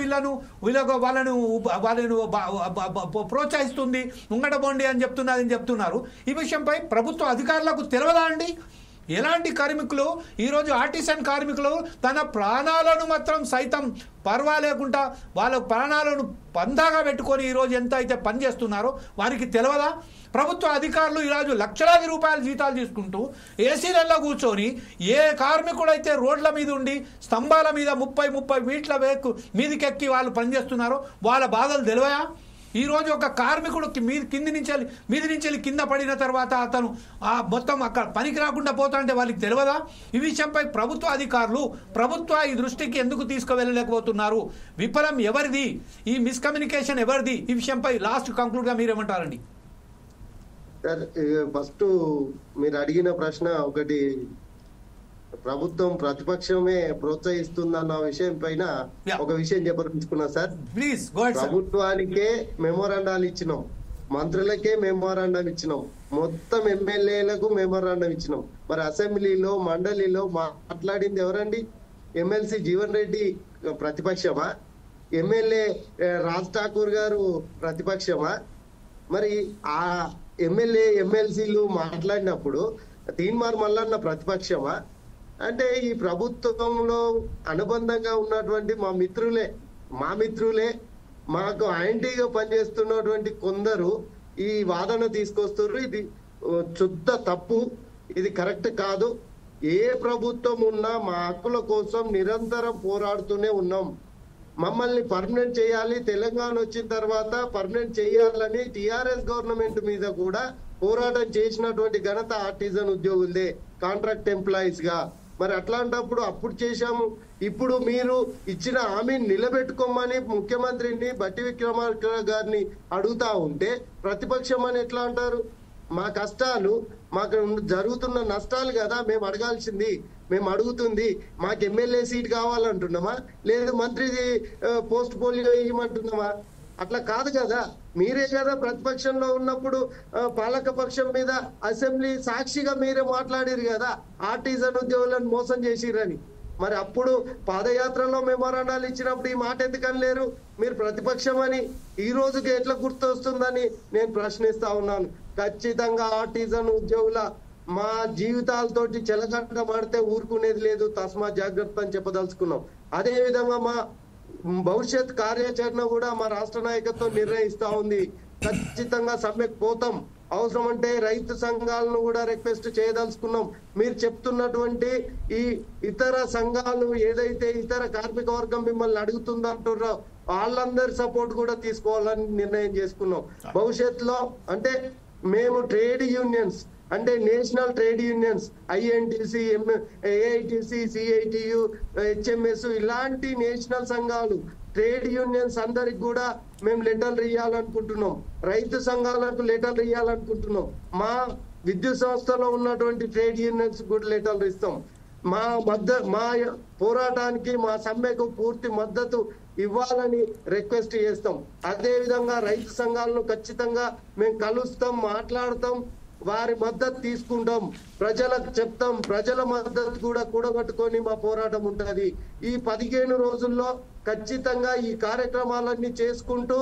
వాళ్ళను ప్రోత్సహిస్తుంది, ముంగడబోండి అని చెప్తున్నారు. ఈ విషయంపై ప్రభుత్వ అధికారులకు తెలియదా అండి? ఎలాంటి కార్మికులు ఈరోజు ఆర్టిసన్ కార్మికులు తన ప్రాణాలను మాత్రం సైతం పర్వాలేకుండా వాళ్ళ ప్రాణాలను పందాగా పెట్టుకొని ఈరోజు ఎంత అయితే పనిచేస్తున్నారో వారికి తెలియదా? ప్రభుత్వ అధికారులు ఈరోజు లక్షలాది రూపాయల జీతాలు తీసుకుంటూ ఏసీలలో కూర్చొని ఏ కార్మికుడైతే రోడ్ల మీద ఉండి స్తంభాల మీద 30 మీటర్ల మీదకెక్కి వాళ్ళు పనిచేస్తున్నారో వాళ్ళ బాధలు తెలియదా? ఈరోజు ఒక కార్మికుడు మీది నుంచి కింద పడిన తర్వాత అతను మొత్తం అక్కడ పనికి రాకుండా పోతా అంటే వాళ్ళకి తెలియదా? ఈ విషయంపై ప్రభుత్వ అధికారులు ఈ దృష్టికి ఎందుకు తీసుకువెళ్ళలేకపోతున్నారు? విఫలం ఎవరిది? ఈ మిస్కమ్యూనికేషన్ ఎవరిది? ఈ విషయంపై లాస్ట్ కంక్లూడ్గా మీరేమంటారండి? ఫస్ట్ మీరు అడిగిన ప్రశ్న ఒకటి, ప్రభుత్వం ప్రతిపక్షమే ప్రోత్సహిస్తుందన్న విషయం పైన ఒక విషయం చెప్పదలుచుకున్నా సార్. ప్రభుత్వానికే మెమోరాండాలు ఇచ్చినాం, మంత్రులకే మెమోరాండం ఇచ్చినాం, మొత్తం ఎమ్మెల్యేలకు మెమోరాండం ఇచ్చినాం. మరి అసెంబ్లీలో మండలిలో మాట్లాడింది ఎవరండి? ఎమ్మెల్సీ జీవన్ రెడ్డి ప్రతిపక్షమా? ఎమ్మెల్యే రాజ్ ఠాకూర్ గారు ప్రతిపక్షమా? మరి ఆ ఎమ్మెల్సీలు మాట్లాడినప్పుడు తీన్మార్ మల్లన్న ప్రతిపక్షమా? అంటే ఈ ప్రభుత్వంలో అనుబంధంగా ఉన్నటువంటి మా మిత్రులే మాకు యాంటీగా పనిచేస్తున్నటువంటి కొందరు ఈ వాదన తీసుకొస్తున్నారు. ఇది శుద్ధ తప్పు, ఇది కరెక్ట్ కాదు. ఏ ప్రభుత్వం ఉన్నా మా హక్కుల కోసం నిరంతరం పోరాడుతూనే ఉన్నాం. మమ్మల్ని పర్మనెంట్ చేయాలి, తెలంగాణ వచ్చిన తర్వాత పర్మనెంట్ చేయాలని టిఆర్ఎస్ గవర్నమెంట్ మీద కూడా పోరాటం చేసినటువంటి ఘనత ఆర్టిజన్ ఉద్యోగులదే, కాంట్రాక్ట్ ఎంప్లాయీస్ గా. మరి అట్లాంటప్పుడు అప్పుడు చేశాము, ఇప్పుడు మీరు ఇచ్చిన హామీని నిలబెట్టుకోమని ముఖ్యమంత్రిని బట్టి విక్రమార్క గారిని అడుగుతా ఉంటే ప్రతిపక్షం అని ఎట్లా అంటారు? మా కష్టాలు, మాకు జరుగుతున్న నష్టాలు కదా మేము అడగాల్సింది, మేము అడుగుతుంది. మాకు ఎమ్మెల్యే సీట్ కావాలంటున్నామా, లేదు మంత్రి పోస్ట్ పోలియో ఇవ్వమంటున్నామా? అట్లా కాదు కదా. మీరే కదా ప్రతిపక్షంలో ఉన్నప్పుడు పాలక పక్షం మీద అసెంబ్లీ సాక్షిగా మీరే మాట్లాడారు కదా ఆర్టిజన్ ఉద్యోగులను మోసం చేసిరని. మరి అప్పుడు పాదయాత్రలో మెమోరాండాలు ఇచ్చినప్పుడు ఈ మాట ఎందుకని లేరు? మీరు ప్రతిపక్షం అని ఈ రోజుకి ఎట్లా గుర్తొస్తుందని నేను ప్రశ్నిస్తా ఉన్నాను. ఖచ్చితంగా ఆర్టిజన్ ఉద్యోగుల మా జీవితాలతోటి చెలగంట పడితే ఊరుకునేది లేదు, తస్మా జాగ్రత్త అని చెప్పదలుచుకున్నాం. అదే విధంగా మా భవిష్యత్ కార్యాచరణ కూడా మా రాష్ట్ర నాయకత్వం నిర్ణయిస్తా ఉంది. ఖచ్చితంగా సమ్మెకు పోతాం. అవసరం అంటే రైతు సంఘాలను కూడా రిక్వెస్ట్ చేయదలుచుకున్నాం. మీరు చెప్తున్నటువంటి ఈ ఇతర సంఘాలు ఏదైతే ఇతర కార్మిక వర్గం మిమ్మల్ని అడుగుతుందంటున్నారో వాళ్ళందరి సపోర్ట్ కూడా తీసుకోవాలని నిర్ణయం చేసుకున్నాం. భవిష్యత్తులో అంటే మేము ట్రేడ్ యూనియన్స్ అంటే national trade unions INTUC, AITC, CITU, HMS ఇలాంటి నేషనల్ సంఘాలు ట్రేడ్ యూనియన్స్ అందరికి కూడా మేము లెటర్లు ఇవ్వాలనుకుంటున్నాం. రైతు సంఘాలకు లెటర్లు ఇవ్వాలనుకుంటున్నాం. మా విద్యుత్ సంస్థలో ఉన్నటువంటి ట్రేడ్ యూనియన్స్ కూడా లెటర్లు ఇస్తాం. మా పోరాటానికి మా సమ్మెకు పూర్తి మద్దతు ఇవ్వాలని రిక్వెస్ట్ చేస్తాం. అదే విధంగా రైతు సంఘాలను ఖచ్చితంగా మేము కలుస్తాం, మాట్లాడతాం, వారి మద్దతు తీసుకుంటాం, ప్రజలకు చెప్తాం. ప్రజల మద్దతు కూడా కూడగట్టుకొని మా పోరాటం ఉంటది. ఈ 15 రోజుల్లో ఖచ్చితంగా ఈ కార్యక్రమాలన్నీ చేసుకుంటూ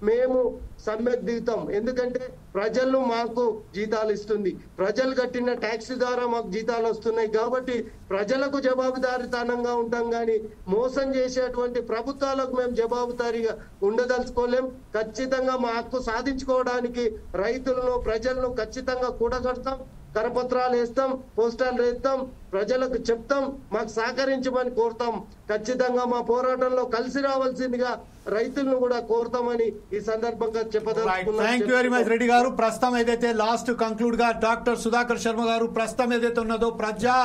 మేము సమ్మెకు దిగుతాం. ఎందుకంటే ప్రజలు మాకు జీతాలు ఇస్తుంది, ప్రజలు కట్టిన ట్యాక్స్ ద్వారా మాకు జీతాలు వస్తున్నాయి. కాబట్టి ప్రజలకు జవాబుదారీతనంగా ఉంటాం, కానీ మోసం చేసేటువంటి ప్రభుత్వాలకు మేము జవాబుదారీగా ఉండదలుచుకోలేం. ఖచ్చితంగా మా హక్కు సాధించుకోవడానికి రైతులను ప్రజలను ఖచ్చితంగా కూడగడతాం, కరపత్రాలు వేస్తాం, పోస్టర్లు వేస్తాం, ప్రజలకు చెప్తాం, మాకు సహకరించమని కోరుతాం. ఖచ్చితంగా మా పోరాటంలో కలిసి రావాల్సిందిగా రైతులను కూడా కోరుతామని ఈ సందర్భంగా చెప్పదలుచుకున్నాను. Thank you very much Reddy గారు. ప్రస్తుతం ఏదైతే లాస్ట్ కంక్లూడ్ గా డాక్టర్ సుధాకర్ శర్మ గారు ప్రస్తుతం ఏదైతే ఉన్నదో ప్రజా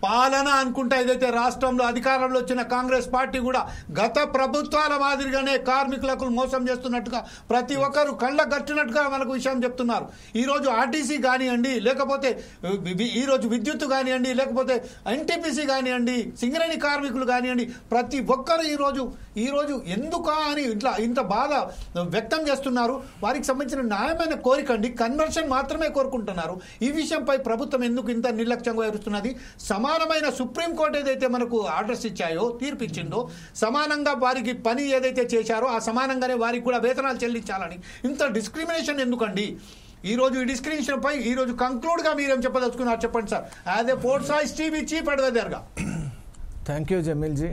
పాలన అనుకుంటా ఏదైతే రాష్ట్రంలో అధికారంలో వచ్చిన కాంగ్రెస్ పార్టీ కూడా గత ప్రభుత్వాల మాదిరిగానే కార్మికులకు మోసం చేస్తున్నట్టుగా ప్రతి ఒక్కరు కళ్ళ గట్టినట్టుగా మనకు విషయం చెప్తున్నారు. ఈరోజు ఆర్టీసీ కానివ్వండి, లేకపోతే ఈరోజు విద్యుత్ కానివ్వండి, లేకపోతే ఎన్టీపీసీ కానివ్వండి, సింగరేణి కార్మికులు కానివ్వండి, ప్రతి ఒక్కరు ఈరోజు ఎందుకా అని ఇంత బాధ వ్యక్తం చేస్తున్నారు. వారికి సంబంధించిన న్యాయమైన కోరిక అండి, కన్వర్షన్ మాత్రమే కోరుకుంటున్నారు. ఈ విషయంపై ప్రభుత్వం ఎందుకు ఇంత నిర్లక్ష్యంగా ఎరుస్తున్నది? సమానమైన సుప్రీంకోర్టు ఏదైతే మనకు ఆర్డర్స్ ఇచ్చాయో, తీర్పు ఇచ్చిందో, సమానంగా వారికి పని ఏదైతే చేశారో ఆ సమానంగానే వారికి కూడా వేతనాలు చెల్లించాలని ఇంత డిస్క్రిమినేషన్ ఎందుకండి? ఈరోజు ఈ డిస్క్రిమినేషన్ పై ఈరోజు కంక్లూడ్గా మీరేం చెప్పదలుచుకున్నారు చెప్పండి సార్, యాజ్ ఏ ఫోర్త్ సాయిస్ టీవీ చీఫ్ అడ్వైజర్గా. Thank you Jameelji.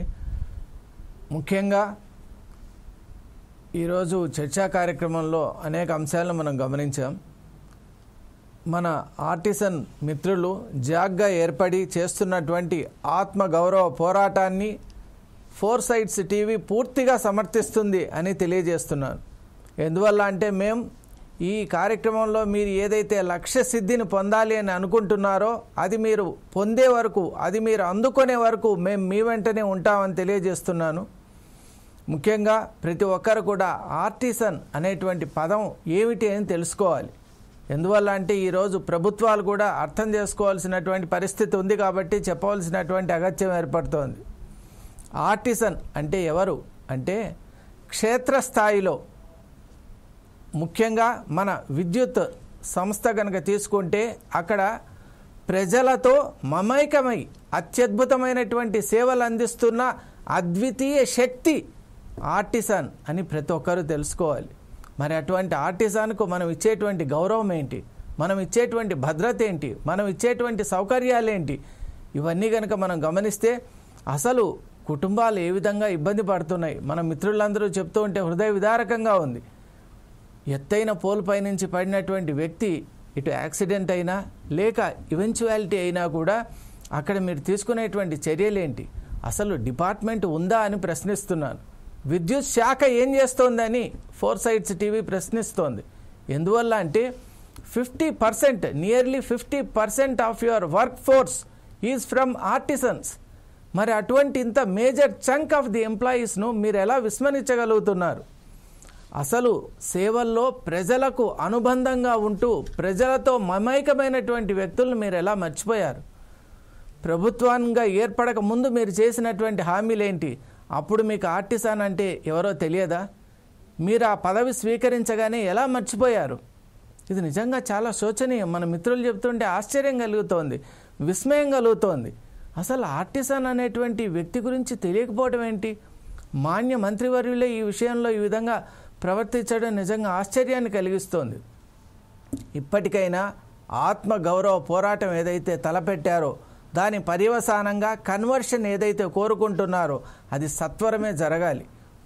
ముఖ్యంగా ఈరోజు చర్చా కార్యక్రమంలో అనేక అంశాలను మనం గమనించాం. మన ఆర్టిసన్ మిత్రులు జాగ్గా ఏర్పడి చేస్తున్నటువంటి ఆత్మగౌరవ పోరాటాన్ని ఫోర్ సైట్స్ టీవీ పూర్తిగా సమర్థిస్తుంది అని తెలియజేస్తున్నాను. ఎందువల్ల అంటే మేము ఈ కార్యక్రమంలో మీరు ఏదైతే లక్ష్య సిద్ధిని పొందాలి అని అనుకుంటున్నారో అది మీరు పొందే వరకు, అది మీరు అందుకునే వరకు మేము మీ వెంటనే ఉంటామని తెలియజేస్తున్నాను. ముఖ్యంగా ప్రతి ఒక్కరు కూడా ఆర్టిసన్ అనేటువంటి పదం ఏమిటి అని తెలుసుకోవాలి. ఎందువల్ల అంటే ఈరోజు ప్రభుత్వాలు కూడా అర్థం చేసుకోవాల్సినటువంటి పరిస్థితి ఉంది కాబట్టి చెప్పవలసినటువంటి అగత్యం ఏర్పడుతోంది. ఆర్టిసన్ అంటే ఎవరు అంటే క్షేత్రస్థాయిలో ముఖ్యంగా మన విద్యుత్ సంస్థ కనుక తీసుకుంటే అక్కడ ప్రజలతో మమైకమై అత్యద్భుతమైనటువంటి సేవలు అందిస్తున్న అద్వితీయ శక్తి ఆర్టిసన్ అని ప్రతి ఒక్కరూ తెలుసుకోవాలి. మరి అటువంటి ఆర్టిజాన్కు మనం ఇచ్చేటువంటి గౌరవం ఏంటి, మనం ఇచ్చేటువంటి భద్రత ఏంటి, మనం ఇచ్చేటువంటి సౌకర్యాలు ఏంటి, ఇవన్నీ కనుక మనం గమనిస్తే అసలు కుటుంబాలు ఏ విధంగా ఇబ్బంది పడుతున్నాయి మన మిత్రులందరూ చెప్తూ ఉంటే హృదయ విదారకంగా ఉంది. ఎత్తైన పోల్పై నుంచి పడినటువంటి వ్యక్తి ఇటు యాక్సిడెంట్ అయినా లేక ఈవెంచువాలిటీ అయినా కూడా అక్కడ మీరు తీసుకునేటువంటి చర్యలేంటి, అసలు డిపార్ట్మెంట్ ఉందా అని ప్రశ్నిస్తున్నాను. విద్యుత్ శాఖ ఏం చేస్తోందని ఫోర్ సైట్స్ టీవీ ప్రశ్నిస్తోంది. ఎందువల్ల అంటే 50%, nearly 50% of your work force is from artisans. మరి అటువంటి ఇంత మేజర్ చంక్ ఆఫ్ ది ఎంప్లాయీస్ను మీరు ఎలా విస్మరించగలుగుతున్నారు? అసలు సేవల్లో ప్రజలకు అనుబంధంగా ఉంటూ ప్రజలతో మమైకమైనటువంటి వ్యక్తులను మీరు ఎలా మర్చిపోయారు? ప్రభుత్వంగా ఏర్పడక ముందు మీరు చేసినటువంటి హామీలేంటి? అప్పుడు మీకు ఆర్టిసన్ అంటే ఎవరో తెలియదా? మీరు ఆ పదవి స్వీకరించగానే ఎలా మర్చిపోయారు? ఇది నిజంగా చాలా శోచనీయం. మన మిత్రులు చెప్తుంటే ఆశ్చర్యం కలుగుతోంది, విస్మయం కలుగుతోంది. అసలు ఆర్టిసన్ అనేటువంటి వ్యక్తి గురించి తెలియకపోవడం ఏంటి? మాన్య మంత్రివర్యులే ఈ విషయంలో ఈ విధంగా ప్రవర్తించడం నిజంగా ఆశ్చర్యాన్ని కలిగిస్తోంది. ఇప్పటికైనా ఆత్మగౌరవ పోరాటం ఏదైతే తలపెట్టారో దాని పర్యవసానంగా కన్వర్షన్ ఏదైతే కోరుకుంటున్నారో అది సత్వరమే జరగాలి.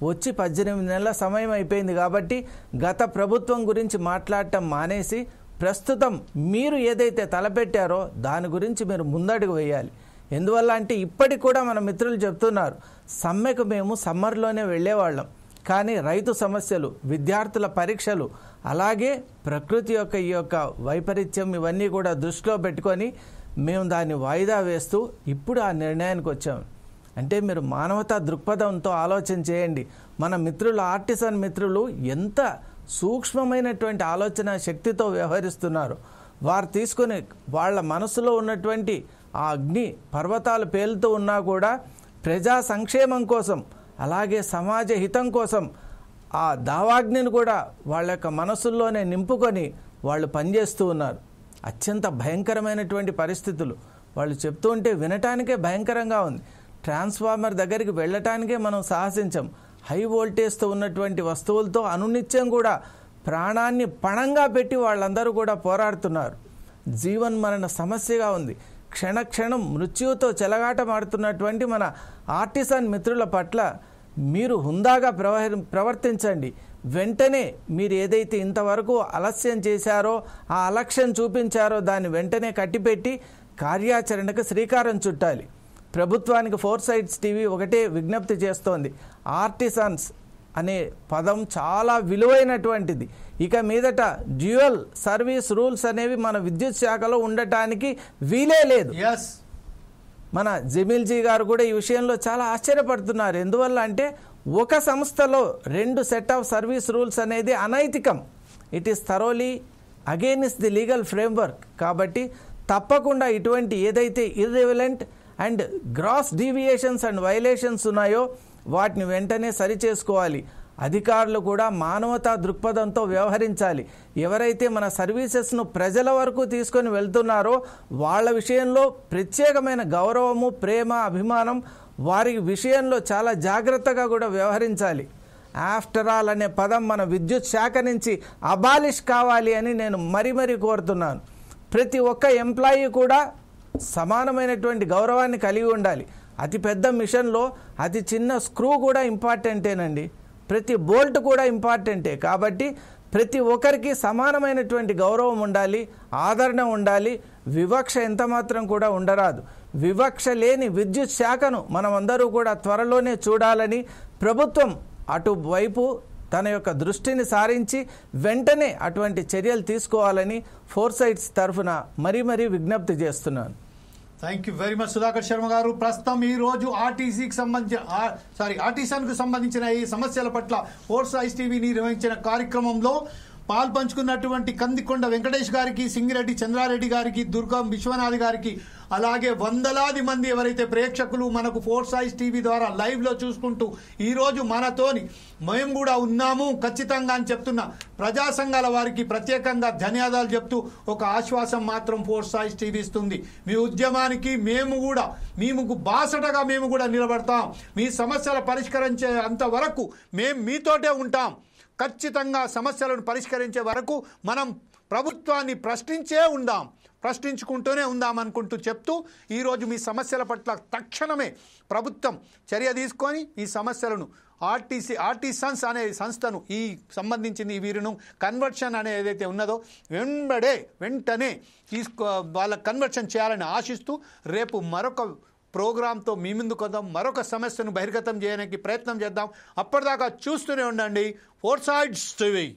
వచ్చి 18 నెలల సమయం అయిపోయింది కాబట్టి గత ప్రభుత్వం గురించి మాట్లాడటం మానేసి ప్రస్తుతం మీరు ఏదైతే తలపెట్టారో దాని గురించి మీరు ముందడుగు వేయాలి. ఎందువల్ల అంటే ఇప్పటికి కూడా మన మిత్రులు చెప్తున్నారు, సమ్మెకు మేము సమ్మర్లోనే వెళ్ళేవాళ్ళం, కానీ రైతు సమస్యలు, విద్యార్థుల పరీక్షలు, అలాగే ప్రకృతి యొక్క ఈ యొక్క వైపరీత్యం ఇవన్నీ కూడా దృష్టిలో పెట్టుకొని మేము దాన్ని వాయిదా వేస్తూ ఇప్పుడు ఆ నిర్ణయానికి వచ్చాము. అంటే మీరు మానవతా దృక్పథంతో ఆలోచన చేయండి. మన మిత్రులు ఆర్టిసన్ మిత్రులు ఎంత సూక్ష్మమైనటువంటి ఆలోచన శక్తితో వ్యవహరిస్తున్నారు. వారు తీసుకుని వాళ్ళ మనసులో ఉన్నటువంటి ఆ అగ్ని పర్వతాలు పేలుతూ ఉన్నా కూడా ప్రజా సంక్షేమం కోసం అలాగే సమాజ హితం కోసం ఆ దావాగ్నిని కూడా వాళ్ళ యొక్క మనసుల్లోనే నింపుకొని వాళ్ళు పనిచేస్తూ ఉన్నారు. అత్యంత భయంకరమైనటువంటి పరిస్థితులు వాళ్ళు చెప్తూ ఉంటే వినటానికే భయంకరంగా ఉంది. ట్రాన్స్ఫార్మర్ దగ్గరికి వెళ్ళటానికే మనం సాహసించాం. హై వోల్టేజ్తో ఉన్నటువంటి వస్తువులతో అనునిత్యం కూడా ప్రాణాన్ని పణంగా పెట్టి వాళ్ళందరూ కూడా పోరాడుతున్నారు. జీవన్ మరణ సమస్యగా ఉంది. క్షణక్షణం మృత్యువుతో చెలగాటమాడుతున్నటువంటి మన ఆర్టిసన్ మిత్రుల పట్ల మీరు హుందాగా ప్రవర్తించండి. వెంటనే మీరు ఏదైతే ఇంతవరకు ఆలస్యం చేశారో, ఆ అలక్ష్యం చూపించారో దాన్ని వెంటనే కట్టిపెట్టి కార్యాచరణకు శ్రీకారం చుట్టాలి. ప్రభుత్వానికి ఫోర్ సైట్స్ టీవీ ఒకటే విజ్ఞప్తి చేస్తోంది. ఆర్టిసన్స్ అనే పదం చాలా విలువైనటువంటిది. ఇక మీదట డ్యూయల్ సర్వీస్ రూల్స్ అనేవి మన విద్యుత్ శాఖలో ఉండటానికి వీలే లేదు. మన జమీల్జీ గారు కూడా ఈ విషయంలో చాలా ఆశ్చర్యపడుతున్నారు. ఎందువల్ల అంటే ఒక సంస్థలో 2 సెట్ ఆఫ్ సర్వీస్ రూల్స్ అనేది అనైతికం. It is thoroughly against the legal framework. కాబట్టి తప్పకుండా ఇటువంటి ఏదైతే irrelevant and gross deviations and violations ఉన్నాయో వాటిని వెంటనే సరిచేసుకోవాలి. అధికారులు కూడా మానవతా దృక్పథంతో వ్యవహరించాలి. ఎవరైతే మన సర్వీసెస్ను ప్రజల వరకు తీసుకొని వెళ్తున్నారో వాళ్ళ విషయంలో ప్రత్యేకమైన గౌరవము, ప్రేమ, అభిమానం వారి విషయంలో చాలా జాగ్రత్తగా కూడా వ్యవహరించాలి. ఆఫ్టర్ ఆల్ అనే పదం మన విద్యుత్ శాఖ నుంచి అబాలిష్ కావాలి అని నేను మరీ కోరుతున్నాను. ప్రతి ఒక్క ఎంప్లాయీ కూడా సమానమైనటువంటి గౌరవాన్ని కలిగి ఉండాలి. అతి పెద్ద మిషన్లో అతి చిన్న స్క్రూ కూడా ఇంపార్టెంటేనండి. ప్రతి బోల్ట్ కూడా ఇంపార్టెంటే. కాబట్టి ప్రతి ఒక్కరికి సమానమైనటువంటి గౌరవం ఉండాలి, ఆదరణ ఉండాలి. వివక్ష ఎంత మాత్రం కూడా ఉండరాదు. వివక్ష లేని విద్యుత్ శాఖను మనమందరూ కూడా త్వరలోనే చూడాలని ప్రభుత్వం అటువైపు తన యొక్క దృష్టిని సారించి వెంటనే అటువంటి చర్యలు తీసుకోవాలని ఫోర్ సైట్స్ తరఫున మరీ విజ్ఞప్తి చేస్తున్నాను. Thank you very much Sudhakar Sharma గారు. ప్రస్తుతం ఈ రోజు ఆర్టిసన్కు సంబంధించిన ఈ సమస్యల పట్ల ఫోర్ సైట్స్ టీవీ నిర్వహించిన కార్యక్రమంలో పాల్పంచుకున్నటువంటి కందికొండ వెంకటేష్ గారికి, సింగిరెడ్డి చంద్రారెడ్డి గారికి, దుర్గం విశ్వనాథ్ గారికి, అలాగే వందలాది మంది ఎవరైతే ప్రేక్షకులు మనకు ఫోర్ సైట్స్ టీవీ ద్వారా లైవ్లో చూసుకుంటూ ఈరోజు మనతోని మేము కూడా ఉన్నాము ఖచ్చితంగా అని చెప్తున్న ప్రజా సంఘాల వారికి ప్రత్యేకంగా ధన్యవాదాలు చెప్తూ ఒక ఆశ్వాసం మాత్రం ఫోర్ సైట్స్ టీవీ ఇస్తుంది. మీ ఉద్యమానికి మేము బాసటగా మేము కూడా నిలబడతాం. మీ సమస్యల పరిష్కరించే అంతవరకు మేము మీతోటే ఉంటాం. ఖచ్చితంగా సమస్యలను పరిష్కరించే వరకు మనం ప్రభుత్వాన్ని ప్రశ్నించుకుంటూనే ఉందామనుకుంటూ చెప్తూ ఈరోజు మీ సమస్యల పట్ల తక్షణమే ప్రభుత్వం చర్య తీసుకొని ఈ సమస్యలను ఆర్టిసన్స్ అనే సంస్థను ఈ సంబంధించిన ఈ వీరును కన్వర్షన్ అనే ఏదైతే ఉన్నదో వెంటనే వాళ్ళ కన్వర్షన్ చేయాలని ఆశిస్తూ రేపు మరొక ప్రోగ్రాంతో మీ ముందుకు వద్దాం. మరొక సమస్యను బహిర్గతం చేయడానికి ప్రయత్నం చేద్దాం. అప్పటిదాకా చూస్తూనే ఉండండి ఫోర్ సైట్స్ టీవీ.